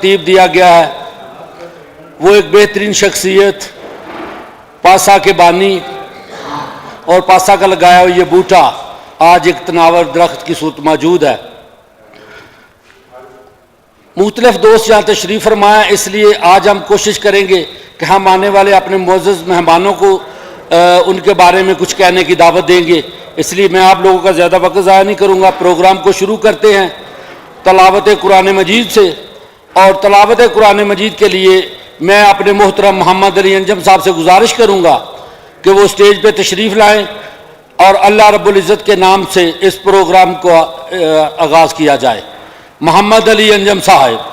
ترتیب دیا گیا ہے وہ ایک بہترین شخصیت، پاسا کے بانی، اور پاسا کا لگایا ہوا یہ بوٹا آج ایک تناور درخت کی صورت موجود ہے۔ مختلف دوست یہاں تشریف فرمایا، اس لیے آج ہم کوشش کریں گے کہ ہم آنے والے اپنے معزز مہمانوں کو ان کے بارے میں کچھ کہنے کی دعوت دیں گے، اس لیے میں آپ لوگوں کا زیادہ وقت ضائع نہیں کروں گا۔ پروگرام کو شروع کرتے ہیں تلاوت قرآن مجید سے، اور تلاوت قرآن مجید کے لیے میں اپنے محترم محمد علی انجم صاحب سے گزارش کروں گا کہ وہ اسٹیج پہ تشریف لائیں اور اللہ رب العزت کے نام سے اس پروگرام کو آغاز کیا جائے۔ محمد علی انجم صاحب۔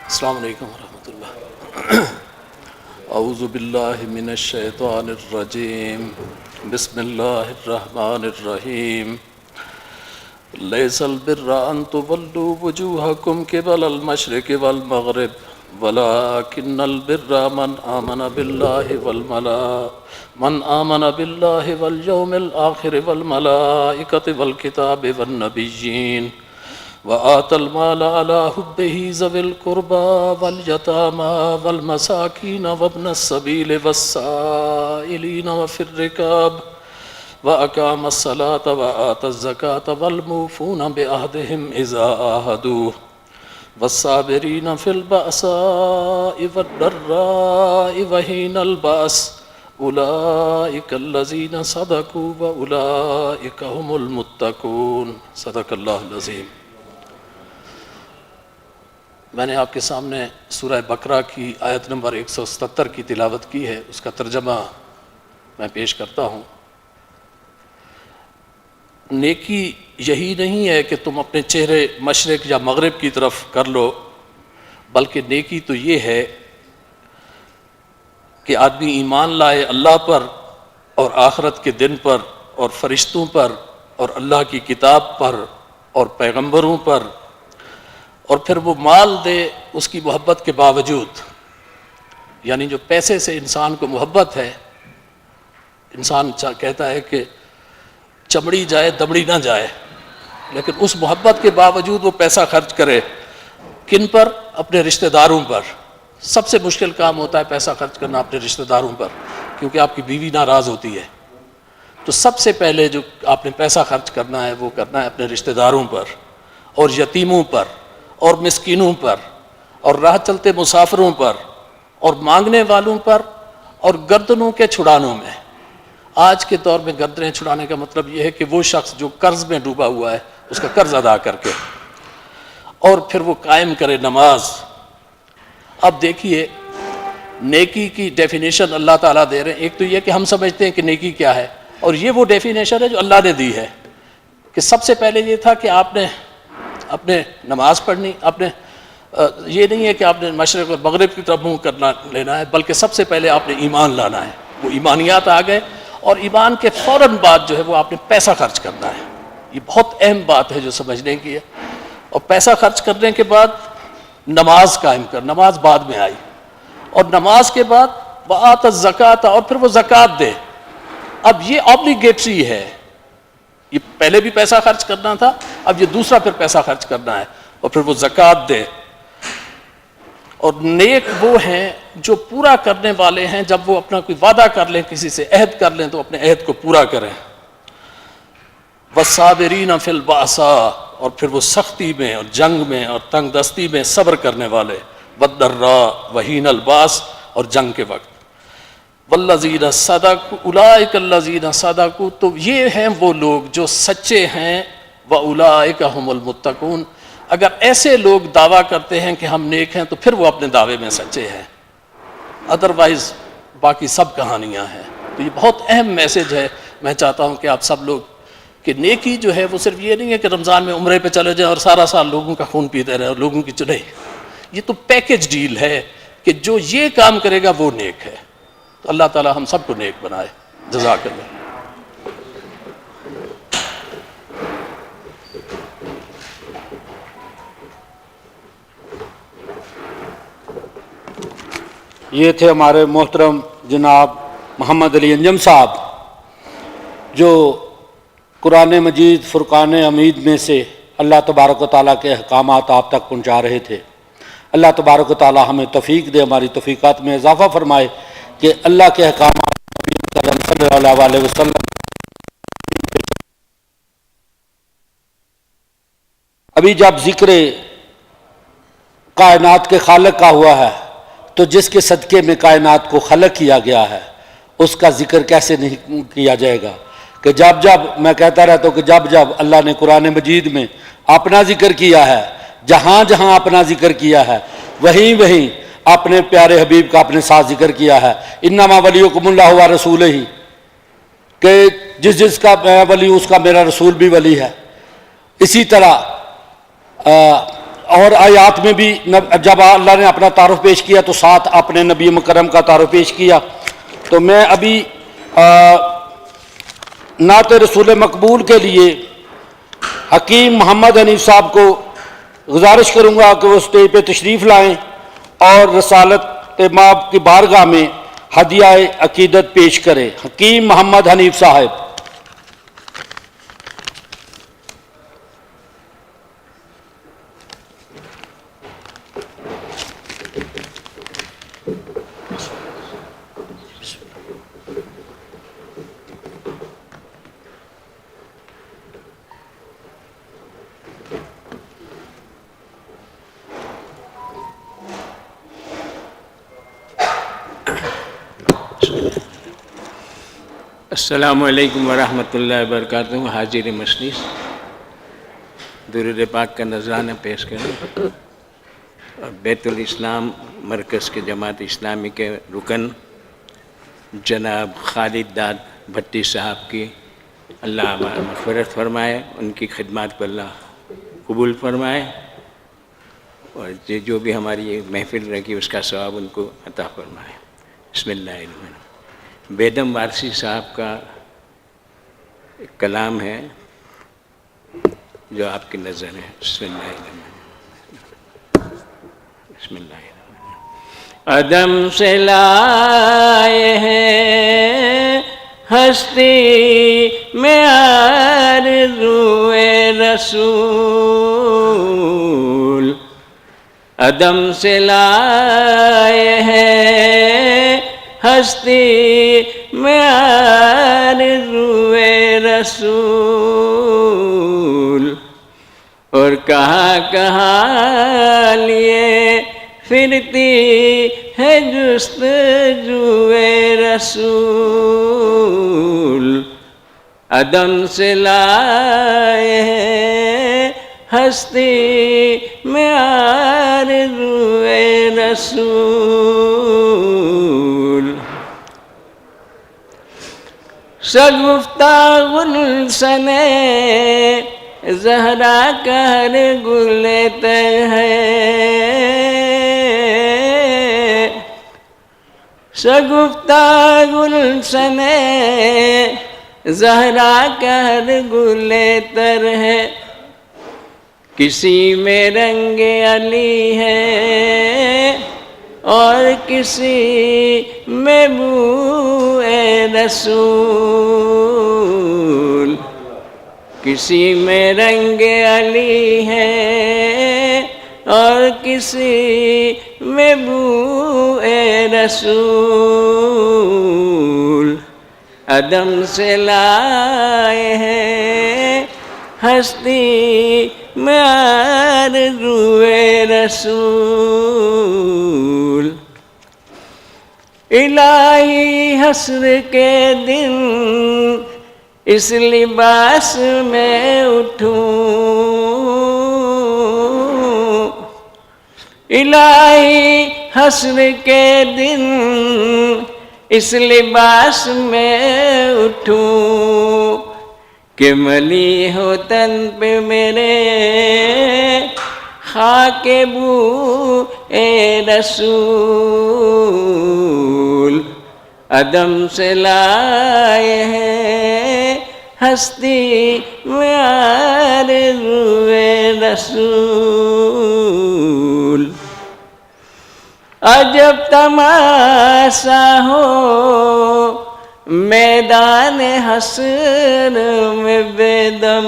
السلام علیکم ورحمۃ اللہ۔ اعوذ باللہ من الشیطان الرجیم، بسم اللہ الرحمن الرحیم۔ لیس البر ان تولوا وجوہکم قبل المشرق والمغرب ولکن البر من آمن باللہ والیوم الآخر والملائکۃ والکتاب والنبیین وآتى المال على حبه ذوي القربى واليتامى والمساكين وابن السبيل والسائلين وفي الركاب وأقام الصلاة وآتى الزكاة والموفون بعهدهم إذا عاهدوا والصابرين في البأساء والضراء وحين البأس أولئك الذين صدقوا وأولئك هم المتقون۔ صدق اللہ العظیم۔ میں نے آپ کے سامنے سورہ بقرہ کی آیت نمبر 177 کی تلاوت کی ہے، اس کا ترجمہ میں پیش کرتا ہوں۔ نیکی یہی نہیں ہے کہ تم اپنے چہرے مشرق یا مغرب کی طرف کر لو، بلکہ نیکی تو یہ ہے کہ آدمی ایمان لائے اللہ پر اور آخرت کے دن پر اور فرشتوں پر اور اللہ کی کتاب پر اور پیغمبروں پر، اور پھر وہ مال دے اس کی محبت کے باوجود۔ یعنی جو پیسے سے انسان کو محبت ہے، انسان کہتا ہے کہ چمڑی جائے دمڑی نہ جائے، لیکن اس محبت کے باوجود وہ پیسہ خرچ کرے کن پر؟ اپنے رشتہ داروں پر۔ سب سے مشکل کام ہوتا ہے پیسہ خرچ کرنا اپنے رشتہ داروں پر، کیونکہ آپ کی بیوی ناراض ہوتی ہے۔ تو سب سے پہلے جو آپ نے پیسہ خرچ کرنا ہے وہ کرنا ہے اپنے رشتہ داروں پر اور یتیموں پر اور مسکینوں پر اور راہ چلتے مسافروں پر اور مانگنے والوں پر اور گردنوں کے چھڑانوں میں۔ آج کے دور میں گردنیں چھڑانے کا مطلب یہ ہے کہ وہ شخص جو قرض میں ڈوبا ہوا ہے اس کا قرض ادا کر کے، اور پھر وہ قائم کرے نماز۔ اب دیکھیے نیکی کی ڈیفینیشن اللہ تعالیٰ دے رہے ہیں۔ ایک تو یہ کہ ہم سمجھتے ہیں کہ نیکی کیا ہے، اور یہ وہ ڈیفینیشن ہے جو اللہ نے دی ہے کہ سب سے پہلے یہ تھا کہ آپ نے اپنے نماز پڑھنی، اپنے یہ نہیں ہے کہ آپ نے مشرق اور مغرب کی طرف منہ کرنا لینا ہے، بلکہ سب سے پہلے آپ نے ایمان لانا ہے۔ وہ ایمانیات آ گئے، اور ایمان کے فوراً بعد جو ہے وہ آپ نے پیسہ خرچ کرنا ہے۔ یہ بہت اہم بات ہے جو سمجھنے کی ہے۔ اور پیسہ خرچ کرنے کے بعد نماز قائم کر، نماز بعد میں آئی، اور نماز کے بعد وآت الزکاۃ، اور پھر وہ زکوٰۃ دے۔ اب یہ آبلیگیٹری ہے، یہ پہلے بھی پیسہ خرچ کرنا تھا، اب یہ دوسرا پھر پیسہ خرچ کرنا ہے، اور پھر وہ زکوٰۃ دے۔ اور نیک وہ ہیں جو پورا کرنے والے ہیں، جب وہ اپنا کوئی وعدہ کر لیں، کسی سے عہد کر لیں تو اپنے عہد کو پورا کریں۔ والصابرین فی البأساء، اور پھر وہ سختی میں اور جنگ میں اور تنگ دستی میں صبر کرنے والے، والضراء وحین الباس، اور جنگ کے وقت۔ والذین صدقوا اولئک الذین صدقوا، تو یہ ہیں وہ لوگ جو سچے ہیں، واولئک هم المتقون، اگر ایسے لوگ دعویٰ کرتے ہیں کہ ہم نیک ہیں تو پھر وہ اپنے دعوے میں سچے ہیں، ادروائز باقی سب کہانیاں ہیں۔ تو یہ بہت اہم میسج ہے۔ میں چاہتا ہوں کہ آپ سب لوگ کہ نیکی جو ہے وہ صرف یہ نہیں ہے کہ رمضان میں عمرے پہ چلے جائیں اور سارا سال لوگوں کا خون پیتے رہے اور لوگوں کی چنیں، یہ تو پیکج ڈیل ہے کہ جو یہ کام کرے گا وہ نیک ہے۔ تو اللہ تعالی ہم سب کو نیک بنائے۔ جزاک اللہ۔ یہ تھے ہمارے محترم جناب محمد علی انجم صاحب، جو قرآن مجید فرقان حمید میں سے اللہ تبارک و تعالیٰ کے احکامات آپ تک پہنچا رہے تھے۔ اللہ تبارک و تعالیٰ ہمیں توفیق دے، ہماری توفیقات میں اضافہ فرمائے کہ اللہ کے احکامات نبی کریم صلی اللہ علیہ وسلم۔ ابھی جب ذکر کائنات کے خالق کا ہوا ہے تو جس کے صدقے میں کائنات کو خلق کیا گیا ہے اس کا ذکر کیسے نہیں کیا جائے گا؟ کہ جب جب میں کہتا رہتا ہوں کہ جب جب اللہ نے قرآن مجید میں اپنا ذکر کیا ہے، جہاں جہاں اپنا ذکر کیا ہے، وہیں وہیں اپنے پیارے حبیب کا اپنے ساتھ ذکر کیا ہے۔ انما ولیکم اللہ و رسولہ، کہ جس جس کا میں ولی ہوں اس کا میرا رسول بھی ولی ہے۔ اسی طرح اور آیات میں بھی جب اللہ نے اپنا تعارف پیش کیا تو ساتھ اپنے نبی مکرم کا تعارف پیش کیا۔ تو میں ابھی نعت رسول مقبول کے لیے حکیم محمد حنیف صاحب کو گزارش کروں گا کہ وہ اسٹیج پہ تشریف لائیں اور رسالت مآب کی بارگاہ میں ہدیہ عقیدت پیش کریں۔ حکیم محمد حنیف صاحب۔ السلام علیکم ورحمۃ اللہ وبرکاتہ۔ حاضر مجلس درود پاک کا نذرانہ پیش کریں اور بیت الاسلام مرکز کے جماعت اسلامی کے رکن جناب خالد داد بھٹی صاحب کی اللہ مغفرت فرمائے، ان کی خدمات کو اللہ قبول فرمائے، اور جو بھی ہماری یہ محفل رکھی اس کا ثواب ان کو عطا فرمائے۔ بسم اللہ الرحمن الرحیم۔ بیدم وارسی صاحب کا ایک کلام ہے جو آپ کی نظر ہے۔ بسم اللہ الرحمن الرحیم۔ بسم اللہ الرحمن الرحیم۔ عدم سے لائے ہیں ہستی میں آرزوئے رسول، عدم سے لائے ہیں ہستی میں آرزوئے رسول، اور کہاں کہاں لیے پھرتی ہے جستجوئے رسول، عدم سے لائے ہیں ہستی میں آرزوئے رسول، شگفتہ گلشن زہرا کا ہر گل تر ہے، شگفتہ گلشن زہرا کا ہر گل تر ہے، کسی میں رنگ علی ہے اور کسی میں بو رسول، کسی میں رنگ علی ہے اور کسی میں بو رسول، عدم سے لائے ہیں ہستی میں آرزوئے رسول، الہی حسر کے دن اس لباس میں اٹھوں، الہی حسر کے دن اس لباس میں اٹھوں کہ ملی ہو تن پہ میرے خاک بو اے رسول، عدم سے لائے ہیں ہستی میں آرزو رسول۔ عجب تماشا ہو میدان حشر میں بے دم،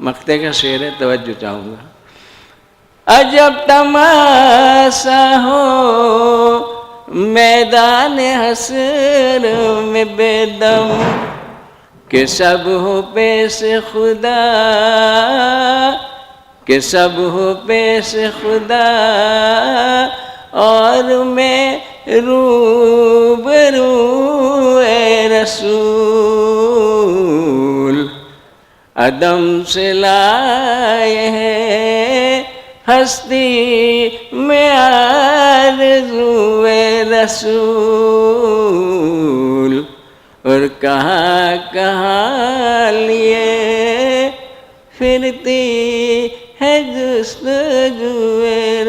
مقطع کا شعر ہے، توجہ چاہوں گا۔ عجب تماشا ہو میدان حشر میں بے دم کہ سب ہو پیش خدا، کہ سب ہو پیش خدا اور میں روبرو اے رسول، عدم سے لائے ہیں ہستی میں آرزو رسول، اور کہاں کہاں لیے پھرتی ہے جستجو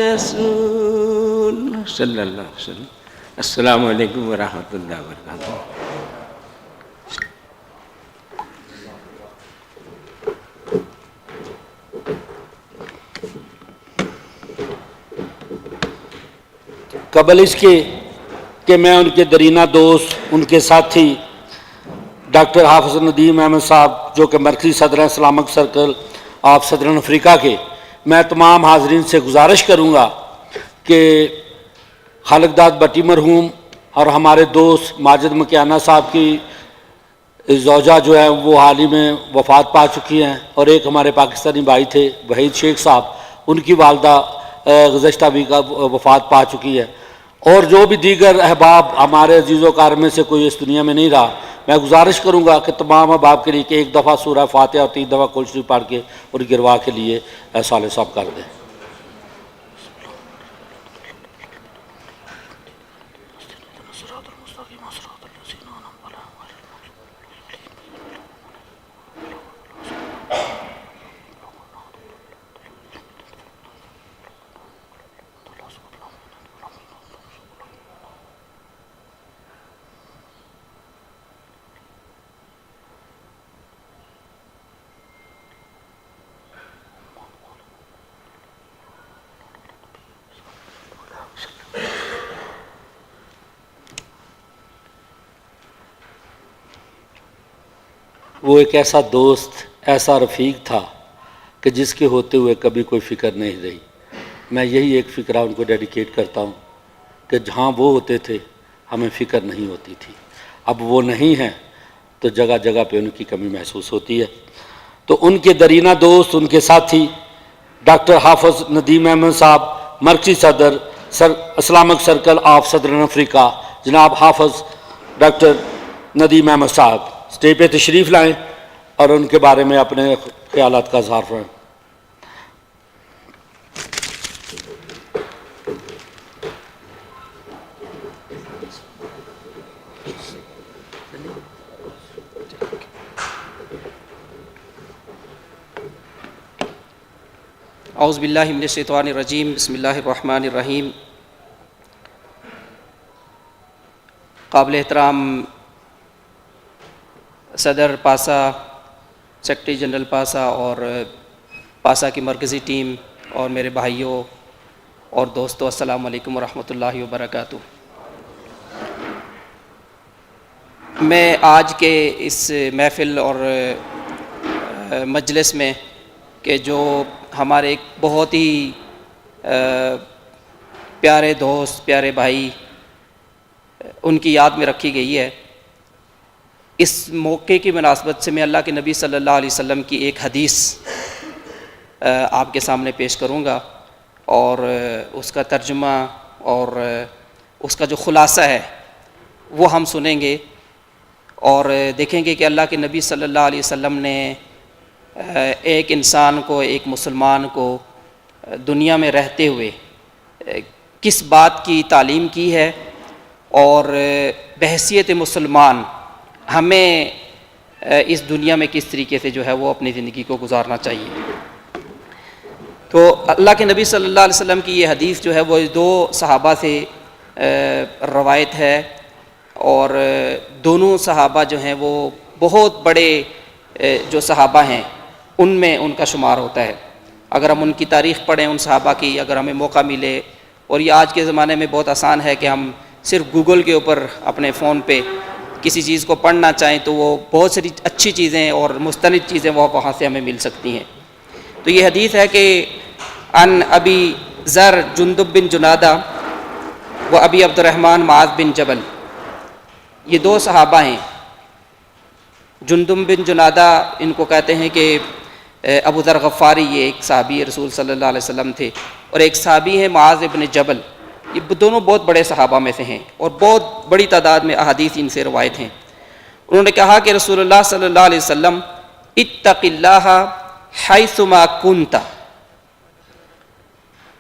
رسول صلی اللہ علیہ وسلم۔ السلام علیکم ورحمۃ اللہ وبرکاتہ۔ قبل اس کے کہ میں ان کے درینہ دوست، ان کے ساتھی ڈاکٹر حافظ ندیم احمد صاحب جو کہ مرکزی صدر ہیں اسلامک سرکل آف صدرن افریقہ کے، میں تمام حاضرین سے گزارش کروں گا کہ خالق داد بٹی مرحوم اور ہمارے دوست ماجد مکیانہ صاحب کی زوجہ جو ہے وہ حال ہی میں وفات پا چکی ہیں، اور ایک ہمارے پاکستانی بھائی تھے وحید شیخ صاحب، ان کی والدہ گزشتہ ویک وفات پا چکی ہے، اور جو بھی دیگر احباب ہمارے عزیز و کار میں سے کوئی اس دنیا میں نہیں رہا، میں گزارش کروں گا کہ تمام احباب کے لیے کہ ایک دفعہ سورہ فاتحہ اور 3 دفعہ کل شریف پڑھ کے ان کی ارواح کے لیے صالح صاحب کر دیں۔ وہ ایک ایسا دوست، ایسا رفیق تھا کہ جس کے ہوتے ہوئے کبھی کوئی فکر نہیں رہی۔ میں یہی ایک فکرہ ان کو ڈیڈیکیٹ کرتا ہوں کہ جہاں وہ ہوتے تھے ہمیں فکر نہیں ہوتی تھی، اب وہ نہیں ہیں تو جگہ جگہ پہ ان کی کمی محسوس ہوتی ہے۔ تو ان کے درینہ دوست، ان کے ساتھی ڈاکٹر حافظ ندیم احمد صاحب، مرکزی صدر اسلامک سرکل آف صدرن افریقہ، جناب حافظ ڈاکٹر ندیم احمد صاحب اسٹیج پہ تشریف لائیں اور ان کے بارے میں اپنے خیالات کا اظہار فرمائیں۔ اعوذ باللہ من الشیطان الرجیم، بسم اللہ الرحمن الرحیم۔ قابل احترام صدر پاسا، سیکرٹری جنرل پاسا اور پاسا کی مرکزی ٹیم اور میرے بھائیوں اور دوستو، السلام علیکم ورحمۃ اللہ وبرکاتہ۔ میں آج کے اس محفل اور مجلس میں کہ جو ہمارے ایک بہت ہی پیارے دوست، پیارے بھائی، ان کی یاد میں رکھی گئی ہے، اس موقع کی مناسبت سے میں اللہ کے نبی صلی اللہ علیہ وسلم کی ایک حدیث آپ کے سامنے پیش کروں گا، اور اس کا ترجمہ اور اس کا جو خلاصہ ہے وہ ہم سنیں گے اور دیکھیں گے کہ اللہ کے نبی صلی اللہ علیہ وسلم نے ایک انسان کو، ایک مسلمان کو دنیا میں رہتے ہوئے کس بات کی تعلیم کی ہے، اور بحیثیت مسلمان ہمیں اس دنیا میں کس طریقے سے جو ہے وہ اپنی زندگی کو گزارنا چاہیے۔ تو اللہ کے نبی صلی اللہ علیہ وسلم کی یہ حدیث جو ہے وہ 2 صحابہ سے روایت ہے، اور دونوں صحابہ جو ہیں وہ بہت بڑے جو صحابہ ہیں ان میں ان کا شمار ہوتا ہے۔ اگر ہم ان کی تاریخ پڑھیں ان صحابہ کی، اگر ہمیں موقع ملے، اور یہ آج کے زمانے میں بہت آسان ہے کہ ہم صرف گوگل کے اوپر اپنے فون پہ کسی چیز کو پڑھنا چاہیں تو وہ بہت ساری اچھی چیزیں اور مستند چیزیں وہ وہاں سے ہمیں مل سکتی ہیں۔ تو یہ حدیث ہے کہ ان ابی ذر جندب بن جنادہ و ابی عبد الرحمن معاذ بن جبل، یہ 2 صحابہ ہیں۔ جندب بن جنادہ ان کو کہتے ہیں کہ ابو ذر غفاری، یہ ایک صحابی رسول صلی اللہ علیہ وسلم تھے، اور ایک صحابی ہے معاذ ابن جبل، یہ دونوں بہت بڑے صحابہ میں سے ہیں اور بہت بڑی تعداد میں احادیث ان سے روایت ہیں۔ انہوں نے کہا کہ رسول اللہ صلی اللہ علیہ وسلم اتق اللہ حیثما کنت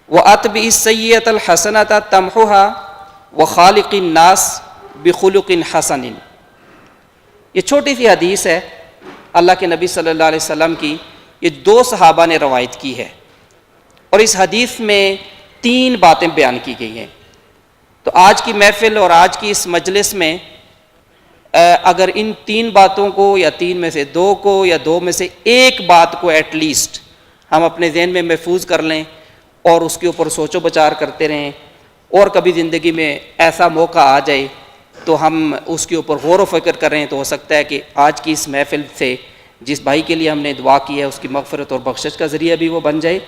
واتبع السیئۃ الحسنۃ تمحها وخالق الناس بخلق حسن۔ یہ چھوٹی سی حدیث ہے اللہ کے نبی صلی اللہ علیہ وسلم کی، یہ 2 صحابہ نے روایت کی ہے، اور اس حدیث میں 3 باتیں بیان کی گئی ہیں۔ تو آج کی محفل اور آج کی اس مجلس میں اگر ان 3 باتوں کو یا 3 میں سے 2 کو یا 2 میں سے 1 بات کو ایٹ لیسٹ ہم اپنے ذہن میں محفوظ کر لیں اور اس کے اوپر سوچ و بچار کرتے رہیں، اور کبھی زندگی میں ایسا موقع آ جائے تو ہم اس کے اوپر غور و فکر کریں، تو ہو سکتا ہے کہ آج کی اس محفل سے جس بھائی کے لیے ہم نے دعا کی ہے اس کی مغفرت اور بخشش کا ذریعہ بھی وہ بن جائے،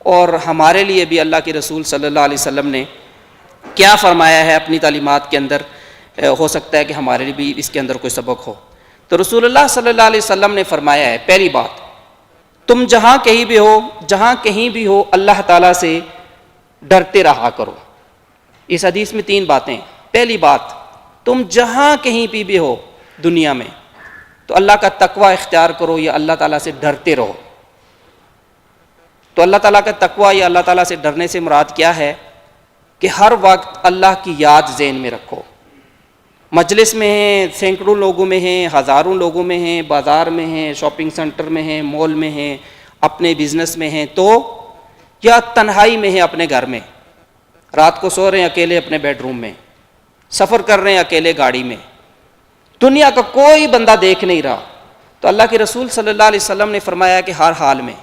اور ہمارے لیے بھی اللہ کے رسول صلی اللہ علیہ وسلم نے کیا فرمایا ہے اپنی تعلیمات کے اندر، ہو سکتا ہے کہ ہمارے لیے بھی اس کے اندر کوئی سبق ہو۔ تو رسول اللہ صلی اللہ علیہ وسلم نے فرمایا ہے، پہلی بات، تم جہاں کہیں بھی ہو اللہ تعالیٰ سے ڈرتے رہا کرو۔ اس حدیث میں 3 باتیں۔ پہلی بات، تم جہاں کہیں بھی ہو دنیا میں تو اللہ کا تقوی اختیار کرو یا اللہ تعالیٰ سے ڈرتے رہو۔ تو اللہ تعالیٰ کا تقوی یا اللہ تعالیٰ سے ڈرنے سے مراد کیا ہے کہ ہر وقت اللہ کی یاد ذہن میں رکھو۔ مجلس میں ہیں، سینکڑوں لوگوں میں ہیں، ہزاروں لوگوں میں ہیں، بازار میں ہیں، شاپنگ سینٹر میں ہیں، مال میں ہیں، اپنے بزنس میں ہیں تو، یا تنہائی میں ہیں اپنے گھر میں، رات کو سو رہے ہیں اکیلے اپنے بیڈ روم میں، سفر کر رہے ہیں اکیلے گاڑی میں، دنیا کا کوئی بندہ دیکھ نہیں رہا، تو اللہ کے رسول صلی اللہ علیہ وسلم نے فرمایا کہ ہر حال میں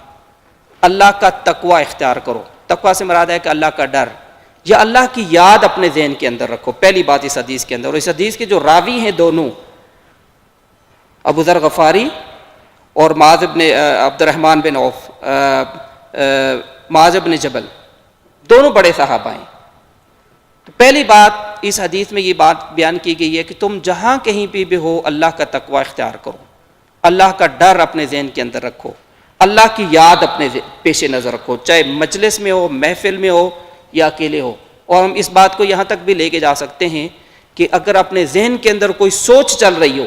اللہ کا تقوی اختیار کرو۔ تقوی سے مراد ہے کہ اللہ کا ڈر یا اللہ کی یاد اپنے ذہن کے اندر رکھو۔ پہلی بات اس حدیث کے اندر، اور اس حدیث کے جو راوی ہیں دونوں، ابو ذر غفاری اور معاذ بن عبد الرحمن بن عوف، معاذ بن جبل، دونوں بڑے صحابہ ہیں۔ تو پہلی بات اس حدیث میں یہ بات بیان کی گئی ہے کہ تم جہاں کہیں بھی ہو اللہ کا تقوی اختیار کرو، اللہ کا ڈر اپنے ذہن کے اندر رکھو، اللہ کی یاد اپنے پیش نظر رکھو، چاہے مجلس میں ہو، محفل میں ہو یا اکیلے ہو۔ اور ہم اس بات کو یہاں تک بھی لے کے جا سکتے ہیں کہ اگر اپنے ذہن کے اندر کوئی سوچ چل رہی ہو،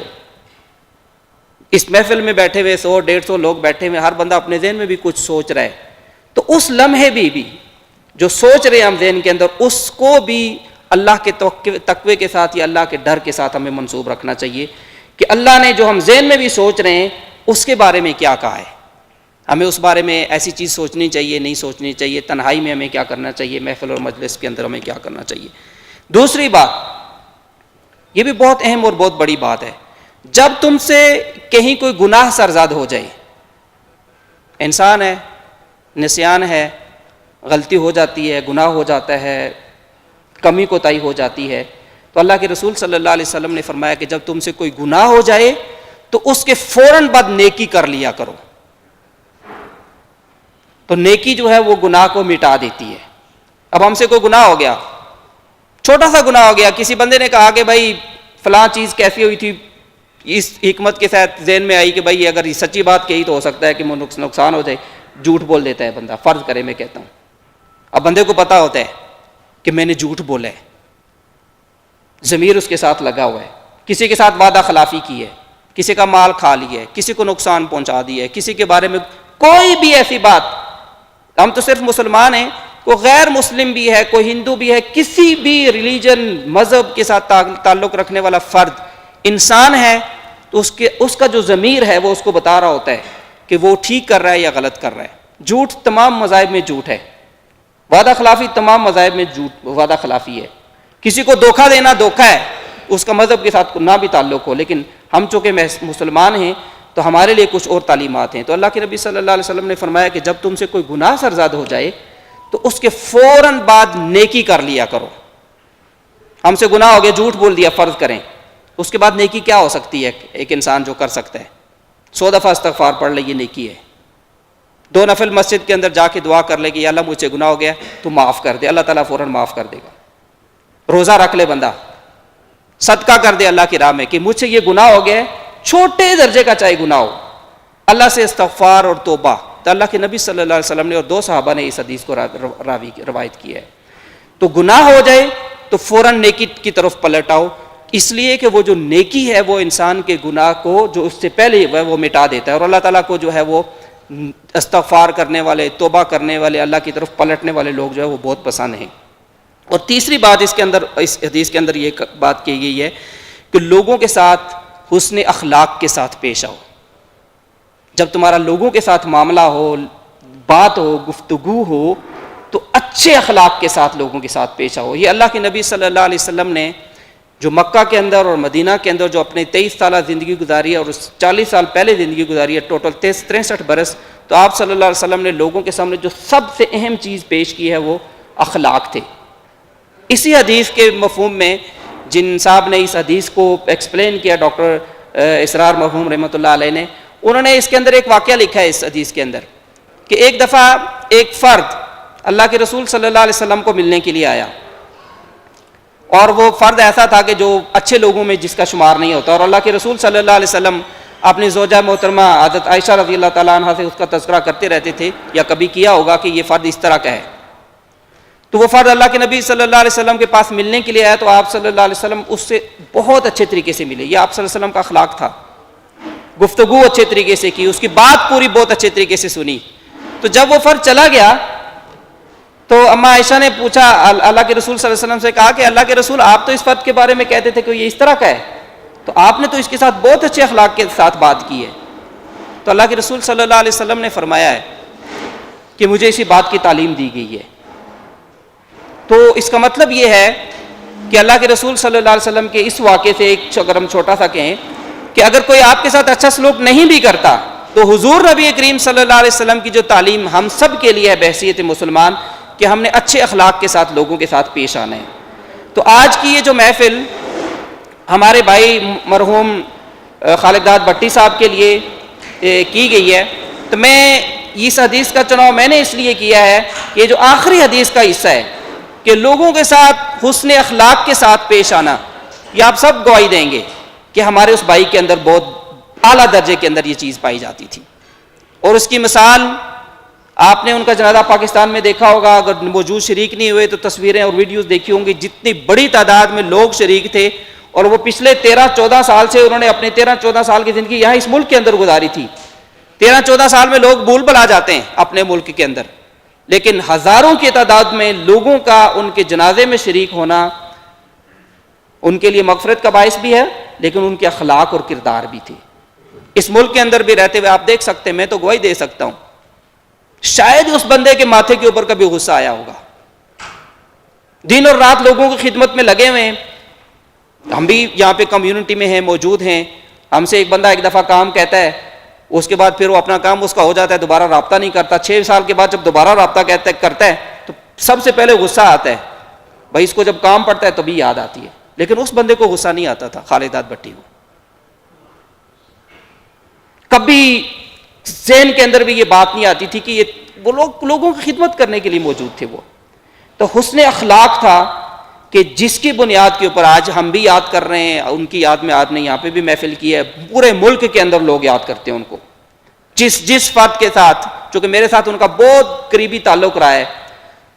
اس محفل میں بیٹھے ہوئے 100-150 لوگ بیٹھے ہوئے، ہر بندہ اپنے ذہن میں بھی کچھ سوچ رہا ہے، تو اس لمحے بھی جو سوچ رہے ہیں ہم ذہن کے اندر، اس کو بھی اللہ کے تقوی کے ساتھ یا اللہ کے ڈر کے ساتھ ہمیں منسوب رکھنا چاہیے کہ اللہ نے جو ہم ذہن میں بھی سوچ رہے ہیں اس کے بارے میں کیا کہا ہے، ہمیں اس بارے میں ایسی چیز سوچنی چاہیے، نہیں سوچنی چاہیے، تنہائی میں ہمیں کیا کرنا چاہیے، محفل اور مجلس کے اندر ہمیں کیا کرنا چاہیے۔ دوسری بات، یہ بھی بہت اہم اور بہت بڑی بات ہے، جب تم سے کہیں کوئی گناہ سرزاد ہو جائے، انسان ہے، نسیان ہے، غلطی ہو جاتی ہے، گناہ ہو جاتا ہے، کمی کوتاہی ہو جاتی ہے، تو اللہ کے رسول صلی اللہ علیہ وسلم نے فرمایا کہ جب تم سے کوئی گناہ ہو جائے تو اس کے فوراً بعد نیکی کر لیا کرو، تو نیکی جو ہے وہ گناہ کو مٹا دیتی ہے۔ اب ہم سے کوئی گناہ ہو گیا، چھوٹا سا گناہ ہو گیا، کسی بندے نے کہا کہ بھائی فلاں چیز کیسی ہوئی تھی، اس حکمت کے ساتھ ذہن میں آئی کہ بھائی اگر یہ سچی بات کہی تو ہو سکتا ہے کہ نقصان ہو جائے، جھوٹ بول دیتا ہے بندہ، فرض کرے میں کہتا ہوں، اب بندے کو پتا ہوتا ہے کہ میں نے جھوٹ بولا ہے، ضمیر اس کے ساتھ لگا ہوا ہے، کسی کے ساتھ وعدہ خلافی کی ہے، کسی کا مال کھا لیا ہے، کسی کو نقصان پہنچا دیا ہے، کسی کے بارے میں کوئی بھی ایسی بات، ہم تو صرف مسلمان ہیں، کوئی غیر مسلم بھی ہے، کوئی ہندو بھی ہے، کسی بھی ریلیجن مذہب کے ساتھ تعلق رکھنے والا فرد انسان ہے تو اس کا جو ضمیر ہے وہ اس کو بتا رہا ہوتا ہے کہ وہ ٹھیک کر رہا ہے یا غلط کر رہا ہے۔ جھوٹ تمام مذاہب میں جھوٹ ہے، وعدہ خلافی تمام مذاہب میں جھوٹ وعدہ خلافی ہے، کسی کو دھوکہ دینا دھوکہ ہے، اس کا مذہب کے ساتھ نہ بھی تعلق ہو، لیکن ہم چونکہ مسلمان ہیں تو ہمارے لیے کچھ اور تعلیمات ہیں۔ تو اللہ کے نبی صلی اللہ علیہ وسلم نے فرمایا کہ جب تم سے کوئی گناہ سرزاد ہو جائے تو اس کے فوراً بعد نیکی کر لیا کرو۔ ہم سے گناہ ہو گیا، جھوٹ بول دیا فرض کریں، اس کے بعد نیکی کیا ہو سکتی ہے ایک انسان جو کر سکتا ہے؟ 100 دفعہ استغفار پڑھ لے، یہ نیکی ہے۔ 2 نفل مسجد کے اندر جا کے دعا کر لے کہ یا اللہ مجھ سے گناہ ہو گیا تو معاف کر دے، اللہ تعالیٰ فوراً معاف کر دے گا۔ روزہ رکھ لے بندہ، صدقہ کر دے اللہ کی راہ میں کہ مجھ سے یہ گناہ ہو گیا ہے، چھوٹے درجے کا چاہے گناہ ہو، اللہ سے استغفار اور توبہ۔ تو اللہ کے نبی صلی اللہ علیہ وسلم نے اور 2 صحابہ نے اس حدیث کو روایت کی ہے۔ تو گناہ ہو جائے تو فوراً نیکی کی طرف پلٹ آؤ، اس لیے کہ وہ جو نیکی ہے وہ انسان کے گناہ کو جو اس سے پہلے وہ مٹا دیتا ہے، اور اللہ تعالیٰ کو جو ہے وہ استغفار کرنے والے، توبہ کرنے والے، اللہ کی طرف پلٹنے والے لوگ جو ہے وہ بہت پسند ہیں۔ اور تیسری بات اس حدیث کے اندر یہ بات کی گئی ہے کہ لوگوں کے ساتھ حسن اخلاق کے ساتھ پیش آؤ۔ جب تمہارا لوگوں کے ساتھ معاملہ ہو، بات ہو، گفتگو ہو، تو اچھے اخلاق کے ساتھ لوگوں کے ساتھ پیش آؤ۔ یہ اللہ کے نبی صلی اللہ علیہ وسلم نے جو مکہ کے اندر اور مدینہ کے اندر جو اپنے 23 سالہ زندگی گزاری ہے اور 40 سال پہلے زندگی گزاری ہے، ٹوٹل 63 برس، تو آپ صلی اللہ علیہ وسلم نے لوگوں کے سامنے جو سب سے اہم چیز پیش کی ہے وہ اخلاق تھے۔ اسی حدیث کے مفہوم میں جن صاحب نے اس حدیث کو ایکسپلین کیا، ڈاکٹر اسرار مرحوم رحمۃ اللہ علیہ نے، انہوں نے اس کے اندر ایک واقعہ لکھا ہے اس حدیث کے اندر کہ ایک دفعہ ایک فرد اللہ کے رسول صلی اللہ علیہ وسلم کو ملنے کے لیے آیا، اور وہ فرد ایسا تھا کہ جو اچھے لوگوں میں جس کا شمار نہیں ہوتا، اور اللہ کے رسول صلی اللہ علیہ وسلم اپنی زوجہ محترمہ حضرت عائشہ رضی اللہ تعالیٰ عنہ سے اس کا تذکرہ کرتے رہتے تھے، یا کبھی کیا ہوگا کہ یہ فرد اس طرح کا ہے۔ تو وہ فرد اللہ کے نبی صلی اللہ علیہ وسلم کے پاس ملنے کے لیے آیا، تو آپ صلی اللہ علیہ وسلم اس سے بہت اچھے طریقے سے ملے۔ یہ آپ صلی اللہ علیہ وسلم کا اخلاق تھا، گفتگو اچھے طریقے سے کی، اس کی بات پوری بہت اچھے طریقے سے سنی۔ تو جب وہ فرد چلا گیا تو اما عائشہ نے پوچھا، اللہ کے رسول صلی اللہ علیہ وسلم سے کہا کہ اللہ کے رسول آپ تو اس فرد کے بارے میں کہتے تھے کہ یہ اس طرح کا ہے، تو آپ نے تو اس کے ساتھ بہت اچھے اخلاق کے ساتھ بات کی ہے۔ تو اللہ کے رسول صلی اللہ علیہ وسلم نے فرمایا ہے کہ مجھے اسی بات کی تعلیم دی گئی ہے۔ تو اس کا مطلب یہ ہے کہ اللہ کے رسول صلی اللہ علیہ وسلم کے اس واقعے سے ایک اگر ہم چھوٹا سا کہیں کہ اگر کوئی آپ کے ساتھ اچھا سلوک نہیں بھی کرتا تو حضور نبی کریم صلی اللہ علیہ وسلم کی جو تعلیم ہم سب کے لیے ہے بحیثیت مسلمان کہ ہم نے اچھے اخلاق کے ساتھ لوگوں کے ساتھ پیش آنا ہے۔ تو آج کی یہ جو محفل ہمارے بھائی مرحوم خالق داد بھٹی صاحب کے لیے کی گئی ہے، تو میں اس حدیث کا چناؤ میں نے اس لیے کیا ہے کہ یہ جو آخری حدیث کا حصہ ہے کہ لوگوں کے ساتھ حسن اخلاق کے ساتھ پیش آنا، یہ آپ سب گواہی دیں گے کہ ہمارے اس بھائی کے اندر بہت اعلیٰ درجے کے اندر یہ چیز پائی جاتی تھی۔ اور اس کی مثال آپ نے ان کا جنازہ پاکستان میں دیکھا ہوگا، اگر موجود شریک نہیں ہوئے تو تصویریں اور ویڈیوز دیکھی ہوں گی، جتنی بڑی تعداد میں لوگ شریک تھے، اور وہ پچھلے 13-14 سال سے انہوں نے اپنے 13-14 سال کی زندگی یہاں اس ملک کے اندر گزاری تھی۔ 13-14 سال میں لوگ بھول بھلا جاتے ہیں اپنے ملک کے اندر، لیکن ہزاروں کی تعداد میں لوگوں کا ان کے جنازے میں شریک ہونا ان کے لیے مغفرت کا باعث بھی ہے، لیکن ان کے اخلاق اور کردار بھی تھے۔ اس ملک کے اندر بھی رہتے ہوئے آپ دیکھ سکتے ہیں، میں تو گواہی دے سکتا ہوں، شاید اس بندے کے ماتھے کے اوپر کبھی غصہ آیا ہوگا، دن اور رات لوگوں کی خدمت میں لگے ہوئے ہیں۔ ہم بھی یہاں پہ کمیونٹی میں ہیں، موجود ہیں، ہم سے ایک بندہ ایک دفعہ کام کہتا ہے، اس کے بعد پھر وہ اپنا کام اس کا ہو جاتا ہے، دوبارہ رابطہ نہیں کرتا۔ 6 سال کے بعد جب دوبارہ رابطہ کرتا ہے تو سب سے پہلے غصہ آتا ہے، بھائی اس کو جب کام پڑتا ہے تبھی یاد آتی ہے، لیکن اس بندے کو غصہ نہیں آتا تھا، خالق داد بھٹی کو کبھی ذہن کے اندر بھی یہ بات نہیں آتی تھی کہ یہ وہ لوگ لوگوں کی خدمت کرنے کے لیے موجود تھے۔ وہ تو حسن اخلاق تھا کہ جس کی بنیاد کے اوپر آج ہم بھی یاد کر رہے ہیں، ان کی یاد میں آپ نے یہاں پہ بھی محفل کی ہے، پورے ملک کے اندر لوگ یاد کرتے ہیں ان کو۔ جس فرد کے ساتھ، چونکہ میرے ساتھ ان کا بہت قریبی تعلق رہا ہے،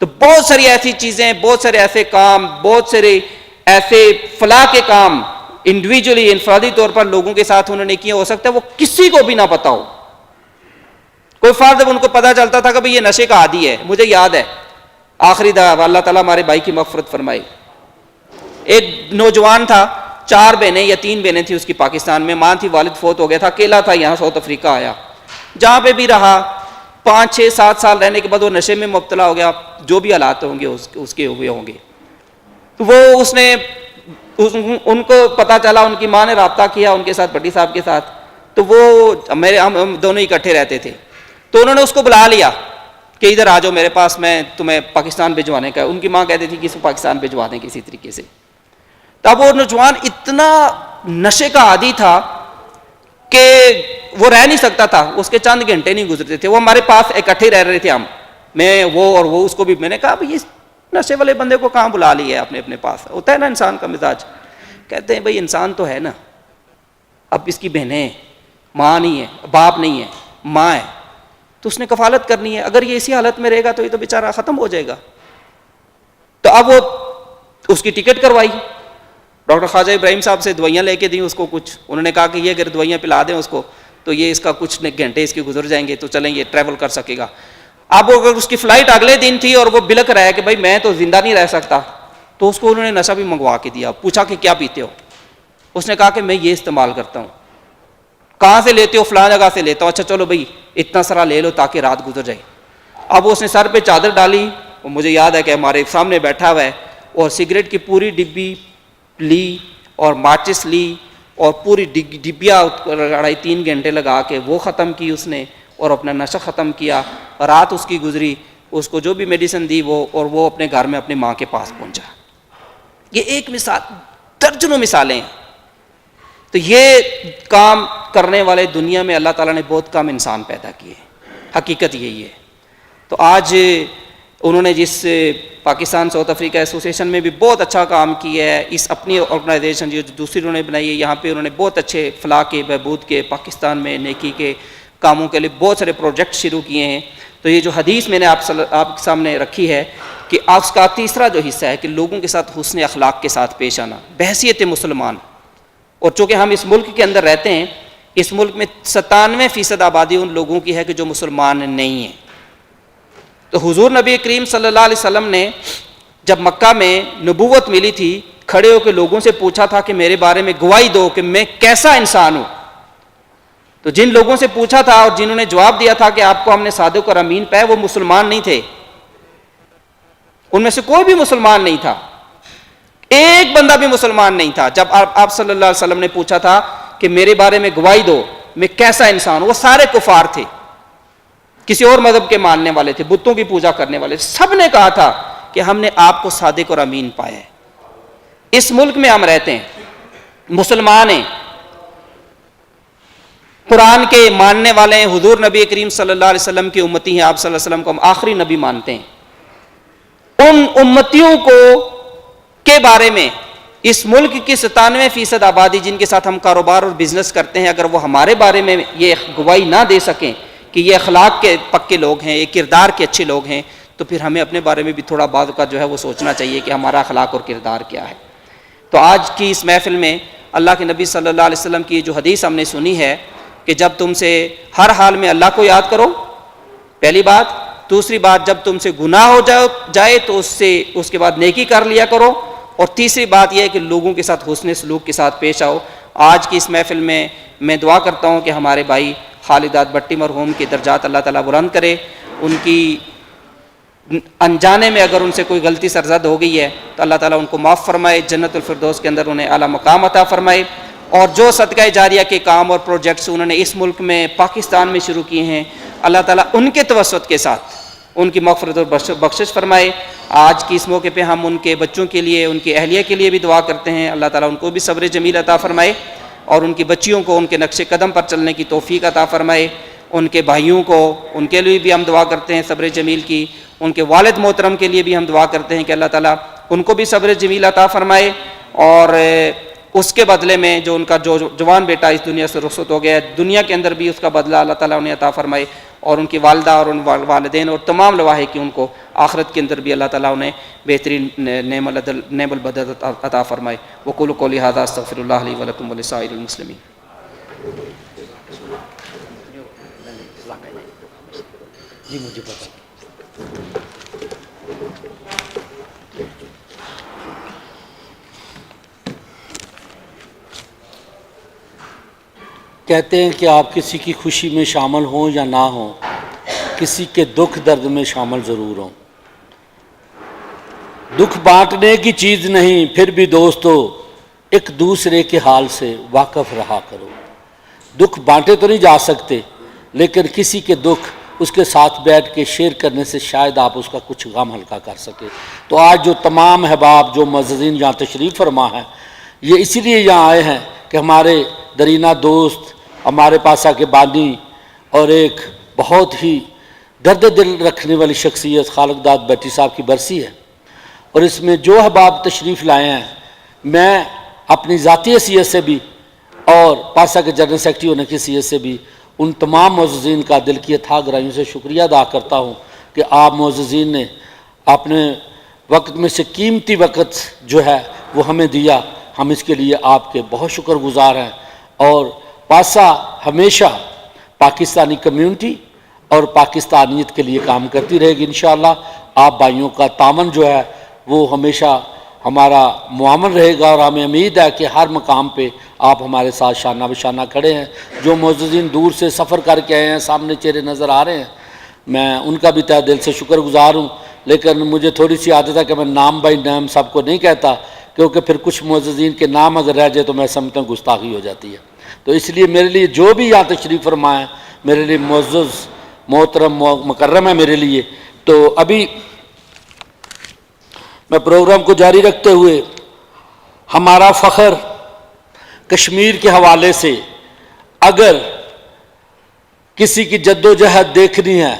تو بہت ساری ایسی چیزیں، بہت سارے ایسے کام، بہت سارے ایسے فلاح کے کام انڈیویجولی انفرادی طور پر لوگوں کے ساتھ انہوں نے کیا، ہو سکتا ہے وہ کسی کو بھی نہ پتا ہو. کوئی فرد جب ان کو پتا چلتا تھا کہ بھئی یہ نشے کا عادی ہے. مجھے یاد ہے آخری دفعہ، اللہ تعالیٰ ہمارے بھائی کی مغفرت فرمائے، ایک نوجوان تھا، 4 بہنیں یا 3 بہنیں تھیں اس کی پاکستان میں، ماں تھی، والد فوت ہو گیا تھا، اکیلا تھا، یہاں ساؤتھ افریقہ آیا، جہاں پہ بھی رہا 5 6 7 سال رہنے کے بعد وہ نشے میں مبتلا ہو گیا. جو بھی حالات ہوں گے اس کے ہوئے ہوں گے. تو وہ اس نے ان کو پتا چلا، ان کی ماں نے رابطہ کیا ان کے ساتھ، بٹی صاحب کے ساتھ. تو وہ ہم دونوں اکٹھے رہتے تھے. تو انہوں نے اس کو بلا لیا کہ ادھر آ جاؤ میرے پاس، میں تمہیں پاکستان بھجوانے کا. ان کی ماں کہتی تھی کہ اس کو پاکستان بھجوا دیں کسی طریقے سے. تب وہ نوجوان اتنا نشے کا عادی تھا کہ وہ رہ نہیں سکتا تھا، اس کے چند گھنٹے نہیں گزرتے تھے. وہ ہمارے پاس اکٹھے رہ رہے تھے، ہم، میں، وہ اور وہ. اس کو بھی میں نے کہا بھئی نشے والے بندے کو کہاں بلا لیا ہے اپنے پاس؟ ہوتا ہے نا انسان کا مزاج. کہتے ہیں بھئی انسان تو ہے نا، اب اس کی بہنیں، ماں نہیں ہے، باپ نہیں ہے، ماں ہے، تو اس نے کفالت کرنی ہے. اگر یہ اسی حالت میں رہے گا تو یہ تو بیچارہ ختم ہو جائے گا. تو اب وہ اس کی ٹکٹ کروائی، ڈاکٹر خواجہ ابراہیم صاحب سے دوائیاں لے کے دیں اس کو کچھ. انہوں نے کہا کہ یہ اگر دوائیاں پلا دیں اس کو تو یہ اس کا کچھ گھنٹے اس کے گزر جائیں گے تو چلیں یہ ٹریول کر سکے گا. اب اگر اس کی فلائٹ اگلے دن تھی اور وہ بلک رہا ہے کہ بھائی میں تو زندہ نہیں رہ سکتا، تو اس کو انہوں نے نشہ بھی منگوا کے دیا. پوچھا کہ کیا پیتے ہو؟ اس نے کہا کہ میں یہ استعمال کرتا ہوں. کہاں سے لیتے ہو؟ فلاں جگہ سے لیتا ہوں. اچھا چلو بھائی اتنا سارا لے لو تاکہ رات گزر جائے. اب اس نے سر پہ چادر ڈالی، اور مجھے یاد ہے کہ ہمارے سامنے بیٹھا ہوا ہے، اور سگریٹ کی پوری ڈبی لی اور ماچس لی اور پوری ڈبیا 2.5-3 گھنٹے لگا کے وہ ختم کی اس نے، اور اپنا نشہ ختم کیا. رات اس کی گزری، اس کو جو بھی میڈیسن دی وہ، اور وہ اپنے گھر میں اپنی ماں کے پاس پہنچا. یہ ایک مثال، درجنوں مثالیں ہیں. تو یہ کام کرنے والے دنیا میں اللہ تعالیٰ نے بہت کم انسان پیدا کیے. حقیقت یہی ہے. تو آج انہوں نے جس پاکستان ساؤتھ افریقہ ایسوسیشن میں بھی بہت اچھا کام کیا ہے. اس اپنی آرگنائزیشن جو دوسری انہوں نے بنائی ہے، یہاں پہ انہوں نے بہت اچھے فلاح کے، بہبود کے، پاکستان میں نیکی کے کاموں کے لیے بہت سارے پروجیکٹ شروع کیے ہیں. تو یہ جو حدیث میں نے آپ کے سامنے رکھی ہے کہ اس کا تیسرا جو حصہ ہے کہ لوگوں کے ساتھ حسن اخلاق کے ساتھ پیش آنا بحیثیت مسلمان. اور چونکہ ہم اس ملک کے اندر رہتے ہیں، اس ملک میں 97% آبادی ان لوگوں کی ہے کہ جو مسلمان نہیں ہیں. تو حضور نبی کریم صلی اللہ علیہ وسلم نے جب مکہ میں نبوت ملی تھی، کھڑے ہو کے لوگوں سے پوچھا تھا کہ میرے بارے میں گواہی دو کہ میں کیسا انسان ہوں. تو جن لوگوں سے پوچھا تھا اور جنہوں نے جواب دیا تھا کہ آپ کو ہم نے صادق اور امین پایا، وہ مسلمان نہیں تھے. ان میں سے کوئی بھی مسلمان نہیں تھا، ایک بندہ بھی مسلمان نہیں تھا. جب آپ صلی اللہ علیہ وسلم نے پوچھا تھا کہ میرے بارے میں گواہی دو میں کیسا انسان ہوں، وہ سارے کفار تھے، کسی اور مذہب کے ماننے والے تھے، بتوں کی پوجا کرنے والے. سب نے کہا تھا کہ ہم نے آپ کو صادق اور امین پایا ہے. اس ملک میں ہم رہتے ہیں، مسلمان ہیں، قرآن کے ماننے والے ہیں، حضور نبی کریم صلی اللہ علیہ وسلم کی امتی ہیں. آپ صلی اللہ علیہ وسلم کو ہم آخری نبی مانتے ہیں. ان امتیوں کو کے بارے میں اس ملک کی 97% آبادی جن کے ساتھ ہم کاروبار اور بزنس کرتے ہیں، اگر وہ ہمارے بارے میں یہ گواہی نہ دے سکیں کہ یہ اخلاق کے پکے لوگ ہیں، یہ کردار کے اچھے لوگ ہیں، تو پھر ہمیں اپنے بارے میں بھی تھوڑا بعض کا جو ہے وہ سوچنا چاہیے کہ ہمارا اخلاق اور کردار کیا ہے. تو آج کی اس محفل میں اللہ کے نبی صلی اللہ علیہ وسلم کی جو حدیث ہم نے سنی ہے کہ جب تم سے ہر حال میں اللہ کو یاد کرو، پہلی بات. دوسری بات، جب تم سے گناہ ہو جائے تو اس کے بعد نیکی کر لیا کرو. اور تیسری بات یہ ہے کہ لوگوں کے ساتھ حسن سلوک کے ساتھ پیش آؤ. آج کی اس محفل میں دعا کرتا ہوں کہ ہمارے بھائی خالدات بٹی مرحوم کی درجات اللہ تعالیٰ بلند کرے. ان کی انجانے میں اگر ان سے کوئی غلطی سرزد ہو گئی ہے تو اللہ تعالیٰ ان کو معاف فرمائے، جنت الفردوس کے اندر انہیں اعلیٰ مقام عطا فرمائے. اور جو صدقہ جاریہ کے کام اور پروجیکٹس انہوں نے اس ملک میں پاکستان میں شروع کیے ہیں، اللہ تعالیٰ ان کے توسط کے ساتھ ان کی مغفرت اور بخشش فرمائے. آج کی اس موقع پہ ہم ان کے بچوں کے لیے، ان کی اہلیہ کے لیے بھی دعا کرتے ہیں. اللہ تعالیٰ ان کو بھی صبر جمیل عطا فرمائے اور ان کی بچیوں کو ان کے نقش قدم پر چلنے کی توفیق عطا فرمائے. ان کے بھائیوں کو، ان کے لیے بھی ہم دعا کرتے ہیں صبر جمیل کی. ان کے والد محترم کے لیے بھی ہم دعا کرتے ہیں کہ اللہ تعالیٰ ان کو بھی صبر جمیل عطا فرمائے. اور اس کے بدلے میں جو ان کا جو جوان بیٹا اس دنیا سے رخصت ہو گیا ہے، دنیا کے اندر بھی اس کا بدلہ اللہ تعالیٰ انہیں عطا فرمائے. اور ان کی والدہ اور ان والدین اور تمام لواحقین ان کو آخرت کے اندر بھی اللہ تعالیٰ انہیں بہترین نعم البدل عطا فرمائے۔ وقولوا قولی ھذا استغفر اللہ لی ولکم ولسائر المسلمین۔ جی مجھے پتا کہتے ہیں کہ آپ کسی کی خوشی میں شامل ہوں یا نہ ہوں، کسی کے دکھ درد میں شامل ضرور ہوں۔ دکھ بانٹنے کی چیز نہیں، پھر بھی دوستو ایک دوسرے کے حال سے واقف رہا کرو۔ دکھ بانٹے تو نہیں جا سکتے، لیکن کسی کے دکھ اس کے ساتھ بیٹھ کے شیئر کرنے سے شاید آپ اس کا کچھ غم ہلکا کر سکے۔ تو آج جو تمام احباب جو معززین یہاں تشریف فرما ہیں، یہ اسی لیے یہاں آئے ہیں کہ ہمارے درینہ دوست، ہمارے پاسا کے بانی اور ایک بہت ہی درد دل رکھنے والی شخصیت خالق داد بٹی صاحب کی برسی ہے، اور اس میں جو احباب تشریف لائے ہیں، میں اپنی ذاتی حیثیت سے بھی اور پاسا کے جنرل سیکرٹری ہونے کی حیثیت سے بھی ان تمام معززین کا دل کی اتھاہ گہرائیوں سے شکریہ ادا کرتا ہوں کہ آپ معززین نے اپنے وقت میں سے قیمتی وقت جو ہے وہ ہمیں دیا۔ ہم اس کے لیے آپ کے بہت شکر گزار ہیں، اور پاسا ہمیشہ پاکستانی کمیونٹی اور پاکستانیت کے لیے کام کرتی رہے گی انشاءاللہ۔ آپ بھائیوں کا تعاون جو ہے وہ ہمیشہ ہمارا معاون رہے گا، اور ہمیں امید ہے کہ ہر مقام پہ آپ ہمارے ساتھ شانہ بشانہ کھڑے ہیں۔ جو معززین دور سے سفر کر کے آئے ہیں، سامنے چہرے نظر آ رہے ہیں، میں ان کا بھی تہ دل سے شکر گزار ہوں، لیکن مجھے تھوڑی سی عادت ہے کہ میں نام بائی نام سب کو نہیں کہتا، کیونکہ پھر کچھ معززین کے نام اگر رہ جائے تو میں سمجھتا ہوں گستاخی ہو جاتی ہے۔ تو اس لیے میرے لیے جو بھی یہاں تشریف فرما ہے، میرے لیے معزز محترم مکرم ہے میرے لیے۔ تو ابھی میں پروگرام کو جاری رکھتے ہوئے ہمارا فخر کشمیر کے حوالے سے اگر کسی کی جد و جہد دیکھنی ہے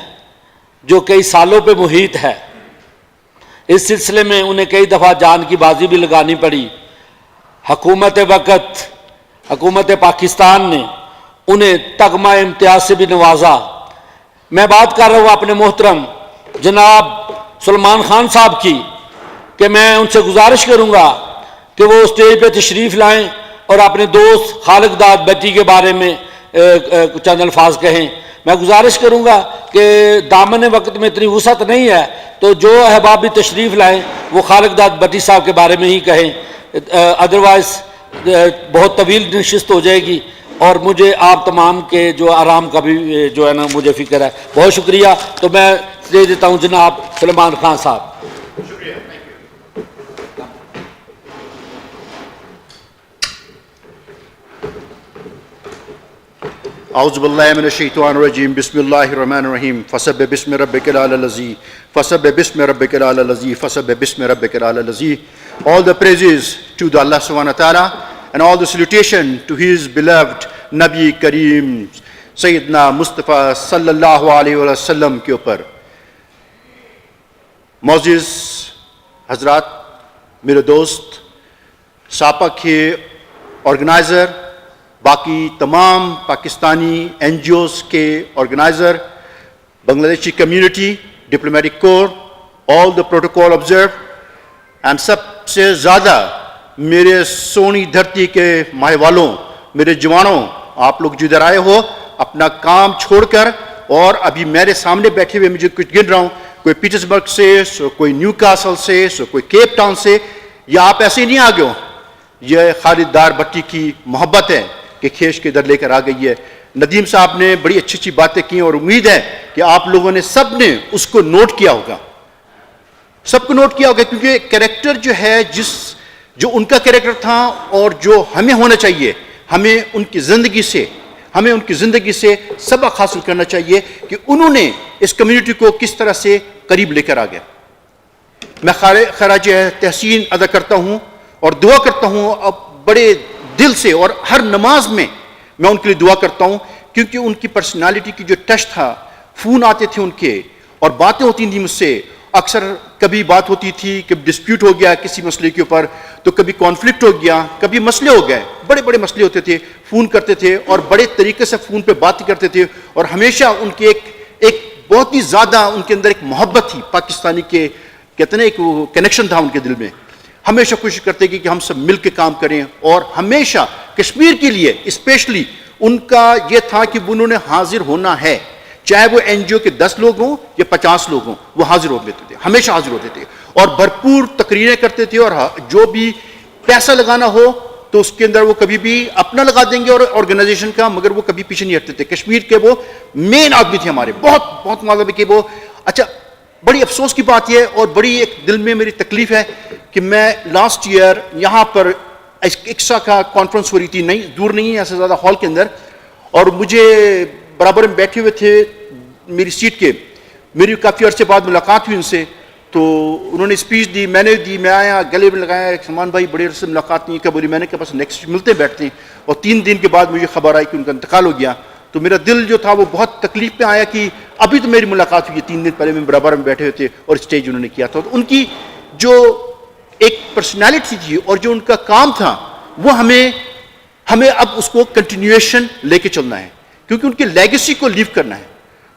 جو کئی سالوں پہ محیط ہے، اس سلسلے میں انہیں کئی دفعہ جان کی بازی بھی لگانی پڑی۔ حکومت وقت، حکومت پاکستان نے انہیں تگمہ امتیاز سے بھی نوازا۔ میں بات کر رہا ہوں اپنے محترم جناب سلمان خان صاحب کی، کہ میں ان سے گزارش کروں گا کہ وہ اسٹیج پہ تشریف لائیں اور اپنے دوست خالق داد بٹی کے بارے میں چند الفاظ کہیں۔ میں گزارش کروں گا کہ دامن وقت میں اتنی وسعت نہیں ہے، تو جو احباب بھی تشریف لائیں وہ خالق داد بٹی صاحب کے بارے میں ہی کہیں، ادروائز بہت طویل نشست ہو جائے گی، اور مجھے آپ تمام کے جو آرام کا بھی جو ہے نا مجھے فکر ہے۔ بہت شکریہ۔ تو میں دے دیتا ہوں جناب سلمان خان صاحب۔ اعوذ باللہ من الشیطان الرجیم، بسم اللہ الرحمن الرحیم۔ فسبح بسم ربک الاعلی الذی، فسبح بسم ربک الاعلی الذی، فسبح بسم ربک الاعلی الذی۔ All the praises to the Allah subhanahu wa ta'ala, and all the salutation to his beloved Nabi Kareem Sayyidina Mustafa sallallahu alayhi wa sallam کے اوپر۔ معزز حضرات، میرے دوست، ساپا کے آرگنائزر، باقی تمام پاکستانی این جی اوز کے organiser, Bangladeshi community, diplomatic corps, all the protocol observe, and سب سے زیادہ میرے سونی دھرتی کے ماہ والوں، میرے جوانوں، آپ لوگ جو ادھر آئے ہو اپنا کام چھوڑ کر، اور ابھی میرے سامنے بیٹھے ہوئے مجھے کچھ گن رہا ہوں، کوئی پیٹرسبرگ سے، سو کوئی نیو کاسل سے، سو کوئی کیپ ٹاؤن سے، یا آپ ایسے ہی نہیں آ گئے ہو، یہ خالد دار بٹی کی محبت ہے کہ کھینچ کے ادھر لے کر آ گئی ہے۔ ندیم صاحب نے بڑی اچھی اچھی باتیں کی، اور امید ہے کہ آپ لوگوں نے سب نے اس کو نوٹ کیا ہوگا، سب کو نوٹ کیا ہوگا، کیونکہ کریکٹر جو ہے جو ان کا کریکٹر تھا اور جو ہمیں ہونا چاہیے، ہمیں ان کی زندگی سے سبق حاصل کرنا چاہیے کہ انہوں نے اس کمیونٹی کو کس طرح سے قریب لے کر آ گیا۔ میں خراج تحسین ادا کرتا ہوں اور دعا کرتا ہوں اب بڑے دل سے، اور ہر نماز میں میں ان کے لیے دعا کرتا ہوں، کیونکہ ان کی پرسنالٹی کی جو ٹچ تھا، فون آتے تھے ان کے اور باتیں ہوتی تھیں مجھ سے، اکثر کبھی بات ہوتی تھی کہ ڈسپیوٹ ہو گیا کسی مسئلے کے اوپر، تو کبھی کانفلکٹ ہو گیا، کبھی مسئلے ہو گئے، بڑے بڑے مسئلے ہوتے تھے، فون کرتے تھے اور بڑے طریقے سے فون پہ بات کرتے تھے، اور ہمیشہ ان کے ایک بہت ہی زیادہ ان کے اندر ایک محبت تھی پاکستانی کے، کہتے ہیں ایک کنیکشن تھا ان کے دل میں. ہمیشہ کوشش کرتے کہ ہم سب مل کے کام کریں، اور ہمیشہ کشمیر کے لیے اسپیشلی ان کا یہ تھا کہ انہوں نے حاضر ہونا ہے، چاہے وہ این جی او کے 10 لوگ ہوں یا 50 لوگ ہوں، وہ حاضر ہوتے تھے، ہمیشہ حاضر ہوتے تھے، اور بھرپور تقریریں کرتے تھے، اور جو بھی پیسہ لگانا ہو تو اس کے اندر وہ کبھی بھی اپنا لگا دیں گے اور آرگنائزیشن کا، مگر وہ کبھی پیچھے نہیں ہٹتے تھے. کشمیر کے وہ مین آدمی تھے ہمارے، بہت بہت مطلب کہ وہ. اچھا بڑی افسوس کی بات یہ اور بڑی ایک دل میں میری تکلیف ہے کہ میں لاسٹ ایئر یہاں پر اکسا کا کانفرنس ہو رہی تھی، نہیں دور نہیں ہے ایسے زیادہ ہال کے اندر، اور مجھے برابر میں بیٹھے ہوئے تھے میری سیٹ کے، میری کافی عرصے بعد ملاقات ہوئی ان سے، تو انہوں نے اسپیچ دی، میں نے دی، میں آیا گلے میں لگایا، سلمان بھائی بڑے عرصے ملاقات نہیں کب ہو رہی، میں نے کہا بس نیکسٹ ملتے بیٹھتے ہیں. اور 3 دن کے بعد مجھے خبر آئی کہ ان کا انتقال ہو گیا، تو میرا دل جو تھا وہ بہت تکلیف میں آیا کہ ابھی تو میری ملاقات ہوئی ہے، 3 دن پہلے میں برابر میں بیٹھے ہوئے تھے اور اسٹیج انہوں نے کیا تھا. تو ان کی جو ایک پرسنالٹی تھی اور جو ان کا کام تھا وہ ہمیں اب اس کو کنٹینیویشن لے کے چلنا ہے، کیونکہ ان کی لیگیسی کو لیو کرنا ہے،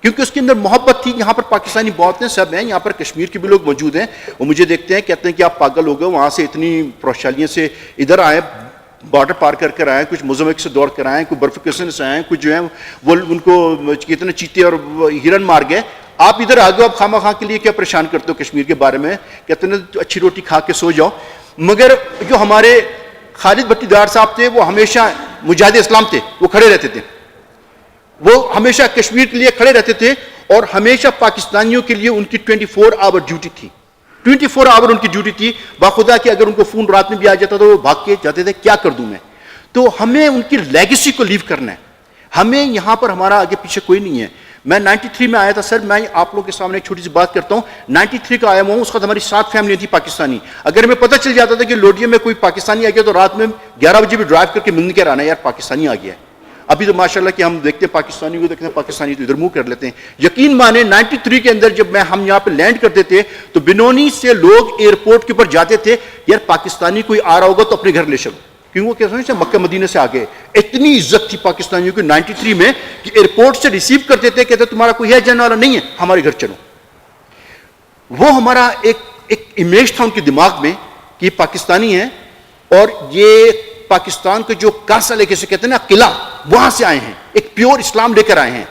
کیونکہ اس کے اندر محبت تھی. یہاں پر پاکستانی بہت ہیں، سب ہیں، یہاں پر کشمیر کے بھی لوگ موجود ہیں، وہ مجھے دیکھتے ہیں کہتے ہیں کہ آپ پاگل ہو گئے، وہاں سے اتنی پروشالیوں سے ادھر آئے، بارڈر پار کر آئے، کچھ موزمبیق سے دوڑ کر آئے، کچھ برفکیشن سے آئے، کچھ جو ہیں وہ ان کو کتنے چیتے اور ہرن مار گئے، آپ ادھر آ گئے، آپ خامہ خواہ کے لیے کیا پریشان کرتے ہو کشمیر کے بارے میں، کہتے ہیں اچھی روٹی کھا کے سو جاؤ. مگر جو ہمارے خالد بھٹی ڈار صاحب تھے وہ ہمیشہ مجاہد اسلام تھے، وہ کھڑے رہتے تھے، وہ ہمیشہ کشمیر کے لیے کھڑے رہتے تھے، اور ہمیشہ پاکستانیوں کے لیے ان کی 24 آور ڈیوٹی تھی، 24 آور ان کی ڈیوٹی تھی. باخدا کہ اگر ان کو فون رات میں بھی آ جاتا تو وہ بھاگ کے جاتے تھے کیا کر دوں میں. تو ہمیں ان کی لیگیسی کو لیو کرنا ہے، ہمیں یہاں پر ہمارا آگے پیچھے کوئی نہیں ہے. میں 93 میں آیا تھا سر، میں آپ لوگوں کے سامنے ایک چھوٹی سی بات کرتا ہوں. 93 کا آیا ہوں، اس وقت ہماری 7 فیملی تھی پاکستانی. اگر ہمیں پتہ چل جاتا تھا کہ لوڈیا میں کوئی پاکستانی آ گیا تو رات میں 11 بجے بھی ڈرائیو کر کے ملنے کے آنا یار پاکستانی آ گیا ہے. ابھی تو ماشاءاللہ کہ ہم دیکھتے ہیں پاکستانی کو، دیکھتے ہیں پاکستانی تو ادھر منہ کر لیتے ہیں. یقین مانے 93 کے اندر جب ہم یہاں پہ لینڈ کرتے تھے تو بنونی سے لوگ ایئرپورٹ کے اوپر جاتے تھے، یار پاکستانی کوئی آ رہا ہوگا تو اپنے گھر لے چلو، کیوں وہ کہتے ہیں مکہ مدینہ سے آگے. اتنی عزت تھی پاکستانیوں کی 93 میں کہ ایئرپورٹ سے ریسیو کرتے تھے، کہتے تمہارا کوئی ہے جانے والا نہیں ہے، ہمارے گھر چلو. وہ ہمارا ایک امیج تھا ان کے دماغ میں کہ یہ پاکستانی ہیں، اور یہ پاکستان کے جو کاسا لے کے سے کہتے ہیں نا قلعہ، وہاں سے آئے ہیں، ایک پیور اسلام لے کر آئے ہیں.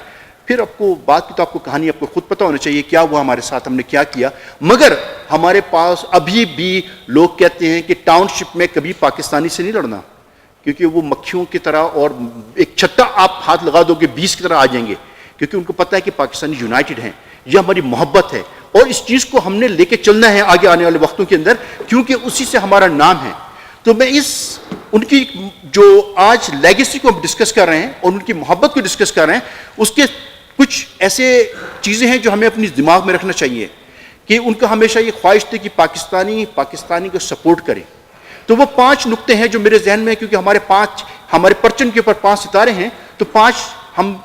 پھر آپ کو بات کی تو آپ کو کہانی آپ کو خود پتہ ہونا چاہیے کیا ہوا ہمارے ساتھ، ہم نے کیا کیا. مگر ہمارے پاس ابھی بھی لوگ کہتے ہیں کہ ٹاؤن شپ میں کبھی پاکستانی سے نہیں لڑنا، کیونکہ وہ مکھیوں کی طرح، اور ایک چھٹا آپ ہاتھ لگا دو کہ 20 کی طرح آ جائیں گے، کیونکہ ان کو پتہ ہے کہ پاکستانی یونائٹڈ ہیں. یہ ہماری محبت ہے، اور اس چیز کو ہم نے لے کے چلنا ہے آگے آنے والے وقتوں کے اندر، کیونکہ اسی سے ہمارا نام ہے. تو میں ان کی جو آج لیگیسی کو ہم ڈسکس کر رہے ہیں اور ان کی محبت کو ڈسکس کر رہے ہیں، اس کے کچھ ایسے چیزیں ہیں جو ہمیں اپنی دماغ میں رکھنا چاہیے کہ ان کا ہمیشہ یہ خواہش تھی کہ پاکستانی کو سپورٹ کرے. تو وہ 5 نقطے ہیں جو میرے ذہن میں ہیں، کیونکہ ہمارے پرچم کے اوپر 5 ستارے ہیں، تو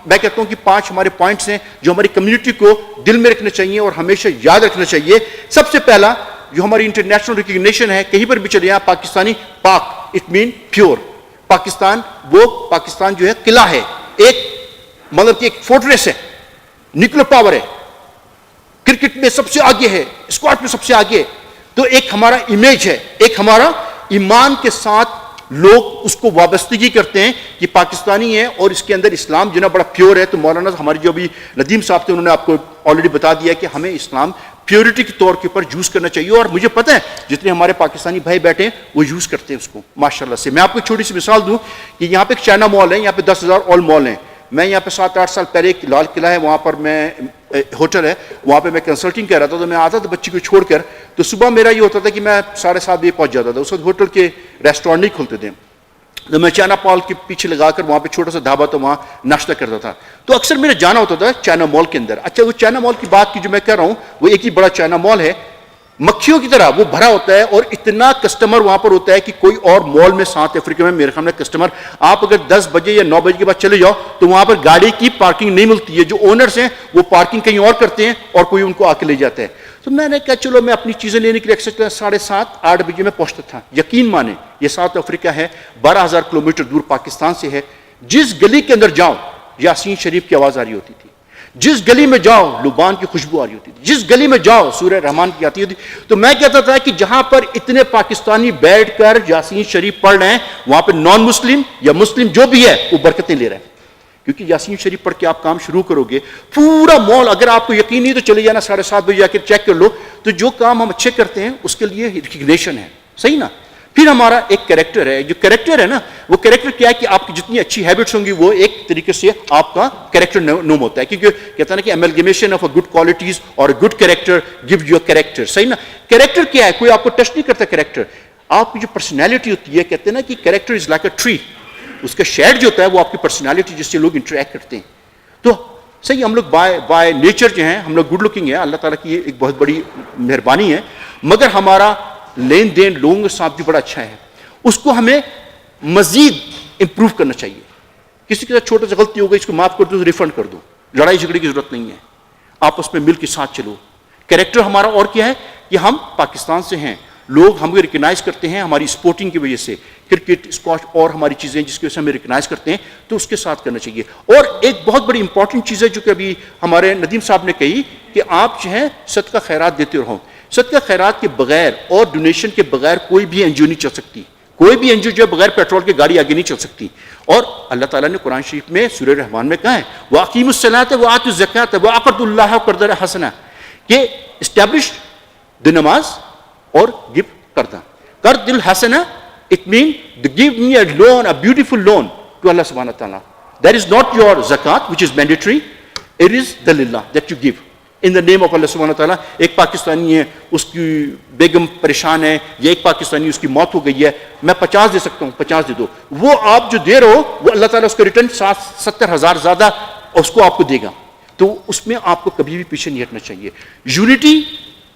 میں کہتا ہوں کہ 5 ہمارے پوائنٹس ہیں جو ہماری کمیونٹی کو دل میں رکھنا چاہیے اور ہمیشہ یاد رکھنا چاہیے. سب سے پہلا جو ہماری انٹرنیشنل ریکگنیشن ہے، کہیں پر بھی چلے جائیں پاکستانی، پاک اٹ مین پیور. پاکستان جو ہے قلعہ ہے، ایک مطلب کہ ایک فورٹریس ہے، نیوکلیر پاور ہے، کرکٹ میں سب سے آگے ہے، اسکواش میں سب سے آگے. تو ایک ہمارا امیج ہے، ایک ہمارا ایمان کے ساتھ لوگ اس کو وابستگی کرتے ہیں کہ پاکستانی ہے، اور اس کے اندر اسلام جو نا بڑا پیور ہے. تو مولانا ہمارے جو ابھی ندیم صاحب تھے انہوں نے آپ کو آلریڈی بتا دیا کہ ہمیں اسلام پیورٹی کے طور کے اوپر یوز کرنا چاہیے، اور مجھے پتہ ہے جتنے ہمارے پاکستانی بھائی بیٹھے ہیں وہ یوز کرتے ہیں اس کو ماشاءاللہ سے. میں آپ کو ایک چھوٹی سی مثال دوں کہ یہاں پہ ایک چائنا مال ہے، یہاں پہ 10,000 آل مال ہیں. میں یہاں پہ 7-8 سال پہلے ایک لال قلعہ ہے، وہاں پر میں ہوٹل ہے، وہاں پہ میں کنسلٹنگ کر رہا تھا. تو میں آتا تھا بچی کو چھوڑ کر، تو صبح میرا یہ ہوتا تھا کہ میں 7:30 بجے پہنچ جاتا تھا. اس وقت ہوٹل کے ریسٹورینٹ نہیں کھلتے تھے، تو میں چائنا مال کے پیچھے لگا کر وہاں پہ چھوٹا سا ڈھابا تھا، وہاں ناشتہ کرتا تھا. تو اکثر میرا جانا ہوتا تھا چائنا مال کے اندر. اچھا وہ چائنا مال کی بات کی جو میں کر رہا ہوں، وہ ایک ہی بڑا چائنا مال ہے، مکھیوں کی طرح وہ بھرا ہوتا ہے، اور اتنا کسٹمر وہاں پر ہوتا ہے کہ کوئی اور مال میں ساؤتھ افریقہ میں میرے سامنے کسٹمر، آپ اگر 10 بجے یا 9 بجے کے بعد چلے جاؤ تو وہاں پر گاڑی کی پارکنگ نہیں ملتی ہے. جو اونرز ہیں وہ پارکنگ کہیں اور کرتے ہیں اور کوئی ان کو آ کے لے جاتا ہے. تو میں نے کہا چلو میں اپنی چیزیں لینے کے لیے اکثر 7:30-8 بجے میں پہنچتا تھا. یقین مانے یہ ساؤتھ افریقہ ہے، 12,000 کلومیٹر دور پاکستان سے ہے. جس گلی کے اندر جاؤ یاسین شریف کی آواز آ رہی ہوتی تھی، جس گلی میں جاؤ لبان کی خوشبو آ رہی ہوتی تھی, جس گلی میں جاؤ سورہ رحمان کی آتی ہوتی. تو میں کہتا تھا کہ جہاں پر اتنے پاکستانی بیٹھ کر یاسین شریف پڑھ رہے ہیں وہاں پہ نان مسلم یا مسلم جو بھی ہے وہ برکتیں لے رہے ہیں, کیونکہ یاسین شریف پڑھ کے آپ کام شروع کرو گے پورا مال, اگر آپ کو یقین نہیں تو چلے جانا 7:30 بجے جا کے چیک کر لو, تو جو کام ہم اچھے کرتے ہیں اس کے لیے ریکگنیشن ہے, صحیح نا. پھر ہمارا ایک کریکٹر ہے, جو کریکٹر ہے نا وہ کریکٹر کیا ہے کہ آپ کی جتنی اچھی ہیبٹس ہوں گی وہ ایک طریقے سے آپ کا کریکٹر نوم ہوتا ہے, کیونکہ کہتا ہے نا کہ amalgamation of a good qualities اور good character give you character, صحیح نا. کریکٹر کیا ہے, کوئی آپ کو ٹچ نہیں کرتا کریکٹر, آپ کی جو پرسنالٹی ہوتی ہے, کہتے ہیں نا کہ character is like a tree, اس کا شیڈ جو ہوتا ہے وہ آپ کی پرسنالٹی جس سے لوگ انٹریکٹ کرتے ہیں. تو صحیح ہم لوگ بائی نیچر جو ہیں ہم لوگ گڈ لکنگ ہیں, اللہ تعالیٰ کی ایک بہت بڑی مہربانی ہے, مگر ہمارا لین دین لوگوں کے ساتھ بھی بڑا اچھا ہے, اس کو ہمیں مزید امپروو کرنا چاہیے. کسی کے ساتھ چھوٹا سا غلطی ہو گئی اس کو معاف کر دو, ریفنڈ کر دو, لڑائی جھگڑے کی ضرورت نہیں ہے, آپس میں مل کے ساتھ چلو. کریکٹر ہمارا اور کیا ہے کہ ہم پاکستان سے ہیں, لوگ ہمیں ریکگنائز کرتے ہیں ہماری سپورٹنگ کی وجہ سے, کرکٹ اسکواش اور ہماری چیزیں جس کی وجہ سے ہمیں ریکگنائز کرتے ہیں, تو اس کے ساتھ کرنا چاہیے. اور ایک بہت بڑی امپورٹنٹ چیز ہے جو کہ ابھی ہمارے ندیم صاحب نے کہی کہ آپ جو ہیں صدقہ خیرات دیتے رہو. صدقہ خیرات کے بغیر اور ڈونیشن کے بغیر کوئی بھی این جی او نہیں چل سکتی, کوئی بھی این جی او جو ہے بغیر پیٹرول کے گاڑی آگے نہیں چل سکتی. اور اللہ تعالیٰ نے قرآن شریف میں سورہ رحمان میں کہا ہے وَأَقِيمُوا الصَّلَاةَ وَآتُوا الزَّكَاةَ وَأَقْرِضُوا اللَّهَ قَرْضًا حَسَنًا, کہ اسٹیبلش دی نماز اور گو قرض. قرض الحسنہ it means to give me a loan, a beautiful loan to Allah subhanahu wa ta'ala. That is not your zakat which is mandatory, it is the lillah that you give in the name of Allah subhanahu wa ta'ala. ایک پاکستانی ہے اس کی بیگم پریشان ہے, یا ایک پاکستانی اس کی موت ہو گئی ہے, میں 50 دے سکتا ہوں, 50 دے دو. وہ آپ جو دے رہے ہو وہ اللہ تعالیٰ اس کا ریٹرن 70,000 زیادہ اس کو آپ کو دے گا. تو اس میں آپ کو کبھی بھی پیچھے نہیں ہٹنا چاہیے. یونٹی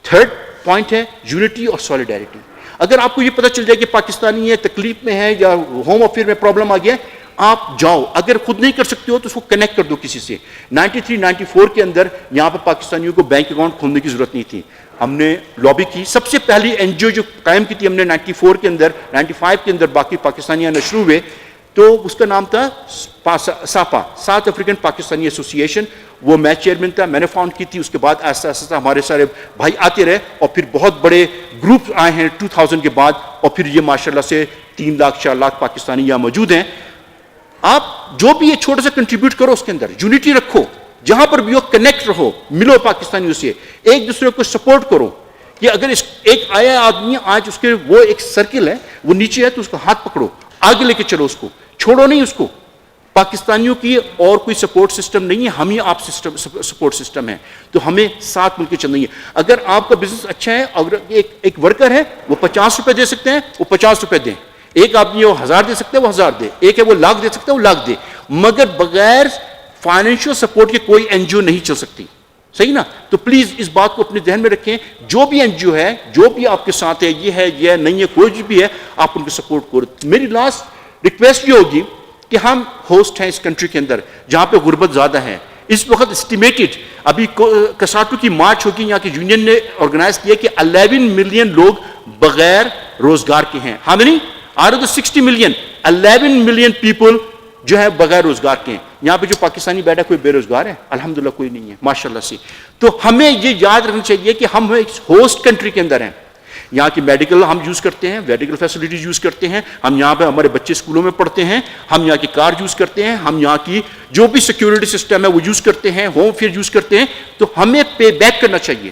تھرڈ پوائنٹ ہے, یونٹی اور سولیڈیرٹی. اگر آپ کو یہ پتہ چل جائے کہ پاکستانی ہے تکلیف میں ہے یا ہوم افیئر میں پرابلم آ گیا ہے, آپ جاؤ, اگر خود نہیں کر سکتے ہو تو اس کو کنیکٹ کر دو کسی سے. 93-94 کے اندر یہاں پر پاکستانیوں کو بینک اکاؤنٹ کھولنے کی ضرورت نہیں تھی, ہم نے لابی کی. سب سے پہلی این جی او جو قائم کی تھی ہم نے 94 کے اندر, 95 کے اندر باقی پاکستانی آنا شروع ہوئے, تو اس کا نام تھا ساپا, ساؤتھ افریقن پاکستانی ایسوسیشن. وہ میں چیئرمین تھا, میں نے فاؤنڈ کی تھی. اس کے بعد آہستہ آہستہ ہمارے سارے بھائی آتے رہے, اور پھر بہت بڑے گروپ آئے ہیں 2000 کے بعد, اور پھر یہ ماشاءاللہ سے 3 لاکھ 4 لاکھ پاکستانی یہاں موجود ہیں. آپ جو بھی یہ چھوٹا سا کنٹریبیوٹ کرو, اس کے اندر یونٹی رکھو, جہاں پر بھی ہو کنیکٹ رہو, ملو پاکستانیوں سے, ایک دوسرے کو سپورٹ کرو. کہ اگر ایک آیا آدمی آج اس کے وہ ایک سرکل ہے وہ نیچے ہے تو اس کا ہاتھ پکڑو, آگے لے کے چلو, اس کو چھوڑو نہیں. اس کو پاکستانیوں کی اور کوئی سپورٹ سسٹم نہیں ہے, ہم ہی آپ سپورٹ سسٹم ہے, تو ہمیں ساتھ مل کے چلنا ہے. اگر آپ کا بزنس اچھا ہے, اگر ایک ورکر ہے وہ 50 روپے دے سکتے ہیں, وہ 50 روپے دیں. ایک آدمی وہ 1000 دے سکتے ہیں, وہ 1000 دے. ایک ہے وہ 1,00,000 دے سکتے ہیں, وہ 1,00,000 دے. مگر بغیر فائنینشیل سپورٹ کے کوئی این جی او نہیں چل سکتی, صحیح نا. تو پلیز اس بات کو اپنے ذہن میں رکھیں, جو بھی این جی او ہے, جو بھی آپ کے ساتھ ہے, یہ نہیں ہے, کوئی بھی ہے, آپ ان کو سپورٹ کرو. میری لاسٹ ریکویسٹ یہ ہوگی کہ ہم ہوسٹ ہیں اس کنٹری کے اندر جہاں پہ غربت زیادہ ہے. اس وقت اسٹیمیٹڈ ابھی کساٹو کی مارچ ہوگی, یہاں کی یونین نے آرگنائز کیا کہ 11 ملین لوگ بغیر روزگار کے ہیں. ہاں نہیں, are of 60 million 11 million people جو ہے بغیر روزگار کے ہیں. یہاں پہ جو پاکستانی بیٹھا کوئی بے روزگار ہے؟ الحمدللہ کوئی نہیں ہے, ماشاءاللہ سے. تو ہمیں یہ یاد رکھنا چاہیے کہ ہم ایک ہوسٹ کنٹری کے اندر ہیں. یہاں کی میڈیکل ہم یوز کرتے ہیں, میڈیکل فیسلٹیز یوز کرتے ہیں, ہم یہاں پہ ہمارے بچے اسکولوں میں پڑھتے ہیں, ہم یہاں کی کار یوز کرتے ہیں, ہم یہاں کی جو بھی سیکیورٹی سسٹم ہے وہ یوز کرتے ہیں, ہوم فیئر یوز کرتے ہیں. تو ہمیں پے بیک کرنا چاہیے.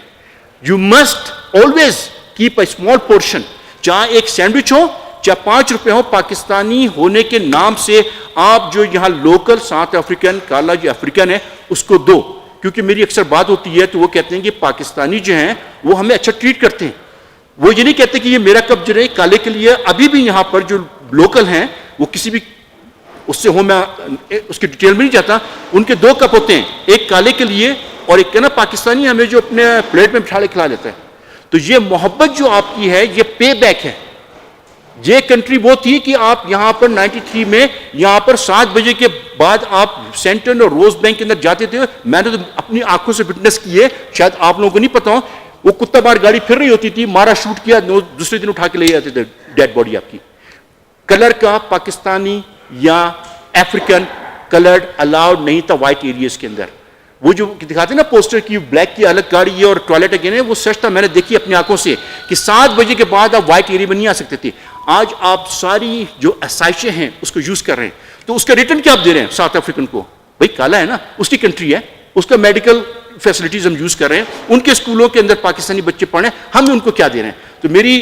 You must always keep a small portion, چاہے ایک سینڈوچ ہو, چاہے 5 روپے ہو, پاکستانی ہونے کے نام سے آپ جو یہاں لوکل ساؤتھ افریقن کالا جو افریقن ہے اس کو دو. کیونکہ میری اکثر بات ہوتی ہے تو وہ کہتے ہیں کہ پاکستانی جو ہیں وہ ہمیں اچھا ٹریٹ کرتے ہیں. وہ یہ نہیں کہتے کہ یہ میرا کپ جو ہے کالے کے لیے. ابھی بھی یہاں پر جو لوکل ہیں وہ کسی بھی اس سے ہو, میں اس کی ڈیٹیل میں نہیں جاتا, ان کے 2 کپ ہوتے ہیں, ایک کالے کے لیے اور ایک نا پاکستانی ہمیں جو اپنے پلیٹ میں بٹھا کے کھلا لیتا ہے. تو یہ محبت جو آپ کی ہے یہ پے بیک ہے. یہ کنٹری وہ تھی کہ آپ یہاں پر 93 میں یہاں پر 7 بجے کے بعد آپ سینٹرل اور روز بینک کے اندر جاتے تھے. میں نے تو اپنی آنکھوں سے وٹنس کی ہے, شاید آپ لوگوں کو نہیں پتا ہو. وہ کتا بار گاڑی پھر رہی ہوتی تھی, مارا شوٹ کیا, دوسرے دن اٹھا کے لے جاتے تھے ڈیڈ باڈی آپ کی. کلر کا پاکستانی یا افریقن کلرڈ الاؤڈ نہیں تھا وائٹ ایریاز کے اندر. وہ جو دکھاتے ہیں نا پوسٹر کی بلیک کی الگ گاڑی ہے اور ٹوائلٹ اگین ہے, وہ سچ تھا, میں نے دیکھی اپنی آنکھوں سے کہ 7 بجے کے بعد آپ وائٹ ایریا میں نہیں آ سکتے تھے. آج آپ ساری جو آسائشیں ہیں اس کو یوز کر رہے ہیں, تو اس کا ریٹرن کیا آپ دے رہے ہیں ساؤتھ افریقن کو؟ بھائی کالا ہے نا, اس کی کنٹری ہے, اس کا میڈیکل فیسلٹیز ہم یوز کر رہے ہیں, ان کے اسکولوں کے اندر پاکستانی بچے پڑھ رہے ہیں, ہم ان کو کیا دے رہے ہیں؟ تو میری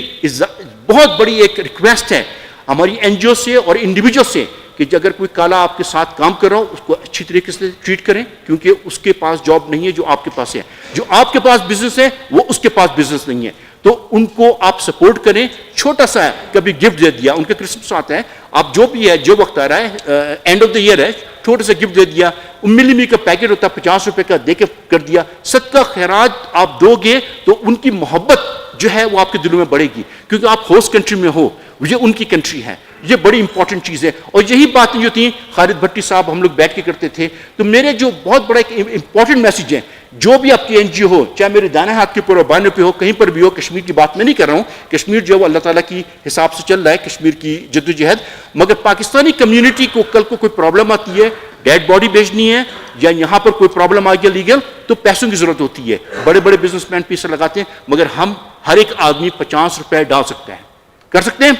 بہت بڑی ایک ریکویسٹ ہے ہماری این جی او سے اور انڈیویجول سے کہ اگر کوئی کالا آپ کے ساتھ کام کر رہا ہو اس کو اچھی طریقے سے ٹریٹ کریں, کیونکہ اس کے پاس جاب نہیں ہے جو آپ کے پاس ہے, جو آپ کے پاس بزنس ہے وہ اس کے پاس بزنس نہیں ہے, تو ان کو آپ سپورٹ کریں. چھوٹا سا ہے, کبھی گفٹ دے دیا, ان کے کرسمس آتا ہے, آپ جو بھی ہے جو وقت آ رہا ہے اینڈ آف دا ایئر ہے, چھوٹا سا گفٹ دے دیا, ملی می کا پیکٹ ہوتا ہے 50 روپے کا, دے کے کر دیا. صدقہ خیرات آپ دو گے تو ان کی محبت جو ہے وہ آپ کے دلوں میں بڑھے گی, کیونکہ آپ ہوسٹ کنٹری میں ہو, یہ ان کی کنٹری ہے. یہ بڑی امپورٹنٹ چیز ہے. اور یہی باتیں جو تھیں خالد بھٹی صاحب ہم لوگ بیٹھ کے کرتے تھے, تو میرے جو بہت بڑا ایک امپورٹنٹ میسج ہے, جو بھی آپ کی این جی او ہو, چاہے میرے دائیں ہاتھ کے اوپر اور بائیں پہ ہو, کہیں پر بھی ہو, کشمیر کی بات میں نہیں کر رہا ہوں, کشمیر جو ہے وہ اللہ تعالیٰ کی حساب سے چل رہا ہے, کشمیر کی جدوجہد, مگر پاکستانی کمیونٹی کو کل کو کوئی پرابلم آتی ہے, ڈیڈ باڈی بھیجنی ہے یا یہاں پر کوئی پرابلم آ گیا لیگل, تو پیسوں کی ضرورت ہوتی ہے. بڑے بڑے بزنس مین پیسہ لگاتے ہیں, مگر ہم ہر ایک آدمی 50 روپے ڈال سکتے ہیں. کر سکتے ہیں,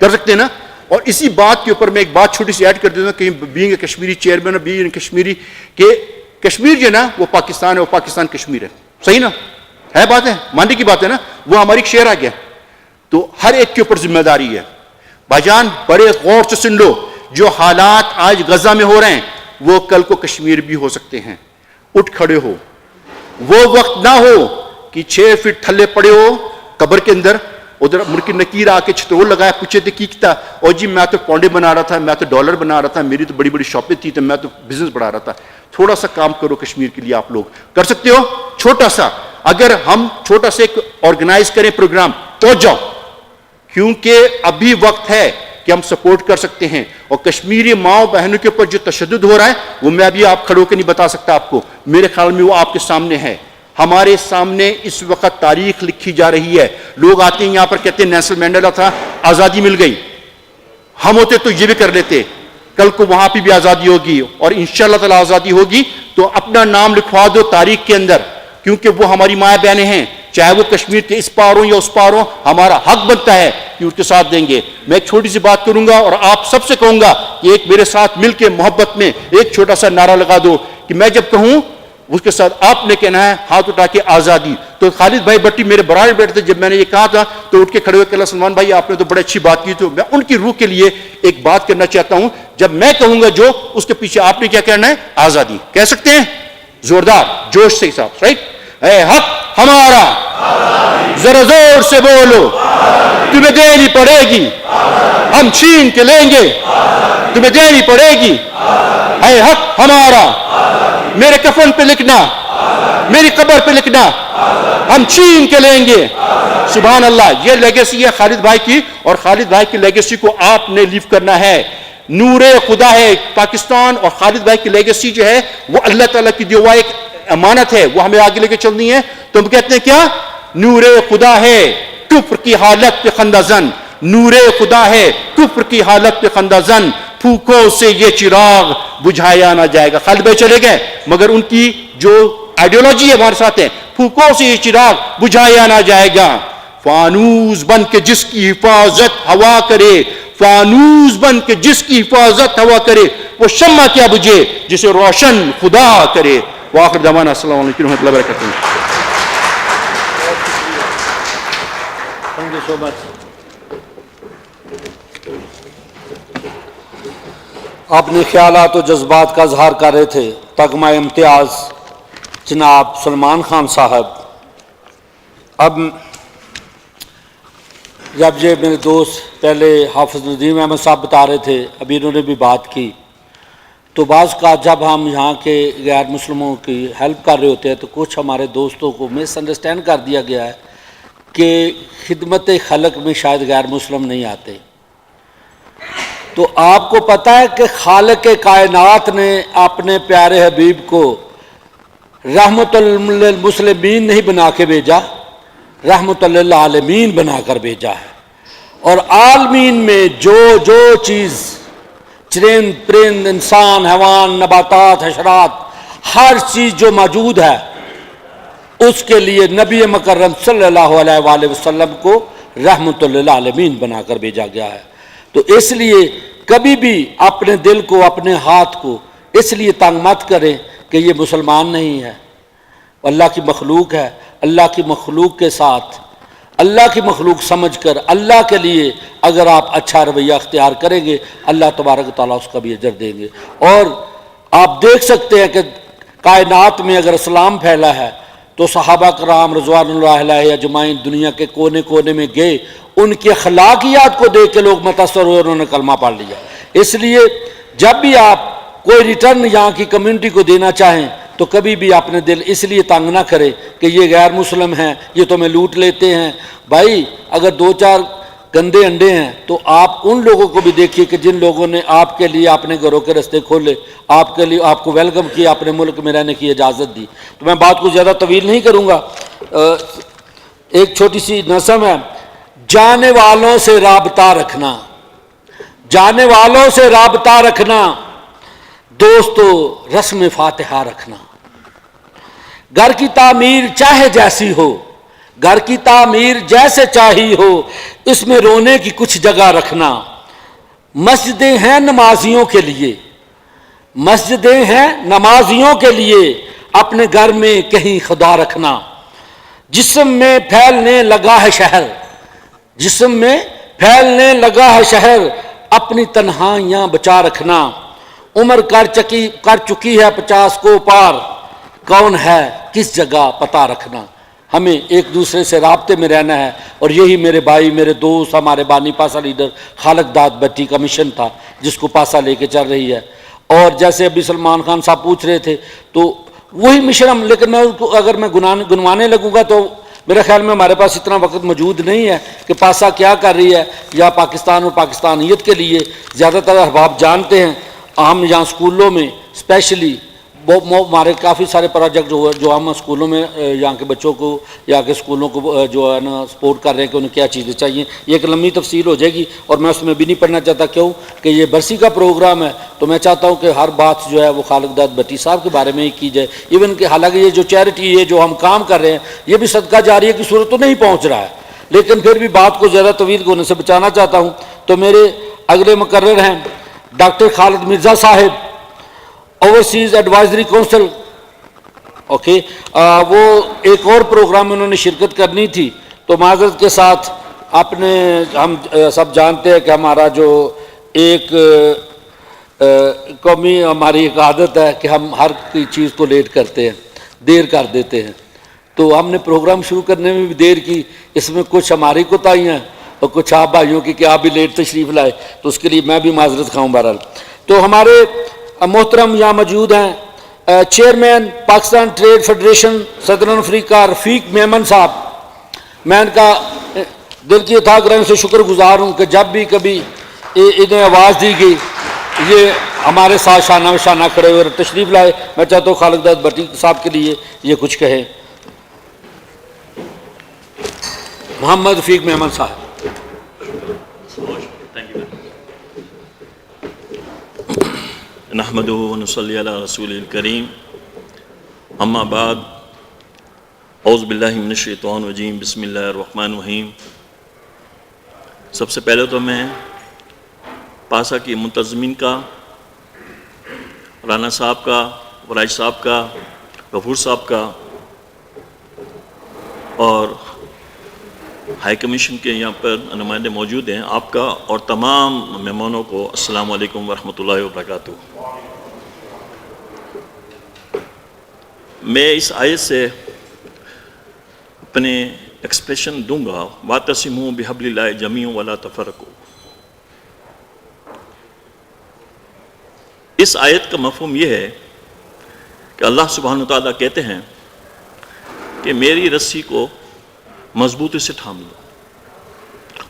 کر سکتے ہیں نا. اور اسی بات کے اوپر میں ایک بات چھوٹی سی ایڈ کر دیتا ہوں, کہ بینگ اے کشمیری چیئرمین اور بینگ کشمیری, کہ کشمیر جو ہے نا وہ پاکستان ہے, وہ پاکستان کشمیر ہے, صحیح نا ہے, بات ہے, ماننے کی بات ہے نا, وہ ہماری ایک شعر آ گیا. تو ہر ایک کے اوپر ذمہ داری ہے. بھائی جان بڑے غور سے سن لو, جو حالات آج غزہ میں ہو رہے ہیں وہ کل کو کشمیر بھی ہو سکتے ہیں. اٹھ کھڑے ہو, وہ وقت نہ ہو کہ 6 فٹ تھلے پڑے ہو قبر کے اندر, ادھر ملکی نکیر آ کے چھترول لگایا, پوچھے تھے کی کیا, اور جی میں تو پونڈے بنا رہا تھا, میں تو ڈالر بنا رہا تھا, میری تو بڑی بڑی شاپیں تھی, تو میں تو بزنس بڑھا رہا تھا. تھوڑا سا کام کرو کشمیر کے لیے, آپ لوگ کر سکتے ہو چھوٹا سا. اگر ہم چھوٹا سا ایک آرگنائز کریں پروگرام, پہنچ جاؤ, کیونکہ ابھی وقت ہے کہ ہم سپورٹ کر سکتے ہیں. اور کشمیری ماؤں بہنوں کے اوپر جو تشدد ہو رہا ہے وہ میں ابھی آپ کھڑے ہو کے نہیں بتا سکتا آپ کو, میرے خیال میں وہ آپ کے سامنے ہے. ہمارے سامنے اس وقت تاریخ لکھی جا رہی ہے. لوگ آتے ہیں یہاں پر کہتے ہیں نیلسن مینڈیلا تھا, آزادی مل گئی, ہم ہوتے تو یہ بھی کر لیتے, کل کو وہاں پہ بھی آزادی ہوگی, اور انشاءاللہ تعالی آزادی ہوگی تو اپنا نام لکھوا دو تاریخ کے اندر, کیونکہ وہ ہماری ماں بہنیں ہیں, چاہے وہ کشمیر کے اس پار ہوں یا اس پار ہوں, ہمارا حق بنتا ہے کہ ان کے ساتھ دیں گے. میں ایک چھوٹی سی بات کروں گا اور آپ سب سے کہوں گا کہ ایک میرے ساتھ مل کے محبت میں ایک چھوٹا سا نعرہ لگا دو, کہ میں جب کہوں اس کے ساتھ آپ نے کہنا ہے ہاتھ اٹھا کے آزادی. تو خالد بھائی بھٹی میرے برابر بیٹھے تھے, جب میں نے یہ کہا تھا تو اٹھ کے کھڑے ہوئے کہ سلمان بھائی آپ نے تو بڑی اچھی بات کی. تو میں ان کی روح کے لیے ایک بات کرنا چاہتا ہوں, جب میں کہوں گا جو, اس کے پیچھے آپ نے کیا کرنا ہے, آزادی. کہہ سکتے ہیں زوردار جوش سے حساب, رائٹ؟ اے حق ہمارا, ذرا زور سے بولو, تمہیں دینی پڑے گی, ہم چھین کے لیں گے, تمہیں دینی پڑے گی. اے حق ہمارا, میرے کفن پہ لکھنا, میری قبر پہ لکھنا, ہم چھین کے لیں گے. سبحان اللہ. یہ لیگیسی ہے خالد بھائی کی, اور خالد بھائی کی لیگیسی کو آپ نے لیو کرنا ہے. نور خدا ہے پاکستان, اور خالد بھائی کی لیگیسی جو ہے وہ اللہ تعالیٰ کی دی ہوا ایک امانت ہے, وہ ہمیں آگے لے کے چلنی ہے. تو ہم کہتے ہیں کیا, نور خدا ہے کفر کی حالت پہ خندہ زن, نور خدا ہے کفر کی حالت پہ خندہ زن, پھوکوں سے یہ چراغ بجھایا نہ جائے گا. خالد بھائی چلے گئے, مگر ان کی جو آئیڈیولوجی ہے ہمارے ساتھ ہے, پھوکوں سے یہ چراغ بجھایا نہ جائے گا. فانوس بن کے جس کی حفاظت ہوا کرے, فانوس بن کے جس کی حفاظت ہوا کرے, وہ شمع کیا بجھے جسے روشن خدا کرے. وآخر دعوانا السلام علیکم ورحمۃ اللہ وبرکاتہ. Thank you so much. اپنے خیالات و جذبات کا اظہار کر رہے تھے تگمہ امتیاز جناب سلمان خان صاحب. اب جب یہ میرے دوست پہلے حافظ ندیم احمد صاحب بتا رہے تھے, ابھی انہوں نے بھی بات کی, تو بعض کا جب ہم یہاں کے غیر مسلموں کی ہیلپ کر رہے ہوتے ہیں تو کچھ ہمارے دوستوں کو مس انڈرسٹینڈ کر دیا گیا ہے کہ خدمت خلق میں شاید غیر مسلم نہیں آتے. تو آپ کو پتہ ہے کہ خالق کائنات نے اپنے پیارے حبیب کو رحمت للمسلمین نہیں بنا کے بھیجا, رحمت للعالمین بنا کر بھیجا ہے. اور عالمین میں جو چیز چرند پرند انسان حیوان نباتات حشرات ہر چیز جو موجود ہے اس کے لیے نبی مکرم صلی اللہ علیہ وآلہ وسلم کو رحمت للعالمین بنا کر بھیجا گیا ہے۔ تو اس لیے کبھی بھی اپنے دل کو، اپنے ہاتھ کو اس لیے تنگ مت کریں کہ یہ مسلمان نہیں ہے، اللہ کی مخلوق ہے۔ اللہ کی مخلوق کے ساتھ، اللہ کی مخلوق سمجھ کر اللہ کے لیے اگر آپ اچھا رویہ اختیار کریں گے، اللہ تبارک و تعالیٰ اس کا بھی اجر دیں گے۔ اور آپ دیکھ سکتے ہیں کہ کائنات میں اگر اسلام پھیلا ہے تو صحابہ کرام رضوان اللہ علیہ اجمعین دنیا کے کونے کونے میں گئے، ان کی اخلاقیات کو دیکھ کے لوگ متاثر ہوئے، انہوں نے کلمہ پڑھ لیا۔ اس لیے جب بھی آپ کوئی ریٹرن یہاں کی کمیونٹی کو دینا چاہیں تو کبھی بھی اپنے دل اس لیے تنگ نہ کرے کہ یہ غیر مسلم ہیں، یہ تو میں لوٹ لیتے ہیں۔ بھائی اگر دو چار گندے انڈے ہیں تو آپ ان لوگوں کو بھی دیکھیے کہ جن لوگوں نے آپ کے لیے اپنے گھروں کے رستے کھولے، آپ کے لیے آپ کو ویلکم کیا، اپنے ملک میں رہنے کی اجازت دی۔ تو میں بات کو زیادہ طویل نہیں کروں گا، ایک چھوٹی سی نظم ہے: جانے والوں سے رابطہ رکھنا، جانے والوں سے رابطہ رکھنا، دوستو رسم فاتحہ رکھنا، گھر کی تعمیر چاہے جیسی ہو، گھر کی تعمیر جیسے چاہی ہو، اس میں رونے کی کچھ جگہ رکھنا، مسجدیں ہیں نمازیوں کے لیے، مسجدیں ہیں نمازیوں کے لیے، اپنے گھر میں کہیں خدا رکھنا، جسم میں پھیلنے لگا ہے شہر، جسم میں پھیلنے لگا ہے شہر، اپنی تنہائیاں بچا رکھنا، عمر کر چکی ہے 50 کو پار، کون ہے کس جگہ پتہ رکھنا۔ ہمیں ایک دوسرے سے رابطے میں رہنا ہے، اور یہی میرے بھائی، میرے دوست، ہمارے بانی پاسا لیڈر خالق داد بٹی کا مشن تھا جس کو پاسا لے کے چل رہی ہے۔ اور جیسے ابھی سلمان خان صاحب پوچھ رہے تھے تو وہی مشن ہم، لیکن میں اس کو اگر میں گنوانے لگوں گا تو میرے خیال میں ہمارے پاس اتنا وقت موجود نہیں ہے کہ پاسا کیا کر رہی ہے، یا پاکستان اور پاکستانیت کے لیے زیادہ تر احباب جانتے ہیں۔ ہم یہاں اسکولوں میں اسپیشلی ہمارے کافی سارے پروجیکٹ جو ہم اسکولوں میں یہاں کے بچوں کو، یہاں کے اسکولوں کو جو ہے نا سپورٹ کر رہے ہیں کہ انہیں کیا چیزیں چاہیے، یہ ایک لمبی تفصیل ہو جائے گی اور میں اس میں بھی نہیں پڑھنا چاہتا، کیوں کہ یہ برسی کا پروگرام ہے، تو میں چاہتا ہوں کہ ہر بات جو ہے وہ خالق داد بٹی صاحب کے بارے میں ہی کی جائے۔ ایون کہ حالانکہ یہ جو چیریٹی ہے جو ہم کام کر رہے ہیں یہ بھی صدقہ جاریہ کی صورت تو نہیں پہنچ رہا ہے، لیکن پھر بھی بات کو زیادہ طویل ہونے سے بچانا چاہتا ہوں۔ تو میرے اگلے مقرر ہیں ڈاکٹر خالد مرزا صاحب، اوورسیز ایڈوائزری کونسل، اوکے، وہ ایک اور پروگرام میں انہوں نے شرکت کرنی تھی، تو معذرت کے ساتھ اپنے ہم سب جانتے ہیں کہ ہمارا جو ایک قومی ہماری ایک عادت ہے کہ ہم ہر کوئی چیز کو لیٹ کرتے ہیں، دیر کر دیتے ہیں، تو ہم نے پروگرام شروع کرنے میں بھی دیر کی، اس میں کچھ ہماری کوتاہیاں اور کچھ آپ بھائیوں کی کہ آپ بھی لیٹ تشریف لائے، تو اس کے لیے میں بھی معذرت خواہوں بہرحال۔ تو ہمارے محترم یہاں موجود ہیں چیئرمین پاکستان ٹریڈ فیڈریشن صدرن افریقہ رفیق میمن صاحب، میں ان کا دل کی اتھاہ گرہ سے شکر گزار ہوں کہ جب بھی کبھی انہیں آواز دی گئی یہ ہمارے ساتھ شانہ و شانہ کھڑے ہوئے تشریف لائے۔ میں چاہتا ہوں خالق داد بٹی صاحب کے لیے یہ کچھ کہیں۔ محمد رفیق میمن صاحب۔ نحمدہ و نصلی علی رسول الکریم، اما بعد، اعوذ باللہ من الشیطان الرجیم، بسم اللہ الرحمن الرحیم۔ سب سے پہلے تو میں پاسا کی منتظمین کا، رانا صاحب کا، ورائش صاحب کا، غفور صاحب کا، اور ہائی کمیشن کے یہاں پر نمائندے موجود ہیں، آپ کا اور تمام مہمانوں کو السلام علیکم ورحمۃ اللہ وبرکاتہ۔ میں اس آیت سے اپنے ایکسپریشن دوں گا، وَاعْتَصِمُوا بِحَبْلِ اللَّهِ جَمِيعًا وَلَا تَفَرَّقُوا۔ اس آیت کا مفہوم یہ ہے کہ اللہ سبحانہ وتعالیٰ کہتے ہیں کہ میری رسی کو مضبوطی سے تھام لو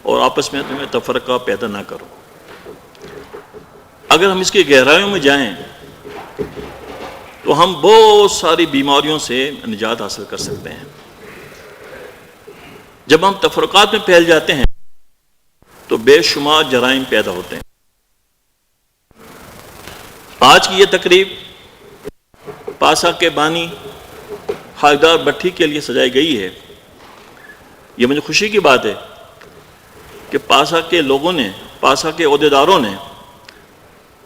اور آپس میں تمہیں تفرقہ پیدا نہ کرو۔ اگر ہم اس کی گہرائیوں میں جائیں تو ہم بہت ساری بیماریوں سے نجات حاصل کر سکتے ہیں۔ جب ہم تفرقات میں پھیل جاتے ہیں تو بے شمار جرائم پیدا ہوتے ہیں۔ آج کی یہ تقریب پاسا کے بانی خاکدار بٹھی کے لیے سجائی گئی ہے، یہ مجھے خوشی کی بات ہے کہ پاسا کے لوگوں نے، پاسا کے عہدیداروں نے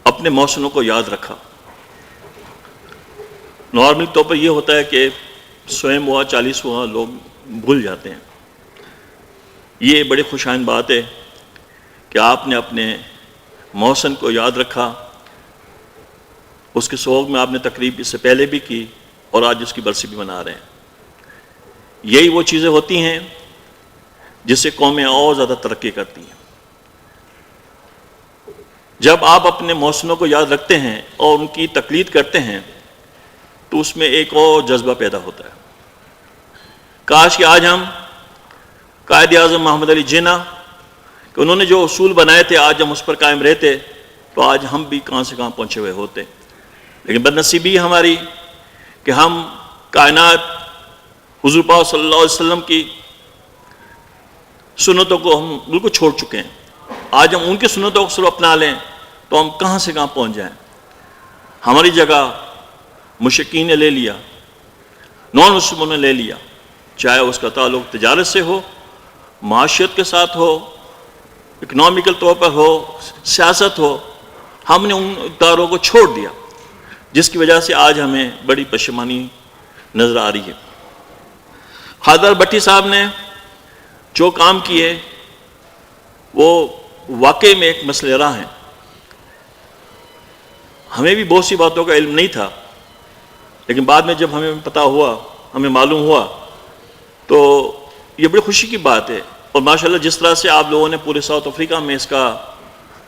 اپنے محسنوں کو یاد رکھا۔ نارمل طور پر یہ ہوتا ہے کہ 100 ہوا 40 ہوا لوگ بھول جاتے ہیں۔ یہ بڑی خوشائن بات ہے کہ آپ نے اپنے محسن کو یاد رکھا، اس کے سوگ میں آپ نے تقریب اس سے پہلے بھی کی اور آج اس کی برسی بھی منا رہے ہیں۔ یہی وہ چیزیں ہوتی ہیں جس سے قومیں اور زیادہ ترقی کرتی ہیں۔ جب آپ اپنے محسنوں کو یاد رکھتے ہیں اور ان کی تقلید کرتے ہیں تو اس میں ایک اور جذبہ پیدا ہوتا ہے۔ کاش کہ آج ہم قائد اعظم محمد علی جناح کہ انہوں نے جو اصول بنائے تھے آج ہم اس پر قائم رہتے تو آج ہم بھی کہاں سے کہاں پہنچے ہوئے ہوتے۔ لیکن بدنصیبی ہماری کہ ہم کائنات حضور پاک صلی اللہ علیہ وسلم کی سنتوں کو ہم بالکل چھوڑ چکے ہیں۔ آج ہم ان کی سنتوں کو صرف اپنا لیں تو ہم کہاں سے کہاں پہنچ جائیں۔ ہماری جگہ مشرکین نے لے لیا، نان مسلموں نے لے لیا، چاہے اس کا تعلق تجارت سے ہو، معاشیت کے ساتھ ہو، اکنامیکل طور پر ہو، سیاست ہو، ہم نے ان اداروں کو چھوڑ دیا جس کی وجہ سے آج ہمیں بڑی پشیمانی نظر آ رہی ہے۔ خاکدار بٹھی صاحب نے جو کام کیے وہ واقعی میں ایک مسئلہ راہ ہیں۔ ہمیں بھی بہت سی باتوں کا علم نہیں تھا، لیکن بعد میں جب ہمیں پتہ ہوا، ہمیں معلوم ہوا تو یہ بڑی خوشی کی بات ہے۔ اور ماشاءاللہ جس طرح سے آپ لوگوں نے پورے ساؤتھ افریقہ میں اس کا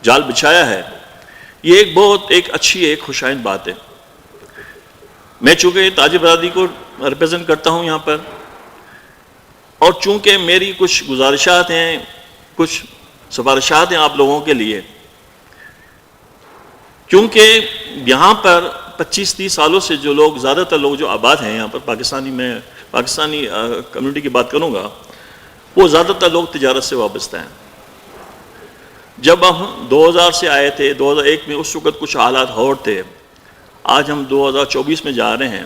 جال بچھایا ہے، یہ ایک بہت اچھی ایک خوشائن بات ہے۔ میں چونکہ تاجر برادری کو ریپرزینٹ کرتا ہوں یہاں پر، اور چونکہ میری کچھ گزارشات ہیں، کچھ سفارشات ہیں آپ لوگوں کے لیے، کیونکہ یہاں پر 25-30 سالوں سے جو لوگ، زیادہ تر لوگ جو آباد ہیں یہاں پر، پاکستانی کمیونٹی کی بات کروں گا، وہ زیادہ تر لوگ تجارت سے وابستہ ہیں۔ جب ہم 2000 سے آئے تھے، 2001 میں اس وقت کچھ حالات اور تھے، آج ہم 2024 میں جا رہے ہیں،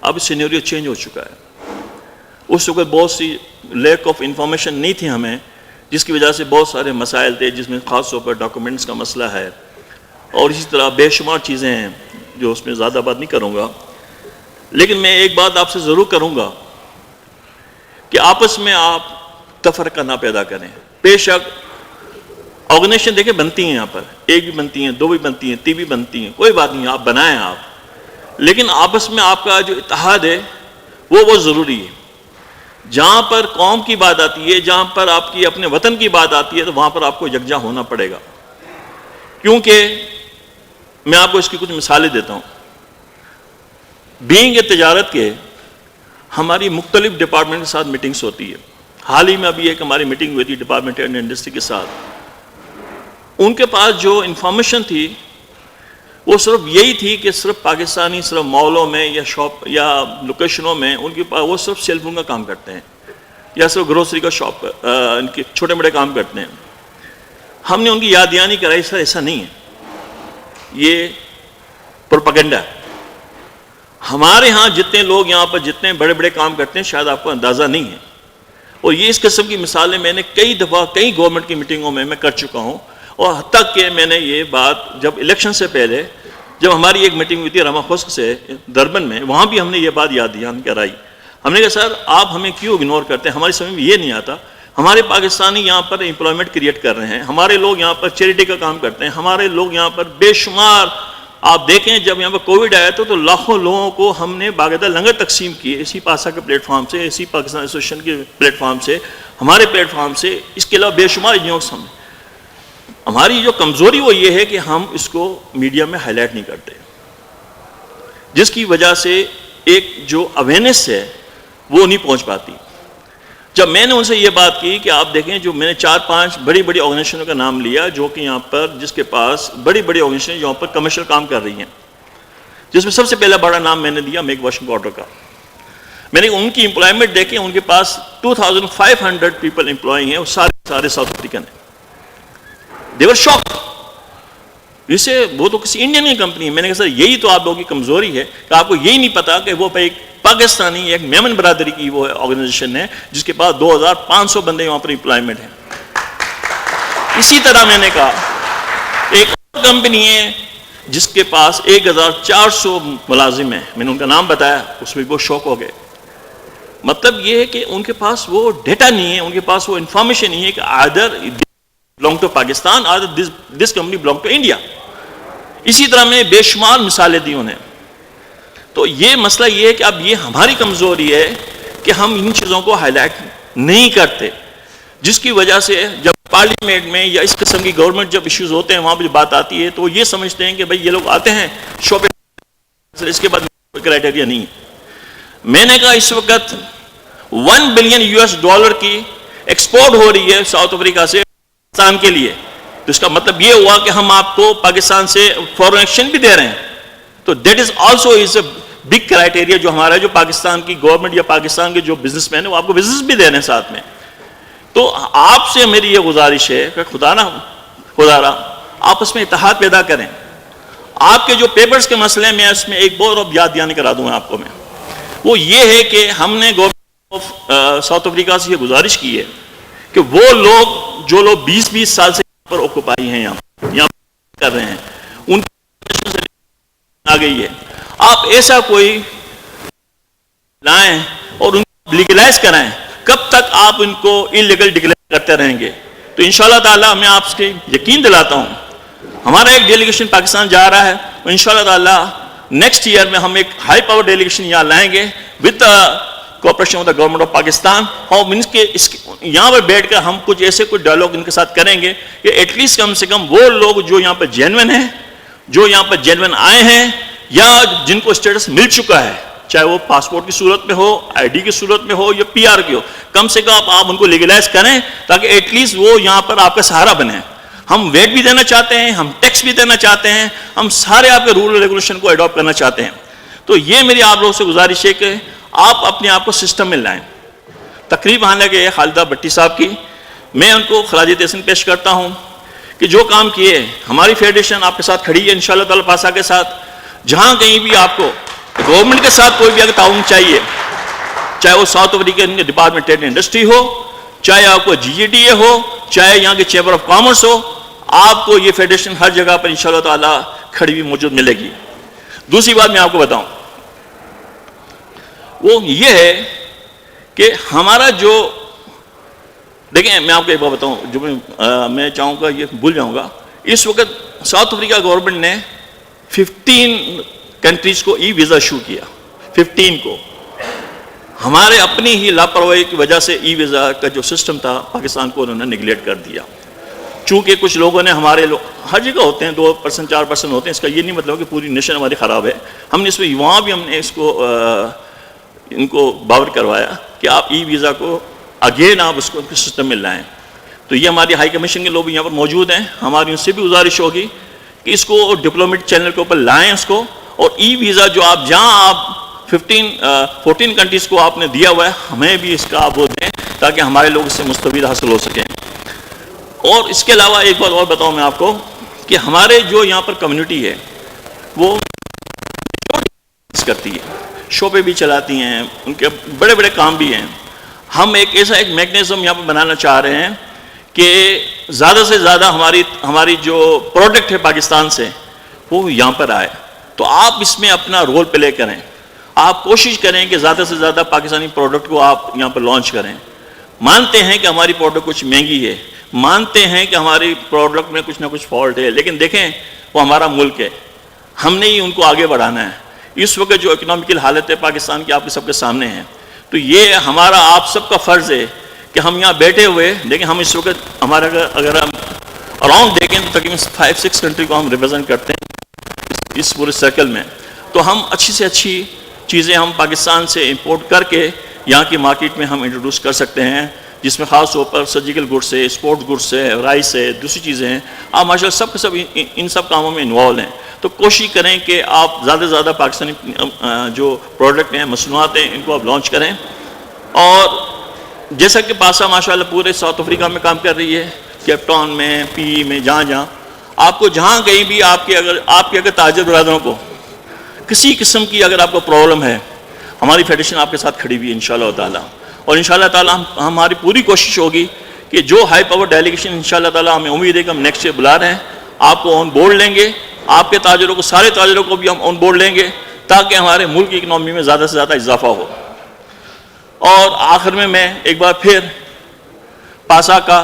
اب سینیریو چینج ہو چکا ہے۔ اس وقت بہت سی لیک آف انفارمیشن نہیں تھی ہمیں، جس کی وجہ سے بہت سارے مسائل تھے، جس میں خاص طور پر ڈاکومنٹس کا مسئلہ ہے، اور اسی طرح بے شمار چیزیں ہیں جو اس میں زیادہ بات نہیں کروں گا۔ لیکن میں ایک بات آپ سے ضرور کروں گا کہ آپس میں آپ تفرقہ نہ پیدا کریں۔ بے شک آرگنائزیشن دیکھیں بنتی ہیں، یہاں پر ایک بھی بنتی ہیں، 2 بھی بنتی ہیں، 3 بھی بنتی ہیں، کوئی بات نہیں، آپ بنائیں آپ، لیکن آپس میں آپ کا جو اتحاد ہے وہ بہت ضروری ہے۔ جہاں پر قوم کی بات آتی ہے، جہاں پر آپ کی اپنے وطن کی بات آتی ہے، تو وہاں پر آپ کو یکجا ہونا پڑے گا۔ کیونکہ میں آپ کو اس کی کچھ مثالیں دیتا ہوں۔ بینگ تجارت کے ہماری مختلف ڈپارٹمنٹ کے ساتھ میٹنگز ہوتی ہے۔ حال ہی میں ابھی ایک ہماری میٹنگ ہوئی تھی ڈپارٹمنٹ اینڈ انڈسٹری کے ساتھ۔ ان کے پاس جو انفارمیشن تھی وہ صرف یہی تھی کہ صرف پاکستانی صرف مالوں میں یا شاپ یا لوکیشنوں میں ان کے پاس وہ صرف سیل فون کا کام کرتے ہیں، یا صرف گروسری کا شاپ ان کے چھوٹے بڑے کام کرتے ہیں۔ ہم نے ان کی یاد دہانی کرائی، سر ایسا نہیں ہے، یہ پروپیگنڈا ہے۔ ہمارے ہاں جتنے لوگ یہاں پر جتنے بڑے بڑے کام کرتے ہیں شاید آپ کو اندازہ نہیں ہے، اور یہ اس قسم کی مثالیں میں نے کئی دفعہ کئی گورنمنٹ کی میٹنگوں میں کر چکا ہوں، اور حتیٰ کہ میں نے یہ بات جب الیکشن سے پہلے جب ہماری ایک میٹنگ ہوئی تھی راما خسک سے دربن میں، وہاں بھی ہم نے یہ بات یاد دہانی کرائی۔ ہم نے کہا سر آپ ہمیں کیوں اگنور کرتے ہیں، ہماری سمجھ میں یہ نہیں آتا، ہمارے پاکستانی یہاں پر امپلائمنٹ کریٹ کر رہے ہیں، ہمارے لوگ یہاں پر چیریٹی کا کام کرتے ہیں، ہمارے لوگ یہاں پر بے شمار، آپ دیکھیں جب یہاں پر کووڈ آیا تو لاکھوں لوگوں کو ہم نے باقاعدہ لنگر تقسیم کیے، اسی پاسا کے پلیٹ فارم سے، اسی پاکستان ایسوسیشن کے پلیٹ فارم سے، ہمارے پلیٹ فارم سے، اس کے علاوہ بے شمار انجینئرس ہم نے۔ ہماری جو کمزوری وہ یہ ہے کہ ہم اس کو میڈیا میں ہائی لائٹ نہیں کرتے، جس کی وجہ سے ایک جو اویئرنیس ہے وہ نہیں پہنچ پاتی۔ جب میں نے ان سے یہ بات کی کہ آپ دیکھیں جو میں نے 4-5 بڑی بڑی آرگنائزیشنوں کا نام لیا جو کہ یہاں پر جس کے پاس بڑی بڑی آرگنائزیشن یہاں پر کمرشل کام کر رہی ہیں، جس میں سب سے پہلا بڑا نام میں نے دیا میک واشنگ پاؤڈر کا۔ میں نے ان کی امپلائمنٹ دیکھی، ان کے پاس 2500 پیپل امپلائی ہیں، وہ سارے ساؤتھ افریقن ہیں۔ They were shocked جسے وہ تو کسی انڈین کی کمپنی ہے. میں نے کہا سر یہی تو آپ لوگوں کی کمزوری ہے کہ آپ کو یہی نہیں پتا کہ وہ ایک پاکستانی ایک میمن برادری کی وہ آرگنائزیشن ہے جس کے پاس 2500 بندے وہاں پر امپلائمنٹ ہیں. اسی طرح میں نے کہا ایک اور کمپنی ہے جس کے پاس 1400 ملازم ہیں. میں نے ان کا نام بتایا, اس میں وہ شوق ہو گئے. مطلب یہ ہے کہ ان کے پاس وہ ڈیٹا نہیں ہے, ان کے پاس وہ انفارمیشن نہیں ہے کہ either belong to Pakistan or this company belong to India. اسی طرح میں بے شمار مثالیں دی انہیں. تو یہ مسئلہ یہ ہے کہ اب یہ ہماری کمزوری ہے کہ ہم ان چیزوں کو ہائی لائٹ نہیں کرتے, جس کی وجہ سے جب پارلیمنٹ میں یا اس قسم کی گورنمنٹ جب ایشوز ہوتے ہیں وہاں پہ بات آتی ہے تو وہ یہ سمجھتے ہیں کہ بھائی یہ لوگ آتے ہیں شعبے, اس کے بعد کرائٹیریا نہیں. میں نے کہا اس وقت $1 بلین کی ایکسپورٹ ہو رہی ہے ساؤتھ افریقہ سے پاکستان کے لیے, تو اس کا مطلب یہ ہوا کہ ہم آپ کو پاکستان سے فورن ایکسچینج بھی دے رہے ہیں. تو that is also is a big criteria جو ہمارا جو پاکستان کی گورنمنٹ یا پاکستان کے جو بزنس مین ہیں وہ آپ کو بزنس بھی دے رہے ہیں ساتھ میں. تو آپ سے میری یہ گزارش ہے کہ خدا را آپس میں اتحاد پیدا کریں. آپ کے جو پیپرز کے مسئلے میں اس میں ایک بہت یاد دہانی کرا دوں آپ کو میں, وہ یہ ہے کہ ہم نے گورنمنٹ آف ساؤتھ افریقہ سے یہ گزارش کی ہے کہ وہ لوگ جو لوگ 20 سال سے یہاں پر اوکوپائی ہیں یہاں کر رہے ہیں ان کی آ گئی ہے, آپ ایسا کوئی لائیں اور ان کو لیگلائز کرائیں. کب تک آپ ان کو انلیگل ڈکلیئر کرتے رہیں گے؟ تو انشاءاللہ تعالی میں آپ سے یقین دلاتا ہوں ہمارا ایک ڈیلیگیشن پاکستان جا رہا ہے, اور انشاءاللہ تعالی نیکسٹ ایئر میں ہم ایک ہائی پاور ڈیلیگیشن یہاں لائیں گے with cooperation of the government of Pakistan. اور یہاں پر بیٹھ کر ہم کچھ ایسے کچھ ڈائلاگ ان کے ساتھ کریں گے کہ ایٹ لیسٹ کم سے کم وہ لوگ جو یہاں پر جینوئن ہیں, جو یہاں پر جینوئن آئے ہیں یا جن کو اسٹیٹس مل چکا ہے, چاہے وہ پاسپورٹ کی صورت میں ہو, آئی ڈی کی صورت میں ہو یا پی آر کی ہو, کم سے کم آپ ان کو لیگلائز کریں تاکہ ایٹ لیسٹ وہ یہاں پر آپ کا سہارا بنے. ہم ویٹ بھی دینا چاہتے ہیں, ہم ٹیکس بھی دینا چاہتے ہیں, ہم سارے آپ کے رول ریگولیشن کو اڈاپٹ کرنا چاہتے ہیں. تو یہ میری آپ لوگوں سے گزارش ہے کہ آپ اپنے آپ کو سسٹم میں لائیں. تقریب آنے لگے خالدہ بھٹی صاحب کی, میں ان کو خراج تحسین پیش کرتا ہوں کہ جو کام کیے, ہماری فیڈریشن آپ کے ساتھ کھڑی ہے انشاءاللہ تعالی پاسا کے ساتھ. جہاں کہیں بھی آپ کو گورنمنٹ کے ساتھ کوئی بھی اگر تعاون چاہیے, چاہے وہ ساؤتھ افریقن کے ڈپارٹمنٹ ٹریڈ انڈسٹری ہو, چاہے آپ کو GATA ہو, چاہے یہاں کے چیمبر آف کامرس ہو, آپ کو یہ فیڈریشن ہر جگہ پر انشاءاللہ تعالی کھڑی ہوئی موجود ملے گی. دوسری بات میں آپ کو بتاؤں وہ یہ ہے کہ ہمارا جو دیکھیں, میں آپ کو ایک بات بتاؤں جو میں چاہوں گا یہ بھول جاؤں گا. اس وقت ساؤتھ افریقہ گورنمنٹ نے 15 کنٹریز کو ای ویزا ایشو کیا, 15 کو. ہمارے اپنی ہی لاپرواہی کی وجہ سے ای ویزا کا جو سسٹم تھا پاکستان کو انہوں نے نگلیکٹ کر دیا. چونکہ کچھ لوگوں نے ہمارے ہر جگہ ہوتے ہیں 2% 4% ہوتے ہیں, اس کا یہ نہیں مطلب کہ پوری نیشن ہماری خراب ہے. ہم نے اس میں وہاں بھی ہم نے اس کو ان کو باور کروایا کہ آپ ای ویزا کو اگین آپ اس کو سسٹم میں لائیں. تو یہ ہماری ہائی کمیشن کے لوگ بھی یہاں پر موجود ہیں, ہماری ان سے بھی گزارش ہوگی کہ اس کو ڈپلومیٹ چینل کے اوپر لائیں اس کو. اور ای ویزا جو آپ جہاں آپ 14 کنٹریز کو آپ نے دیا ہوا ہے, ہمیں بھی اس کا آپ وہ دیں تاکہ ہمارے لوگ اس سے مستفید حاصل ہو سکیں. اور اس کے علاوہ ایک بات اور بتاؤں میں آپ کو کہ ہمارے جو یہاں پر کمیونٹی ہے وہ کرتی ہے, شعبے بھی چلاتی ہیں, ان کے بڑے بڑے کام بھی ہیں. ہم ایک میکنزم یہاں پر بنانا چاہ رہے ہیں کہ زیادہ سے زیادہ ہماری جو پروڈکٹ ہے پاکستان سے وہ یہاں پر آئے. تو آپ اس میں اپنا رول پلے کریں, آپ کوشش کریں کہ زیادہ سے زیادہ پاکستانی پروڈکٹ کو آپ یہاں پر لانچ کریں. مانتے ہیں کہ ہماری پروڈکٹ کچھ مہنگی ہے, مانتے ہیں کہ ہماری پروڈکٹ میں کچھ نہ کچھ فالٹ ہے, لیکن دیکھیں وہ ہمارا ملک ہے, ہم نے ہی ان کو آگے بڑھانا ہے. اس وقت جو اکنامیکل حالت ہے پاکستان کی آپ کے سب کے سامنے ہے, تو یہ ہمارا آپ سب کا فرض ہے کہ ہم یہاں بیٹھے ہوئے دیکھیں, ہم اس وقت ہمارا اگر ہم اراؤنڈ دیکھیں تو تقریباً 5-6 کنٹری کو ہم ریپرزینٹ کرتے ہیں اس پورے سرکل میں. تو ہم اچھی سے اچھی چیزیں ہم پاکستان سے امپورٹ کر کے یہاں کی مارکیٹ میں ہم انٹروڈیوس کر سکتے ہیں, جس میں خاص طور پر سرجیکل گڈس ہے, اسپورٹ گڈس ہے, رائس ہے, دوسری چیزیں ہیں. آپ ماشاء اللہ سب کے سب ان سب کاموں میں انوالو ہیں. تو کوشش کریں کہ آپ زیادہ سے زیادہ پاکستانی جو پروڈکٹ ہیں, مصنوعات ہیں, ان کو آپ لانچ کریں. اور جیسا کہ پاسا ماشاء اللہ پورے ساؤتھ افریقہ میں کام کر رہی ہے, کیپ ٹاؤن میں, پی میں, جہاں آپ کو جہاں کہیں بھی آپ کے اگر تاجر برادروں کو کسی قسم کی اگر آپ کو پرابلم ہے، ہماری فیڈریشن آپ کے ساتھ کھڑی ہوئی ہے انشاءاللہ تعالیٰ. اور انشاءاللہ تعالیٰ ہماری پوری کوشش ہوگی کہ جو ہائی پاور ڈیلیگیشن انشاءاللہ تعالیٰ ہمیں امید ہے کہ ہم نیکسٹ ایئر بلا رہے ہیں، آپ کو آن بورڈ لیں گے، آپ کے تاجروں کو، سارے تاجروں کو بھی ہم آن بورڈ لیں گے تاکہ ہمارے ملک کی اکنامی میں زیادہ سے زیادہ اضافہ ہو. اور آخر میں ایک بار پھر پاسا کا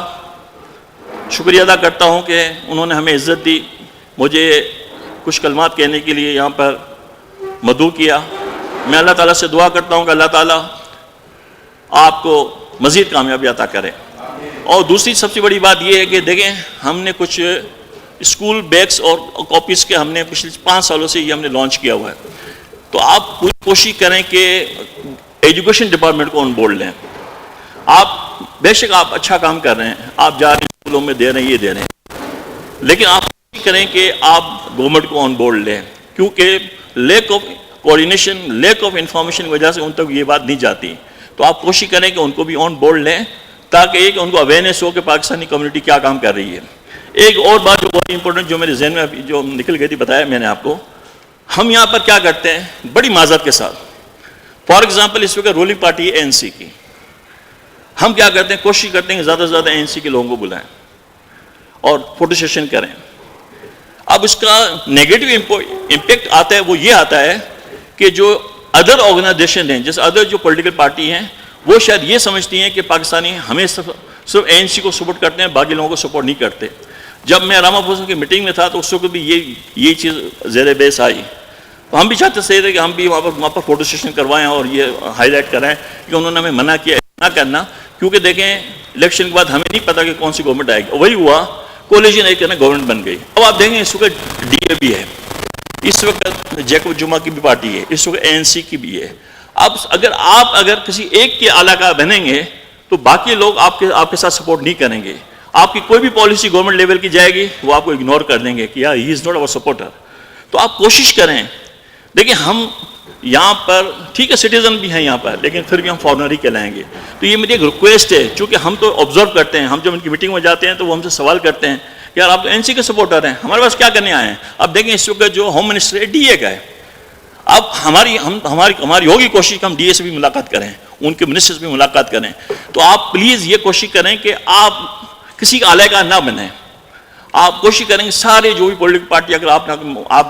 شکریہ ادا کرتا ہوں کہ انہوں نے ہمیں عزت دی، مجھے کچھ کلمات کہنے کے لیے یہاں پر مدعو کیا. میں اللہ تعالیٰ سے دعا کرتا ہوں کہ اللہ تعالیٰ آپ کو مزید کامیابی عطا کرے. اور دوسری سب سے بڑی بات یہ ہے کہ دیکھیں، ہم نے کچھ اسکول بیگس اور کاپیز کے ہم نے پچھلے 5 سالوں سے یہ ہم نے لانچ کیا ہوا ہے. تو آپ پوری کوشش کریں کہ ایجوکیشن ڈپارٹمنٹ کو آن بورڈ لیں. آپ بے شک آپ اچھا کام کر رہے ہیں، آپ جا رہے ہیں اسکولوں میں دے رہے ہیں، یہ دے رہے ہیں، لیکن آپ کوشش کریں کہ آپ گورنمنٹ کو آن بورڈ لیں، کیونکہ lack of coordination, lack of information کی وجہ سے ان تک یہ بات نہیں جاتی. تو آپ کوشش کریں کہ ان کو بھی آن بورڈ لیں تاکہ ایک ان کو اویئرنیس ہو کہ پاکستانی کمیونٹی کیا کام کر رہی ہے. ایک اور بات جو بہت امپورٹنٹ جو میرے ذہن میں جو نکل گئی تھی، بتایا میں نے آپ کو، ہم یہاں پر کیا کرتے ہیں بڑی معذرت کے ساتھ. فار ایگزامپل اس وقت رولنگ پارٹی ہے ANC کی، ہم کیا کرتے ہیں، کوشش کرتے ہیں کہ زیادہ سے زیادہ ANC کے لوگوں کو بلائیں اور فوٹو سیشن کریں. اب اس کا نیگیٹو امپیکٹ آتا ہے، وہ یہ آتا ہے کہ جو ادر آرگنائزیشن ہیں، جیسے ادر جو پولیٹیکل پارٹی ہیں، وہ شاید یہ سمجھتی ہیں کہ پاکستانی ہمیں صرف ANC کو سپورٹ کرتے ہیں، باقی لوگوں کو سپورٹ نہیں کرتے. جب میں راما پھوسا کی میٹنگ میں تھا تو اس وقت بھی یہ چیز زیر بیس آئی. تو ہم بھی چاہتے تھے کہ ہم بھی وہاں پر فوٹو سیشن کروائیں اور یہ ہائی لائٹ کرائیں کہ انہوں نے ہمیں منع کیا نہ کرنا، کیونکہ دیکھیں الیکشن کے بعد ہمیں نہیں پتا کہ کون سی گورنمنٹ آئے گی. وہی ہوا، کولیجن ایک گورنمنٹ بن گئی. اب آپ دیکھیں اس وقت DA بھی ہے، اس وقت جیکب جمعہ کی بھی پارٹی ہے، اس وقت ANC کی بھی ہے. اب اگر کسی ایک کے اعلیٰ کا بنیں گے تو باقی لوگ آپ کے ساتھ سپورٹ نہیں کریں گے. آپ کی کوئی بھی پالیسی گورنمنٹ لیول کی جائے گی وہ آپ کو اگنور کر دیں گے کہ یار ہی از ناٹ اوور سپورٹر. تو آپ کوشش کریں. دیکھیں ہم یہاں پر ٹھیک ہے سٹیزن بھی ہیں یہاں پر، لیکن پھر بھی ہم فارنر ہی کہلائیں گے. تو یہ میری ایک ریکویسٹ ہے، چونکہ ہم تو آبزرو کرتے ہیں، ہم جب ان کی میٹنگ میں جاتے ہیں تو وہ ہم سے سوال کرتے ہیں یار آپ تو ANC کے سپورٹر ہیں، ہمارے پاس کیا کرنے آئے ہیں. اب دیکھیں اس وقت جو ہوم منسٹر ہے DA کا ہے. اب ہماری ہوگی کوشش کہ ہم DA سے بھی ملاقات کریں، ان کے منسٹر سے بھی ملاقات کریں. تو آپ پلیز یہ کوشش کریں کہ آپ کسی کا اعلیٰ کا نہ بنیں. آپ کوشش کریں کہ سارے جو بھی پولیٹیکل پارٹی اگر آپ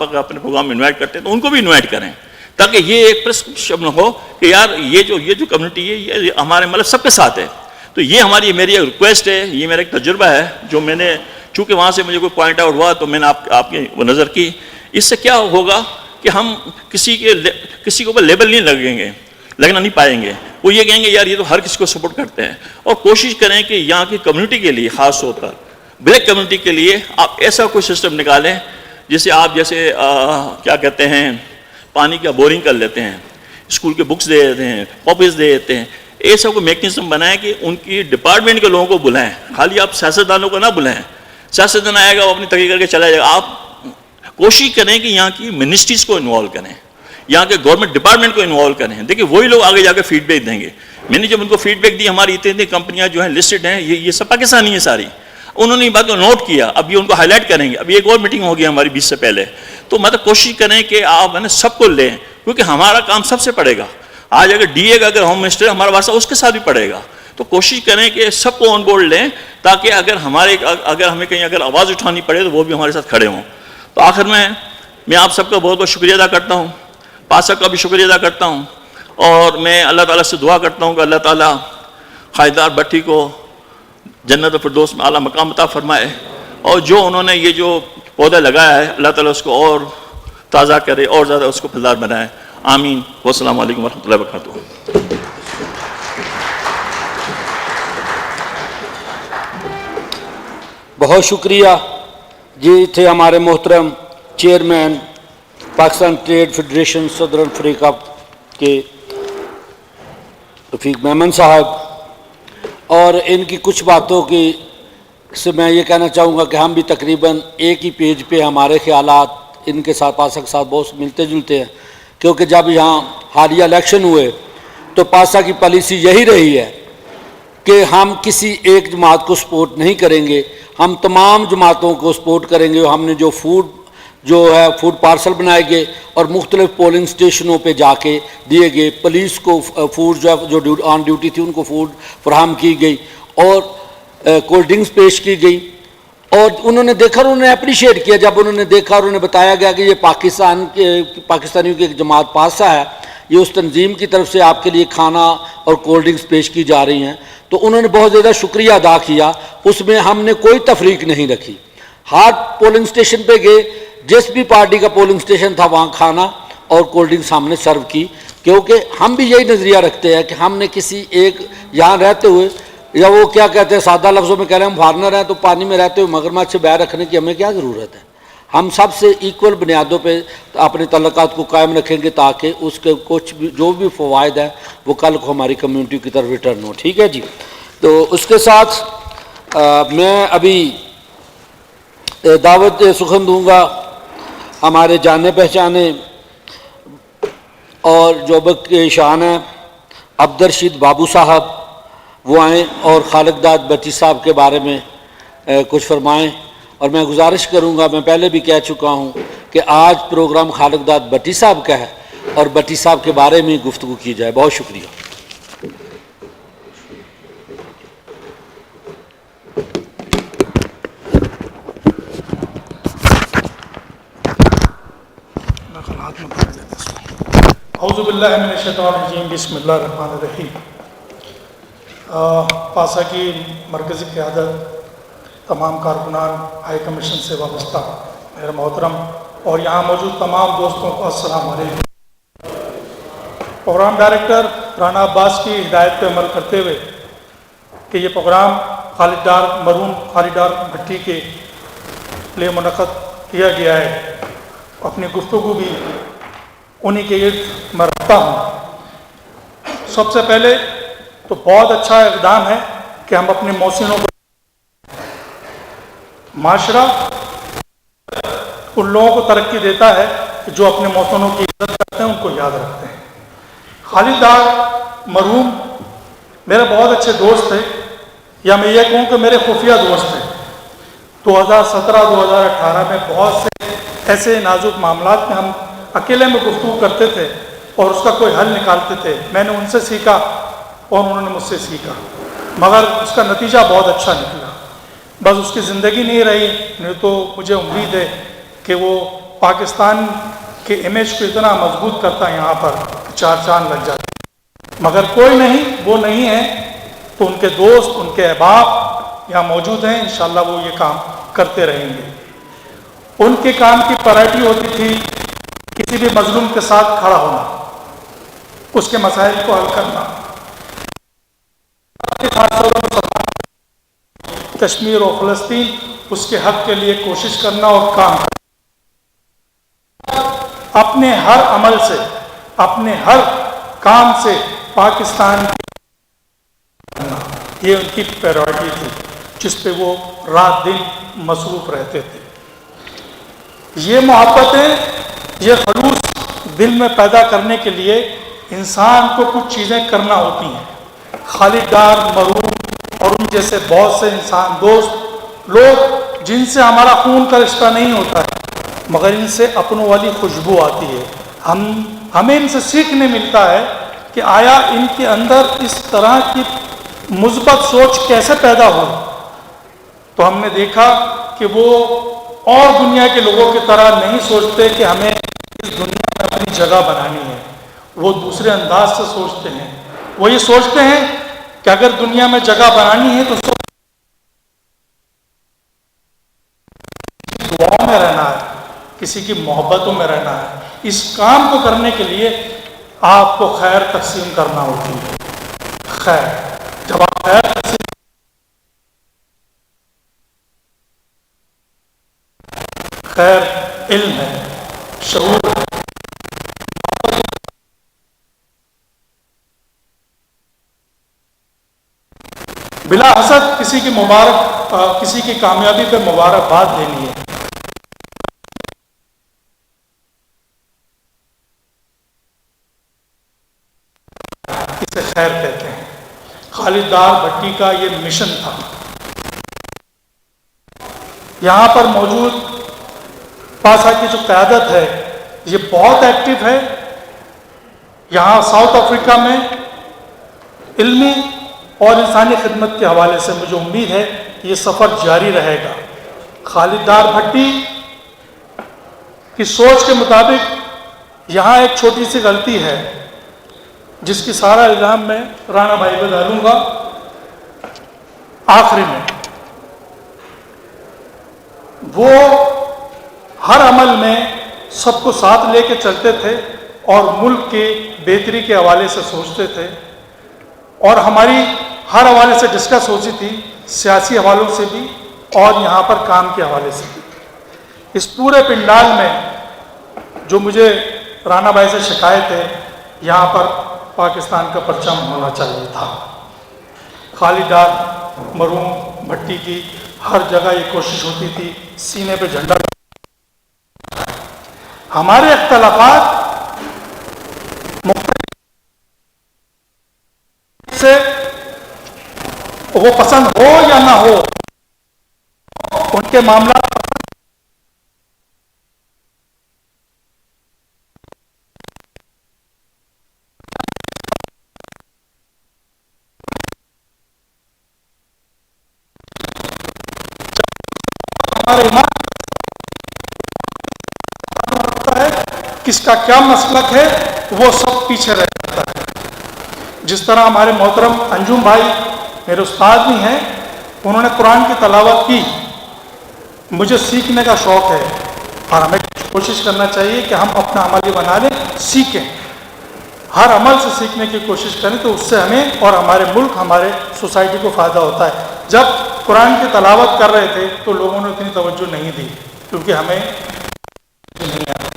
اگر اپنے پروگرام میں انوائٹ کرتے ہیں تو ان کو بھی انوائٹ کریں، تاکہ یہ ایک پرسپشن ہو کہ یار یہ جو کمیونٹی ہے یہ ہمارے مطلب سب کے ساتھ ہے. تو یہ میری ایک ریکویسٹ ہے، یہ میرا ایک تجربہ ہے جو میں نے، چونکہ وہاں سے مجھے کوئی پوائنٹ آؤٹ ہوا تو میں نے آپ کی وہ نظر کی. اس سے کیا ہوگا کہ ہم کسی کے اوپر لیبل نہیں لگنا نہیں پائیں گے. وہ یہ کہیں گے یار یہ تو ہر کسی کو سپورٹ کرتے ہیں. اور کوشش کریں کہ یہاں کی کمیونٹی کے لیے، خاص طور پر بلیک کمیونٹی کے لیے آپ ایسا کوئی سسٹم نکالیں جسے آپ جیسے کیا کہتے ہیں پانی کا بورنگ کر لیتے ہیں، اسکول کے بکس دے دیتے ہیں، کاپیز دے دیتے ہیں. ایسا کوئی میکنزم بنائیں کہ ان کی ڈپارٹمنٹ کے لوگوں کو بلائیں، خالی آپ سیاستدانوں کو نہ بلائیں. سیاستدان آئے گا وہ اپنی تقریر کر کے چلا جائے گا. آپ کوشش کریں کہ یہاں کی منسٹریز کو انوالو کریں، یہاں کے گورنمنٹ ڈپارٹمنٹ کو انوالو کریں. دیکھیں وہی لوگ آگے جا کے فیڈ بیک دیں گے. میں نے جب ان کو فیڈ بیک دی، ہماری اتنی کمپنیاں جو ہیں لسٹڈ ہیں، یہ سب پاکستانی ہیں ساری، انہوں نے یہ بات کو نوٹ کیا. اب یہ ان کو ہائی لائٹ کریں گے. اب ایک اور میٹنگ ہوگی ہماری 20 سے پہلے. تو مطلب کوشش کریں کہ آپ سب کو لیں، کیونکہ ہمارا کام سب سے پڑے گا. آج اگر DA کا اگر ہوم منسٹر ہمارا واسطہ اس کے ساتھ بھی پڑے گا. تو کوشش کریں کہ سب کو آن بورڈ لیں تاکہ اگر ہمیں کہیں اگر آواز اٹھانی پڑے تو وہ بھی ہمارے ساتھ کھڑے ہوں. تو آخر میں آپ سب کا بہت بہت شکریہ ادا کرتا ہوں، پاسا کا بھی شکریہ ادا کرتا ہوں. اور میں اللہ تعالیٰ سے دعا کرتا ہوں کہ اللہ تعالیٰ خاجدار بٹھی کو جنت الفردوس میں اعلیٰ مقام عطا فرمائے. اور جو انہوں نے یہ جو پودا لگایا ہے اللہ تعالیٰ اس کو اور تازہ کرے اور زیادہ اس کو پھلدار بنائے. آمین. والسلام علیکم ورحمۃ اللہ وبرکاتہ. بہت شکریہ جی. تھے ہمارے محترم چیئرمین پاکستان ٹریڈ فیڈریشن صدرن افریقہ کے رفیق میمن صاحب. اور ان کی کچھ باتوں کی سے میں یہ کہنا چاہوں گا کہ ہم بھی تقریباً ایک ہی پیج پہ ہمارے خیالات ان کے ساتھ پاسا کے ساتھ بہت ملتے جلتے ہیں، کیونکہ جب یہاں حالیہ الیکشن ہوئے تو پاسا کی پالیسی یہی رہی ہے کہ ہم کسی ایک جماعت کو سپورٹ نہیں کریں گے، ہم تمام جماعتوں کو سپورٹ کریں گے. ہم نے جو فوڈ پارسل بنائے گئے اور مختلف پولنگ سٹیشنوں پہ جا کے دیے گئے. پولیس کو فوڈ جو آن ڈیوٹی تھی ان کو فوڈ فراہم کی گئی اور کولڈ ڈرنکس پیش کی گئی. اور انہوں نے دیکھا اور انہوں نے اپریشیٹ کیا جب انہوں نے دیکھا اور انہیں بتایا گیا کہ یہ پاکستانیوں کی ایک جماعت پاسا ہے، یہ اس تنظیم کی طرف سے آپ کے لیے کھانا اور کولڈ ڈرنکس پیش کی جا رہی ہیں. تو انہوں نے بہت زیادہ شکریہ ادا کیا. اس میں ہم نے کوئی تفریق نہیں رکھی. ہر پولنگ سٹیشن پہ گئے، جس بھی پارٹی کا پولنگ سٹیشن تھا وہاں کھانا اور کولڈ ڈرنکس ہم نے سرو کی، کیونکہ ہم بھی یہی نظریہ رکھتے ہیں کہ ہم نے کسی ایک یہاں رہتے ہوئے، یا وہ کیا کہتے ہیں سادہ لفظوں میں کہہ رہے ہیں ہم فارنر ہیں تو پانی میں رہتے ہوئے مگرمچھ سے باہر رکھنے کی ہمیں کیا ضرورت ہے. ہم سب سے ایکول بنیادوں پہ اپنے تعلقات کو قائم رکھیں گے تاکہ اس کے کچھ بھی جو بھی فوائد ہیں وہ کل کو ہماری کمیونٹی کی طرف ریٹرن ہو. ٹھیک ہے جی. تو اس کے ساتھ میں ابھی دعوت سخن دوں گا ہمارے جانے پہچانے اور جوبک کے شان ہیں عبدالرشید بابو صاحب، وہ آئیں اور خالق داد بٹی صاحب کے بارے میں کچھ فرمائیں. اور میں گزارش کروں گا، میں پہلے بھی کہہ چکا ہوں کہ آج پروگرام خالق داد بٹی صاحب کا ہے اور بٹی صاحب کے بارے میں گفتگو کی جائے. بہت شکریہ. اعوذ باللہ من الشیطان الرجیم، بسم اللہ الرحمن الرحیم. پاسا کی مرکزی قیادت، تمام کارکنان، ہائی کمیشن سے وابستہ میرے محترم اور یہاں موجود تمام دوستوں کو السلام علیکم. پروگرام ڈائریکٹر رانا عباس کی ہدایت پہ عمل کرتے ہوئے کہ یہ پروگرام مرحوم خالد ڈار بھٹی کے لیے منعقد کیا گیا ہے، اپنی گفتگو بھی انہی کے گرد میں رکھتا ہوں. سب سے پہلے تو بہت اچھا اقدام ہے کہ ہم اپنے محسنوں کو، معاشرہ ان لوگوں کو ترقی دیتا ہے کہ جو اپنے محسنوں کی عزت کرتے ہیں، ان کو یاد رکھتے ہیں. خالد ڈار مرحوم میرے بہت اچھے دوست تھے، یا میں یہ کہوں کہ میرے خفیہ دوست تھے. 2017-2018 میں بہت سے ایسے نازک معاملات میں ہم اکیلے میں گفتگو کرتے تھے اور اس کا کوئی حل نکالتے تھے. میں نے ان سے سیکھا اور انہوں نے مجھ سے سیکھا، مگر اس کا نتیجہ بہت اچھا نکلا. بس اس کی زندگی نہیں رہی، نہیں تو مجھے امید ہے کہ وہ پاکستان کے امیج کو اتنا مضبوط کرتا ہے یہاں پر کہ 4 چاند لگ جاتے. مگر کوئی نہیں، وہ نہیں ہے تو ان کے دوست، ان کے احباب یہاں موجود ہیں، انشاءاللہ وہ یہ کام کرتے رہیں گے. ان کے کام کی پرائرٹی ہوتی تھی کسی بھی مظلوم کے ساتھ کھڑا ہونا، اس کے مسائل کو حل کرنا. کشمیر اور فلسطین، اس کے حق کے لیے کوشش کرنا اور کام کرنا. اپنے ہر عمل سے، اپنے ہر کام سے پاکستان کرنا، یہ ان کی پرائرٹی تھی جس پہ وہ رات دن مصروف رہتے تھے. یہ محبتیں، یہ خلوص دل میں پیدا کرنے کے لیے انسان کو کچھ چیزیں کرنا ہوتی ہیں. خالد ڈار مرحوم اور ان جیسے بہت سے انسان دوست لوگ جن سے ہمارا خون کا رشتہ نہیں ہوتا ہے مگر ان سے اپنوں والی خوشبو آتی ہے. ہمیں ان سے سیکھنے ملتا ہے کہ آیا ان کے اندر اس طرح کی مثبت سوچ کیسے پیدا ہو. تو ہم نے دیکھا کہ وہ اور دنیا کے لوگوں کی طرح نہیں سوچتے کہ ہمیں اس دنیا میں اپنی جگہ بنانی ہے. وہ دوسرے انداز سے سوچتے ہیں. وہ یہ سوچتے ہیں کہ اگر دنیا میں جگہ بنانی ہے تو دعاؤں میں رہنا ہے، کسی کی محبتوں میں رہنا ہے. اس کام کو کرنے کے لیے آپ کو خیر تقسیم کرنا ہوتی ہے. خیر جب آپ خیر تقسیم، خیر علم ہے، شعور ہے، بلا حسد کسی کی کامیابی پہ مبارکباد دینی ہے. اسے خیر کہتے ہیں. خالد ڈار بھٹی کا یہ مشن تھا۔ یہاں پر موجود پاسا کی جو قیادت ہے یہ بہت ایکٹیو ہے۔ یہاں ساؤتھ افریقہ میں علمی اور انسانی خدمت کے حوالے سے مجھے امید ہے کہ یہ سفر جاری رہے گا۔ خالد ڈار بھٹی کی سوچ کے مطابق یہاں ایک چھوٹی سی غلطی ہے جس کی سارا الزام میں رانا بھائی کو ڈالوں گا آخری میں۔ وہ ہر عمل میں سب کو ساتھ لے کے چلتے تھے اور ملک کے بہتری کے حوالے سے سوچتے تھے، اور ہماری ہر حوالے سے ڈسکس ہوتی تھی، سیاسی حوالوں سے بھی اور یہاں پر کام کے حوالے سے بھی۔ اس پورے پنڈال میں جو مجھے رانا بھائی سے شکایت ہے، یہاں پر پاکستان کا پرچم ہونا چاہیے تھا۔ خالد ڈار مرحوم بھٹی کی ہر جگہ یہ کوشش ہوتی تھی سینے پہ جھنڈا۔ ہمارے اختلافات سے وہ پسند ہو یا نہ ہو، ان کے معاملات ہمارے ایمان ہے، کس کا کیا مسلک ہے وہ سب پیچھے رہ جاتا ہے۔ جس طرح ہمارے محترم انجم بھائی میرے استاد بھی ہیں، انہوں نے قرآن کی تلاوت کی، مجھے سیکھنے کا شوق ہے اور ہمیں کوشش کرنا چاہیے کہ ہم اپنا عمل یہ بنا لیں، سیکھیں، ہر عمل سے سیکھنے کی کوشش کریں، تو اس سے ہمیں اور ہمارے ملک، ہمارے سوسائٹی کو فائدہ ہوتا ہے۔ جب قرآن کی تلاوت کر رہے تھے تو لوگوں نے اتنی توجہ نہیں دی کیونکہ ہمیں نہیں آتا۔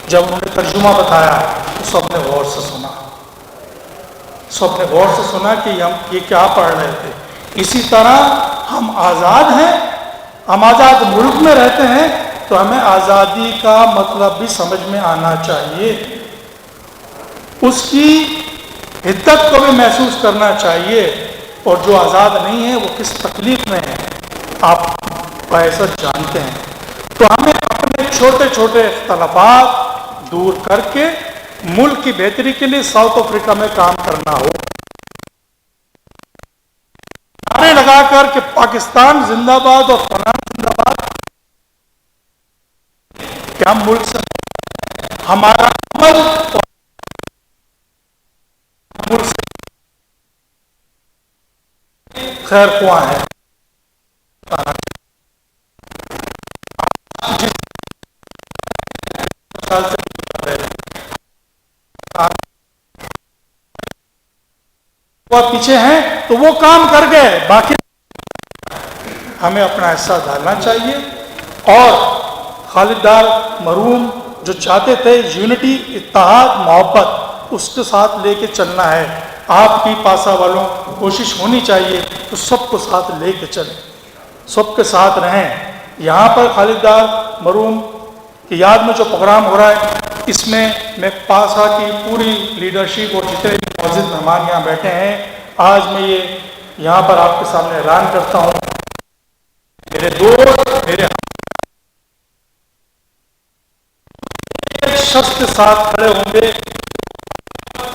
جب انہوں نے ترجمہ بتایا تو سب نے غور سے سنا، سب نے غور سے سنا کہ ہم یہ کیا پڑھ رہے تھے۔ اسی طرح ہم آزاد ہیں، ہم آزاد ملک میں رہتے ہیں، تو ہمیں آزادی کا مطلب بھی سمجھ میں آنا چاہیے، اس کی حدت کو بھی محسوس کرنا چاہیے، اور جو آزاد نہیں ہے وہ کس تکلیف میں ہے آپ بحثت جانتے ہیں۔ تو ہمیں اپنے چھوٹے چھوٹے اختلافات دور کر کے ملک کی بہتری کے لیے ساؤتھ افریقہ میں کام کرنا ہو، نعرے لگا کر کہ پاکستان زندہ باد اور فلاں زندہ باد، کہ ہم ملک سے ہمارا عمل اور ملک سے خیر خواہ ہے۔ وہ پیچھے ہیں تو وہ کام کر گئے، باقی ہمیں اپنا حصہ ڈالنا چاہیے۔ اور خالد ڈار مرحوم جو چاہتے تھے یونٹی، اتحاد، محبت، اس کے ساتھ لے کے چلنا ہے۔ آپ کی پاسا والوں کوشش ہونی چاہیے تو سب کو ساتھ لے کے چلیں، سب کے ساتھ رہیں۔ یہاں پر خالد ڈار مرحوم کی یاد میں جو پروگرام ہو رہا ہے، اس میں میں پاسا کی پوری لیڈرشپ اور جتنے بھی معزز مہمان یہاں بیٹھے ہیں، آج میں یہ یہاں پر آپ کے سامنے اعلان کرتا ہوں، میرے دوست، میرے ایک شخص کے ساتھ کھڑے ہوں گے،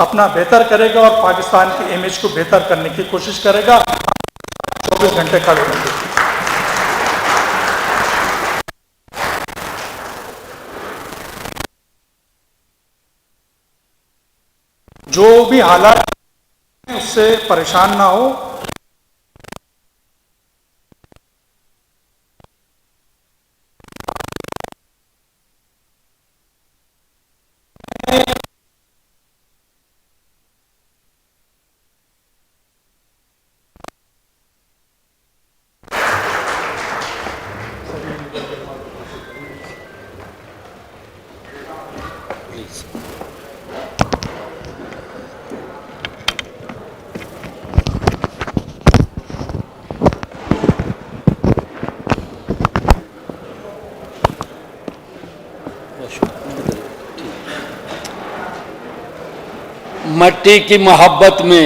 اپنا بہتر کرے گا اور پاکستان کی امیج کو بہتر کرنے کی کوشش کرے گا، 24 گھنٹے کھڑے ہوں گے۔ جو بھی حالات ہیں اس سے پریشان نہ ہو، مٹی کی محبت میں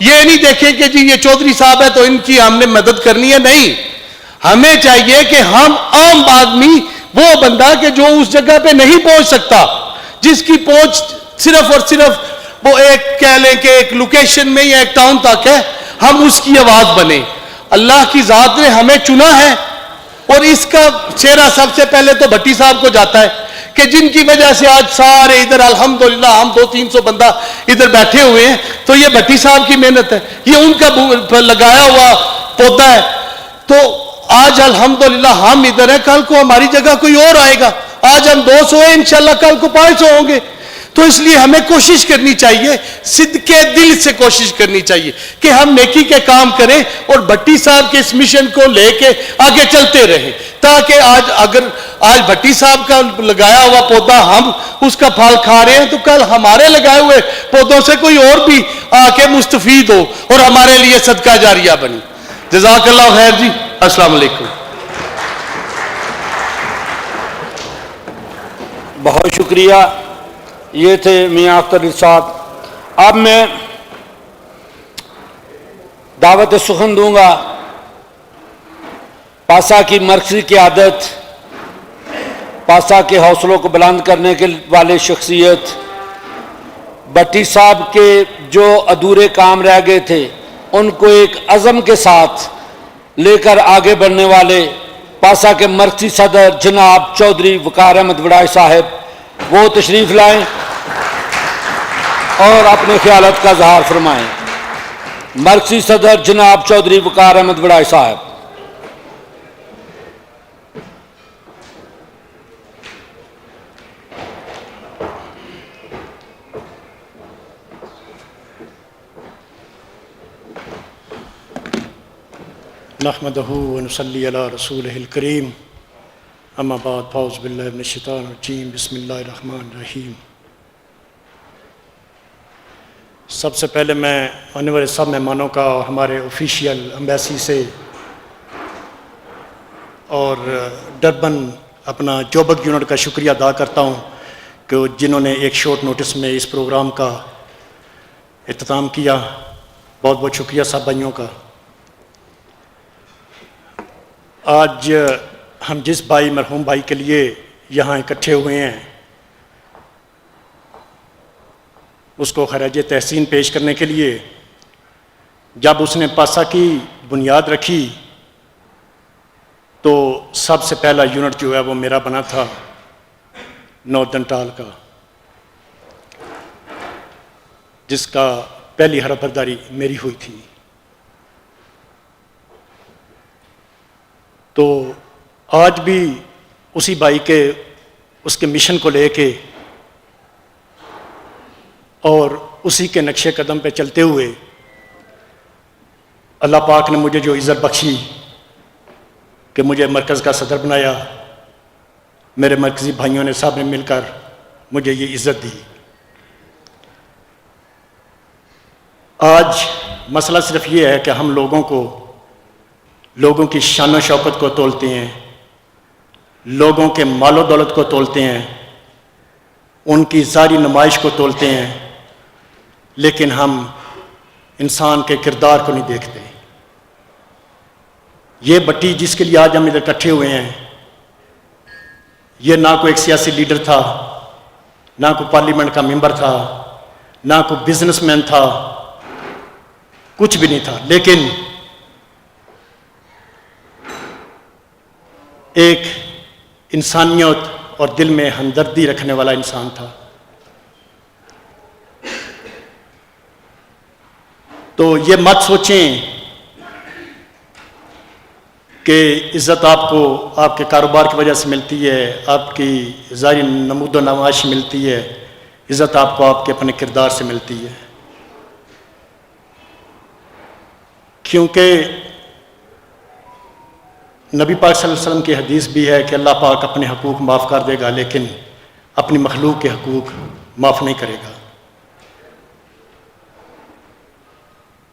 یہ نہیں دیکھیں کہ جی یہ چودھری صاحب ہے تو ان کی ہم نے مدد کرنی ہے، نہیں، ہمیں چاہیے کہ ہم عام آدمی، وہ بندہ کہ جو اس جگہ پہ نہیں پہنچ سکتا، جس کی پہنچ صرف اور صرف وہ ایک کہہ لیں کہ ایک لوکیشن میں یا ایک ٹاؤن تک ہے، ہم اس کی آواز بنے۔ اللہ کی ذات نے ہمیں چنا ہے، اور اس کا چہرہ سب سے پہلے تو بھٹی صاحب کو جاتا ہے کہ جن کی وجہ سے آج سارے ادھر الحمدللہ ہم 200-300 بندہ ادھر بیٹھے ہوئے ہیں، تو یہ بھٹی صاحب کی محنت ہے، یہ ان کا لگایا ہوا پودا ہے۔ تو آج الحمدللہ ہم ادھر ہیں، کل کو ہماری جگہ کوئی اور آئے گا، آج ہم 200 ہیں، انشاءاللہ کل کو 500 ہوں گے۔ تو اس لیے ہمیں کوشش کرنی چاہیے، صدقے دل سے کوشش کرنی چاہیے کہ ہم نیکی کے کام کریں اور بھٹی صاحب کے اس مشن کو لے کے آگے چلتے رہیں، تاکہ آج بھٹی صاحب کا لگایا ہوا پودا ہم اس کا پھل کھا رہے ہیں، تو کل ہمارے لگائے ہوئے پودوں سے کوئی اور بھی آ کے مستفید ہو اور ہمارے لیے صدقہ جاریہ بنی۔ جزاک اللہ خیر جی، السلام علیکم۔ بہت شکریہ، یہ تھے میاں اختر ارشاد۔ اب میں دعوت سخن دوں گا پاسا کی مرکزی قیادت، پاسا کے حوصلوں کو بلند کرنے کے والے شخصیت، بھٹی صاحب کے جو ادھورے کام رہ گئے تھے ان کو ایک عزم کے ساتھ لے کر آگے بڑھنے والے پاسا کے مرکزی صدر جناب چودھری وقار احمد وڑائے صاحب، وہ تشریف لائیں اور اپنے خیالات کا اظہار فرمائیں۔ مرکزی صدر جناب چودھری وقار احمد وڑائے صاحب۔ نحمدہ ونصلی علی رسولہ الکریم، اما بعد، فاعوذ باللہ من الشیطان الرجیم، بسم اللہ الرحمن الرحیم۔ سب سے پہلے میں آنے والے سب مہمانوں کا اور ہمارے آفیشیل ایمبیسی سے اور ڈربن اپنا جوبک یونٹ کا شکریہ ادا کرتا ہوں کہ جنہوں نے ایک شارٹ نوٹس میں اس پروگرام کا اختتام کیا۔ بہت بہت شکریہ سب بھائیوں کا۔ آج ہم جس مرحوم بھائی کے لیے یہاں اکٹھے ہوئے ہیں اس کو خراج تحسین پیش کرنے کے لیے، جب اس نے پاسا کی بنیاد رکھی تو سب سے پہلا یونٹ جو ہے وہ میرا بنا تھا، ناردرن ٹال کا، جس کا پہلی حرف برداری میری ہوئی تھی۔ تو آج بھی اسی بھائی کے اس کے مشن کو لے کے اور اسی کے نقش قدم پہ چلتے ہوئے اللہ پاک نے مجھے جو عزت بخشی کہ مجھے مرکز کا صدر بنایا، میرے مرکزی بھائیوں نے سب نے مل کر مجھے یہ عزت دی۔ آج مسئلہ صرف یہ ہے کہ ہم لوگوں کی شان و شوکت کو تولتے ہیں، لوگوں کے مال و دولت کو تولتے ہیں، ان کی ظاہری نمائش کو تولتے ہیں، لیکن ہم انسان کے کردار کو نہیں دیکھتے۔ یہ بٹی جس کے لیے آج ہم ادھر اکٹھے ہوئے ہیں، یہ نہ کوئی ایک سیاسی لیڈر تھا، نہ کوئی پارلیمنٹ کا ممبر تھا، نہ کوئی بزنس مین تھا، کچھ بھی نہیں تھا، لیکن ایک انسانیت اور دل میں ہمدردی رکھنے والا انسان تھا۔ تو یہ مت سوچیں کہ عزت آپ کو آپ کے کاروبار کی وجہ سے ملتی ہے، آپ کی ظاہری نمود و نمائش ملتی ہے، عزت آپ کو آپ کے اپنے کردار سے ملتی ہے۔ کیونکہ نبی پاک صلی اللہ علیہ وسلم کی حدیث بھی ہے کہ اللہ پاک اپنے حقوق معاف کر دے گا لیکن اپنی مخلوق کے حقوق معاف نہیں کرے گا۔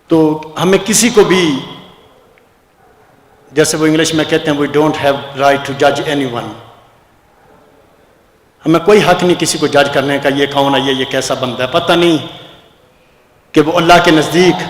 تو ہمیں کسی کو بھی، جیسے وہ انگلش میں کہتے ہیں we don't have right to judge anyone، ہمیں کوئی حق نہیں کسی کو جج کرنے کا، یہ کون ہے، یہ کیسا بندہ ہے، پتہ نہیں کہ وہ اللہ کے نزدیک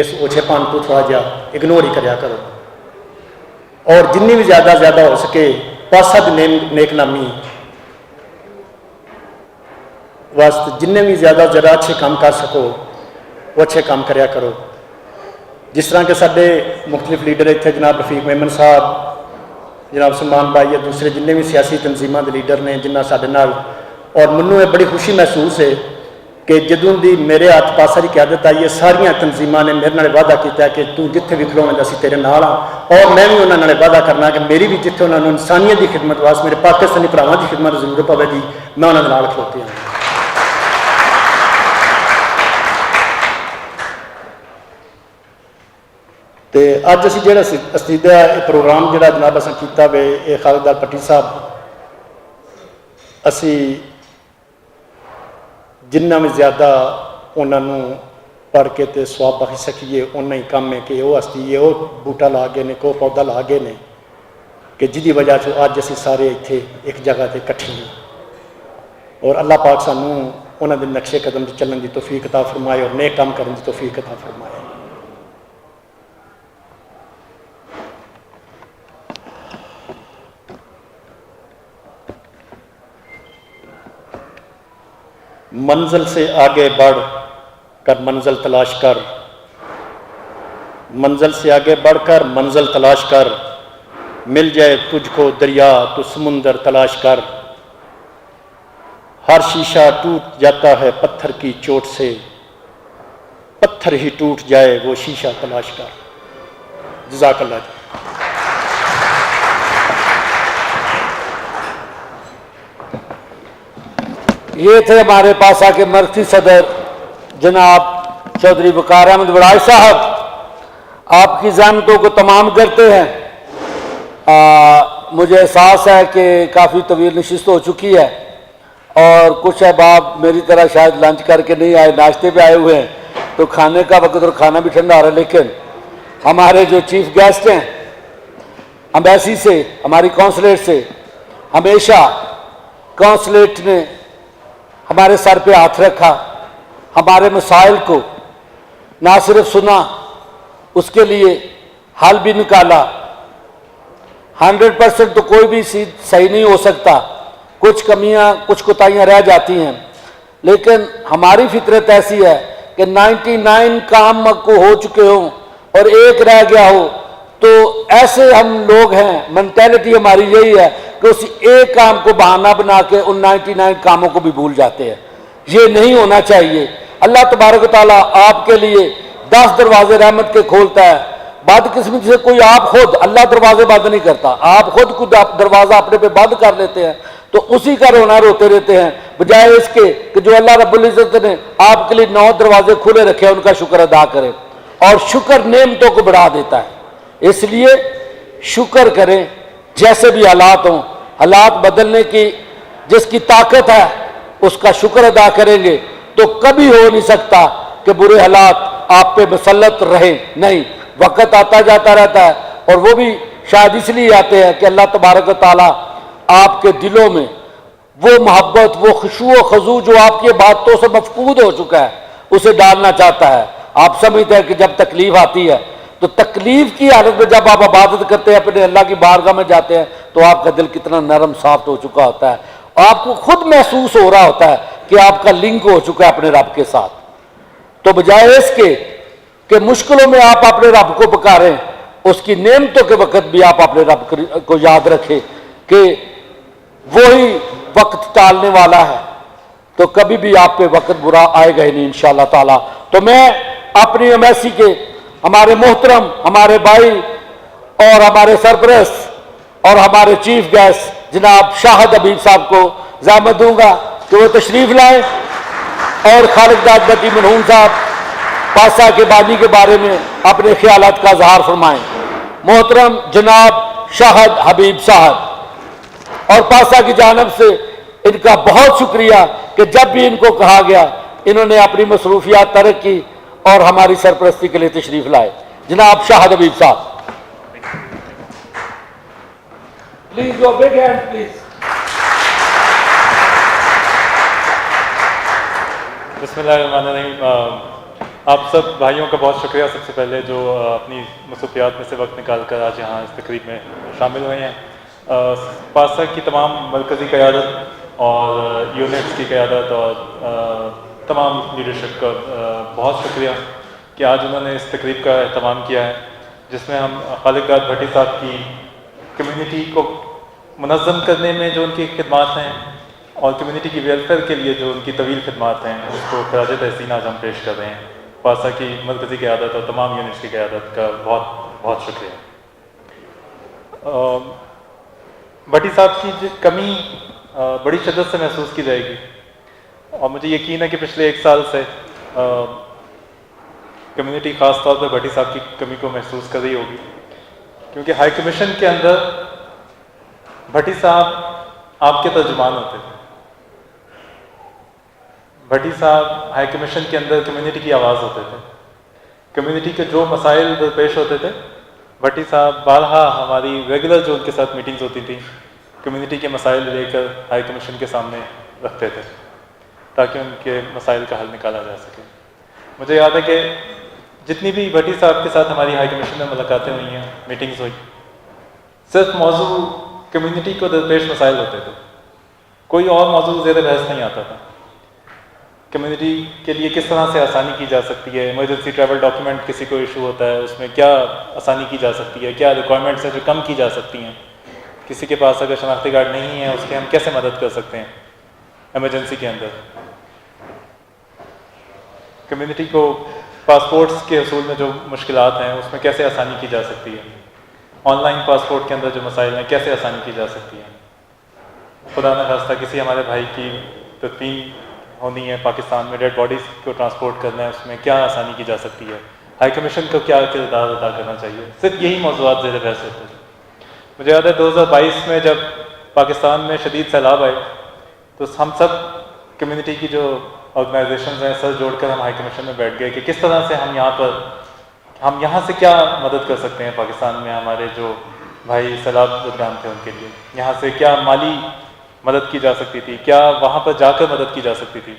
اس اوچھےپن تو تھوڑا جہا اگنور ہی کریا کرو، اور جنی بھی زیادہ ہو سکے پاسا دی نیک نامی واسطے جن بھی زیادہ اچھے کام کر سکو وہ اچھے کام کریا کرو. جس طرح کہ سارے مختلف لیڈر اتنے جناب رفیق میمن صاحب، جناب سلمان بھائی یا دوسرے جن بھی سیاسی تنظیموں کے لیڈر نے جنہ سارے نال، اور منوں یہ بڑی خوشی محسوس ہے کہ جدوں دی میرے ہاتھ پاسا کی قیادت آئی ہے ساریاں تنظیموں نے میرے نال وعدہ کیا کہ تو جتھے بھی کھلونا اسی تیرے نال ہاں، اور میں بھی انہوں نے وعدہ کرنا کہ میری بھی جتھے انہوں نے انسانیت کی خدمت واسطے میرے پاکستانی بھراواں کی خدمت ضرورت پوے گی میں انہوں نے نال کھلوتی ہوں. تو اج اسی جہاں اسیدہ پروگرام جہاں جناب اصل کیتا وے یہ خالد لال پٹی صاحب اسی جنہ میں زیادہ انہوں پڑھ کے تے سواب بخش سکیے اُنہ ہی کام ہے کہ وہ ہستی ہے وہ بوٹا لا گئے نے کو پودا لا گئے نے کہ جدی وجہ سے اج اسی سارے اتنے ایک جگہ تے کٹھے ہیں، اور اللہ پاک سانوں انہوں دے نقشے قدم تے چلن دی توفیق عطا فرمائے اور نیک کام کرن دی توفیق عطا فرمائے. منزل سے آگے بڑھ کر منزل تلاش کر، منزل سے آگے بڑھ کر منزل تلاش کر، مل جائے تجھ کو دریا تو سمندر تلاش کر. ہر شیشہ ٹوٹ جاتا ہے پتھر کی چوٹ سے، پتھر ہی ٹوٹ جائے وہ شیشہ تلاش کر. جزاک اللہ جی. یہ تھے ہمارے پاس آ کے مرکزی صدر جناب چودھری وقار احمد وڑائے صاحب. آپ کی زحمتوں کو تمام کرتے ہیں. مجھے احساس ہے کہ کافی طویل نشست ہو چکی ہے اور کچھ احباب میری طرح شاید لنچ کر کے نہیں آئے، ناشتے پہ آئے ہوئے ہیں تو کھانے کا وقت اور کھانا بھی ٹھنڈا آ رہا ہے. لیکن ہمارے جو چیف گیسٹ ہیں امبیسی سے، ہماری کونسلیٹ سے، ہمیشہ کونسلیٹ نے ہمارے سر پہ ہاتھ رکھا، ہمارے مسائل کو نہ صرف سنا اس کے لیے حل بھی نکالا. 100% تو کوئی بھی صحیح نہیں ہو سکتا، کچھ کمیاں کچھ کوتاہیاں رہ جاتی ہیں، لیکن ہماری فطرت ایسی ہے کہ 99 کام کو ہو چکے ہوں اور ایک رہ گیا ہو تو ایسے ہم لوگ ہیں، مینٹیلٹی ہماری یہی ہے کہ اسی ایک کام کو بہانہ بنا کے ان 99 کاموں کو بھی بھول جاتے ہیں. یہ نہیں ہونا چاہیے. اللہ تبارک و تعالیٰ آپ کے لیے 10 دروازے رحمت کے کھولتا ہے. بدقسمتی سے کوئی آپ خود، اللہ دروازے بند نہیں کرتا، آپ خود دروازہ اپنے پہ بند کر لیتے ہیں تو اسی کا رونا روتے رہتے ہیں، بجائے اس کے کہ جو اللہ رب العزت نے آپ کے لیے 9 دروازے کھلے رکھے ہیں ان کا شکر ادا کریں. اور شکر نعمتوں کو بڑھا دیتا ہے، اس لیے شکر کریں. جیسے بھی حالات ہوں، حالات بدلنے کی جس کی طاقت ہے اس کا شکر ادا کریں گے تو کبھی ہو نہیں سکتا کہ برے حالات آپ پہ مسلط رہیں. نہیں، وقت آتا جاتا رہتا ہے اور وہ بھی شاید اس لیے آتے ہیں کہ اللہ تبارک و تعالیٰ آپ کے دلوں میں وہ محبت، وہ خشوع و خضوع جو آپ کی عبادتوں سے مفقود ہو چکا ہے اسے ڈالنا چاہتا ہے. آپ سمجھتے ہیں کہ جب تکلیف آتی ہے تو تکلیف کی حالت میں جب آپ عبادت کرتے ہیں، اپنے اللہ کی بارگاہ میں جاتے ہیں تو آپ کا دل کتنا نرم صاف ہو چکا ہوتا ہے. آپ کو خود محسوس ہو رہا ہوتا ہے کہ آپ کا لنک ہو چکا ہے اپنے رب کے ساتھ. تو بجائے اس کے کہ مشکلوں میں آپ اپنے رب کو پکاریں، اس کی نعمتوں کے وقت بھی آپ اپنے رب کو یاد رکھیں کہ وہی وقت ٹالنے والا ہے تو کبھی بھی آپ پہ وقت برا آئے گا ہی نہیں انشاءاللہ تعالیٰ. تو میں اپنی امیسی کے ہمارے محترم، ہمارے بھائی اور ہمارے سرپرست اور ہمارے چیف گیسٹ جناب شاہد حبیب صاحب کو زحمت دوں گا کہ وہ تشریف لائیں اور خالد داغبتی مرحوم صاحب پاسا کے بانی کے بارے میں اپنے خیالات کا اظہار فرمائیں. محترم جناب شاہد حبیب صاحب، اور پاسا کی جانب سے ان کا بہت شکریہ کہ جب بھی ان کو کہا گیا انہوں نے اپنی مصروفیات ترک کی اور ہماری سرپرستی کے لیے تشریف لائے. جناب شاہد حبیب صاحب، please your big hand please. بسم اللہ الرحمن الرحیم. آپ سب بھائیوں کا بہت شکریہ سب سے پہلے جو اپنی مصروفیات میں سے وقت نکال کر آج یہاں اس تقریب میں شامل ہوئے ہیں۔ پاسا کی تمام مرکزی قیادت اور یونٹس کی قیادت اور تمام لیڈرشپ کا بہت شکریہ کہ آج انہوں نے اس تقریب کا اہتمام کیا ہے، جس میں ہم خالق داد بھٹی صاحب کی کمیونٹی کو منظم کرنے میں جو ان کی خدمات ہیں اور کمیونٹی کی ویلفیئر کے لیے جو ان کی طویل خدمات ہیں اس کو خراج تحسین آج ہم پیش کر رہے ہیں۔ پاسا کی مرکزی قیادت اور تمام یونٹس کی قیادت کا بہت بہت شکریہ۔ بھٹی صاحب کی کمی بڑی شدت سے محسوس کی جائے گی، اور مجھے یقین ہے کہ پچھلے 1 سال سے کمیونٹی خاص طور پہ بھٹی صاحب کی کمی کو محسوس کر رہی ہوگی، کیونکہ ہائی کمیشن کے اندر بھٹی صاحب آپ کے ترجمان ہوتے تھے۔ بھٹی صاحب ہائی کمیشن کے اندر کمیونٹی کی آواز ہوتے تھے۔ کمیونٹی کے جو مسائل درپیش ہوتے تھے، بھٹی صاحب بارہا ہماری ریگولر جو ان کے ساتھ میٹنگز ہوتی تھیں کمیونٹی کے مسائل لے کر ہائی کمیشن کے سامنے رکھتے تھے تاکہ ان کے مسائل کا حل نکالا جا سکے۔ مجھے یاد ہے کہ جتنی بھی بھٹی صاحب کے ساتھ ہماری ہائی کمیشن میں ملاقاتیں ہوئی ہیں، میٹنگز ہوئی، صرف موضوع کمیونٹی کو درپیش مسائل ہوتے تھے، کوئی اور موضوع زیر بحث نہیں آتا تھا۔ کمیونٹی کے لیے کس طرح سے آسانی کی جا سکتی ہے، ایمرجنسی ٹریول ڈاکیومنٹ کسی کو ایشو ہوتا ہے، اس میں کیا آسانی کی جا سکتی ہے، کیا ریکوائرمنٹس ہیں جو کم کی جا سکتی ہیں، کسی کے پاس اگر شناختی کارڈ نہیں ہے اس کی ہم کیسے مدد کر سکتے ہیں ایمرجنسی کے اندر۔ کمیونٹی کو پاسپورٹس کے حصول میں جو مشکلات ہیں اس میں کیسے آسانی کی جا سکتی ہے، آن لائن پاسپورٹ کے اندر جو مسائل ہیں کیسے آسانی کی جا سکتی ہے۔ خدا نخواستہ کسی ہمارے بھائی کی تدفین ہونی ہے پاکستان میں، ڈیڈ باڈیز کو ٹرانسپورٹ کرنا ہے، اس میں کیا آسانی کی جا سکتی ہے، ہائی کمیشن کو کیا کردار ادا کرنا چاہیے، صرف یہی موضوعات زیر بحث ہوتے تھے۔ مجھے یاد ہے 2022 میں جب پاکستان میں شدید سیلاب آئے تو ہم سب کمیونٹی کی جو آرگنائزیشنز ہیں سر جوڑ کر ہم ہائی کمیشن میں بیٹھ گئے کہ کس طرح سے ہم یہاں سے کیا مدد کر سکتے ہیں پاکستان میں ہمارے جو بھائی سیلاب زدگان تھے ان کے لیے، یہاں سے کیا مالی مدد کی جا سکتی تھی، کیا وہاں پر جا کر مدد کی جا سکتی تھی۔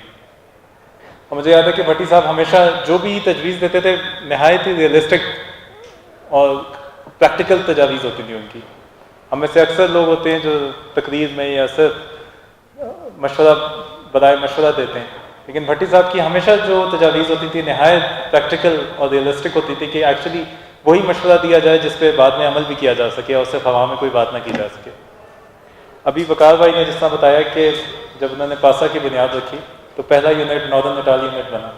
اور مجھے یاد ہے کہ بھٹی صاحب ہمیشہ جو بھی تجویز دیتے تھے نہایت ہی ریئلسٹک اور پریکٹیکل تجاویز ہوتی تھی ان کی۔ ہم میں سے اکثر لوگ ہوتے ہیں جو تقریر میں یا صرف مشورہ برائے مشورہ دیتے ہیں، لیکن بھٹی صاحب کی ہمیشہ جو تجاویز ہوتی تھی نہایت پریکٹیکل اور ریئلسٹک ہوتی تھی کہ ایکچولی وہی مشورہ دیا جائے جس پہ بعد میں عمل بھی کیا جا سکے اور صرف ہوا میں کوئی بات نہ کی جا سکے۔ ابھی وقار بھائی نے جس طرح بتایا کہ جب انہوں نے پاسا کی بنیاد رکھی تو پہلا یونٹ ناردرن نٹال یونٹ بنا،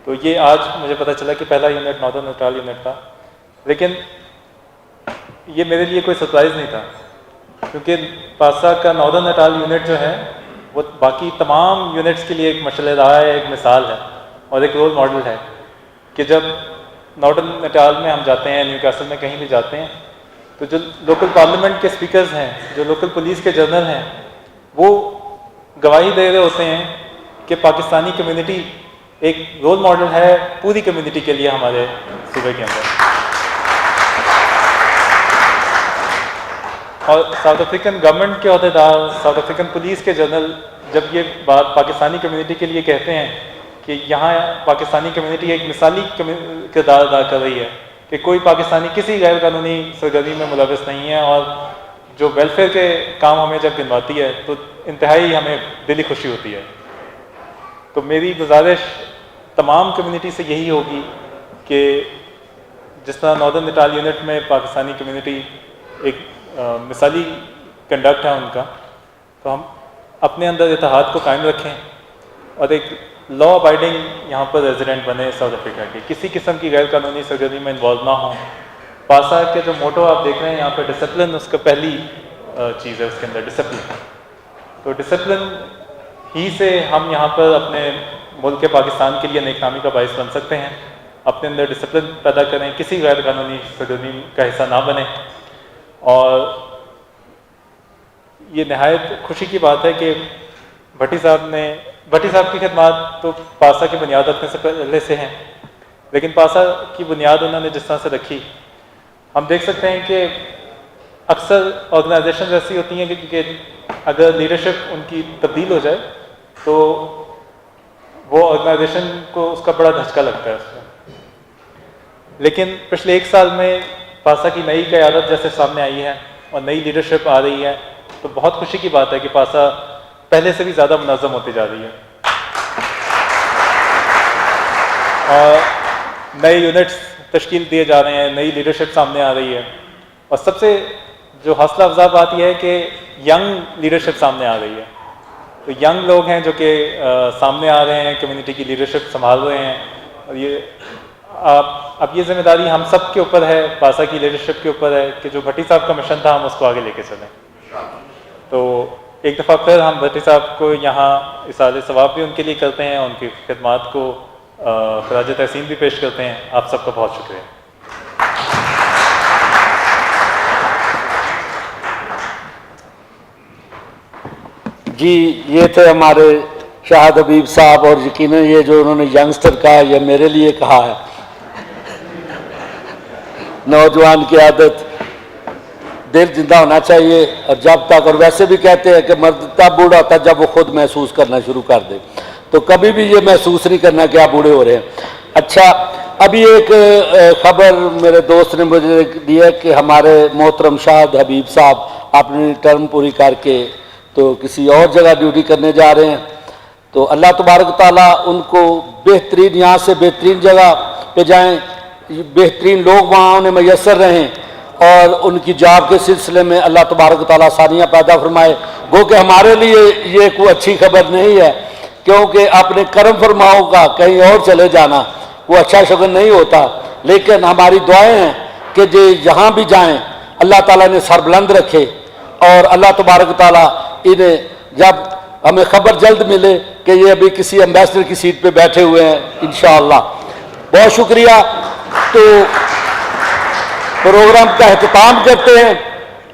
تو یہ آج مجھے پتہ چلا کہ پہلا یونٹ ناردرن نٹال یونٹ تھا، لیکن یہ میرے لیے کوئی سرپرائز نہیں تھا، کیونکہ پاسا کا ناردرن نٹال یونٹ جو ہے وہ باقی تمام یونٹس کے لیے ایک مشعل راہ ہے، ایک مثال ہے اور ایک رول ماڈل ہے کہ جب ناردرن نٹال میں ہم جاتے ہیں، نیو کیسل میں کہیں بھی جاتے ہیں، تو جو لوکل پارلیمنٹ کے سپیکرز ہیں، جو لوکل پولیس کے جنرل ہیں، وہ گواہی دے رہے ہوتے ہیں کہ پاکستانی کمیونٹی ایک رول ماڈل ہے پوری کمیونٹی کے لیے ہمارے صوبے کے اندر۔ اور ساؤتھ افریقن گورنمنٹ کے عہدیدار، ساؤتھ افریقن پولیس کے جنرل جب یہ بات پاکستانی کمیونٹی کے لیے کہتے ہیں کہ یہاں پاکستانی کمیونٹی ایک مثالی کردار ادا کر رہی ہے کہ کوئی پاکستانی کسی غیر قانونی سرگرمی میں ملوث نہیں ہے، اور جو ویلفیئر کے کام ہمیں جب گنواتی ہے تو انتہائی ہمیں دلی خوشی ہوتی ہے۔ تو میری گزارش تمام کمیونٹی سے یہی ہوگی کہ جس طرح ناردرن نٹال یونٹ میں پاکستانی کمیونٹی ایک مثالی کنڈکٹ ہے ان کا، تو ہم اپنے اندر اتحاد کو قائم رکھیں اور ایک لا ابائڈنگ یہاں پر ریزیڈنٹ بنے ساؤتھ افریقہ کے، کسی قسم کی غیر قانونی سرگرمی میں انوالو نہ ہوں۔ پاسا کے جو موٹو آپ دیکھ رہے ہیں یہاں پہ ڈسپلن اس کا پہلی چیز ہے، اس کے اندر ڈسپلن۔ تو ڈسپلن ہی سے ہم یہاں پر اپنے ملک پاکستان کے لیے نیک نامی کا باعث بن سکتے ہیں۔ اپنے اندر ڈسپلن پیدا کریں، کسی غیر قانونی سرگرمی کا حصہ نہ بنیں۔ اور یہ نہایت خوشی کی بات ہے کہ بھٹی صاحب کی خدمات تو پاسا کی بنیاد رکھنے سے پہلے سے ہیں، لیکن پاسا کی بنیاد انہوں نے جس طرح سے رکھی، ہم دیکھ سکتے ہیں کہ اکثر آرگنائزیشنز ایسی ہوتی ہیں کہ اگر لیڈرشپ ان کی تبدیل ہو جائے تو وہ آرگنائزیشن کو اس کا بڑا دھچکا لگتا ہے اس میں. لیکن پچھلے 1 سال میں پاسا کی نئی قیادت جیسے سامنے آئی ہے اور نئی لیڈرشپ آ رہی ہے تو بہت خوشی کی بات ہے کہ پاسا پہلے سے بھی زیادہ منظم ہوتی جا رہی ہے اور نئے یونٹس تشکیل دیے جا رہے ہیں, نئی لیڈرشپ سامنے آ رہی ہے. اور سب سے جو حوصلہ افزا بات یہ ہے کہ ینگ لیڈرشپ سامنے آ رہی ہے. تو ینگ لوگ ہیں جو کہ سامنے آ رہے ہیں, کمیونٹی کی لیڈرشپ سنبھال رہے ہیں. اور یہ اب یہ ذمہ داری ہم سب کے اوپر ہے, پاسا کی لیڈرشپ کے اوپر ہے کہ جو بھٹی صاحب کا مشن تھا ہم اس کو آگے لے کے چلیں. تو ایک دفعہ پھر ہم بھٹی صاحب کو یہاں اصالِ ثواب بھی ان کے لیے کرتے ہیں, ان کی خدمات کو خراج تحسین بھی پیش کرتے ہیں. آپ سب کا بہت شکریہ. جی یہ تھے ہمارے شاہد حبیب صاحب, اور یقیناً یہ جو انہوں نے ینگسٹر کہا یہ میرے لیے کہا ہے. نوجوان کی عادت دل زندہ ہونا چاہیے, اور جب تک, اور ویسے بھی کہتے ہیں کہ مرد تب بوڑھا ہوتا ہے جب وہ خود محسوس کرنا شروع کر دے, تو کبھی بھی یہ محسوس نہیں کرنا کہ آپ بوڑھے ہو رہے ہیں. اچھا, ابھی ایک خبر میرے دوست نے مجھے دی ہے کہ ہمارے محترم شاہد حبیب صاحب اپنی ٹرم پوری کر کے تو کسی اور جگہ ڈیوٹی کرنے جا رہے ہیں. تو اللہ تبارک تعالیٰ ان کو بہترین, یہاں سے بہترین جگہ پہ جائیں, بہترین لوگ وہاں انہیں میسر رہیں, اور ان کی جاب کے سلسلے میں اللہ تبارک تعالیٰ آسانیاں پیدا فرمائے. گو کہ ہمارے لیے یہ کوئی اچھی خبر نہیں ہے, کیونکہ اپنے کرم فرماؤں کا کہیں اور چلے جانا وہ اچھا شگن نہیں ہوتا. لیکن ہماری دعائیں ہیں کہ جو یہاں بھی جائیں اللہ تعالیٰ نے سر بلند رکھے, اور اللہ تبارک تعالیٰ انہیں جب ہمیں خبر جلد ملے کہ یہ ابھی کسی امبیسڈر کی سیٹ پہ بیٹھے ہوئے ہیں انشاءاللہ. بہت شکریہ. تو پروگرام کا اہتمام کرتے ہیں.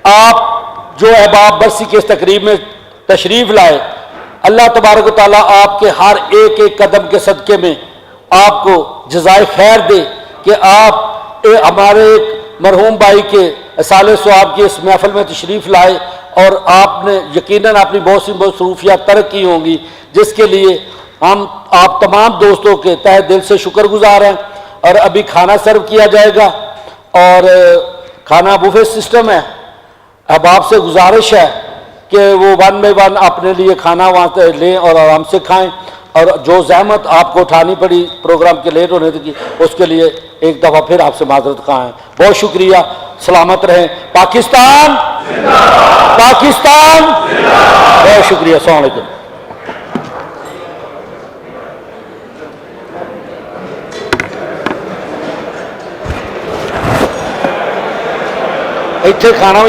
آپ جو احباب برسی کے اس تقریب میں تشریف لائے, اللہ تبارک و تعالیٰ آپ کے ہر ایک ایک قدم کے صدقے میں آپ کو جزائے خیر دے کہ آپ ہمارے ایک مرحوم بھائی کے اصالِ ثواب کی اس محفل میں تشریف لائے, اور آپ نے یقیناً اپنی بہت سی مصروفیات ترک کی ہوں گی, جس کے لیے ہم آپ تمام دوستوں کے تہ دل سے شکر گزار ہیں. اور ابھی کھانا سرو کیا جائے گا, اور کھانا بوفے سسٹم ہے. احباب سے گزارش ہے کہ وہ 1 بائی 1 اپنے لیے کھانا وہاں سے لیں اور آرام سے کھائیں, اور جو زحمت آپ کو اٹھانی پڑی پروگرام کے لیٹ ہونے کی اس کے لیے ایک دفعہ پھر آپ سے معذرت خواہ ہیں. بہت شکریہ. سلامت رہیں. پاکستان پاکستان. بہت شکریہ. السلام علیکم. اتنے کھانا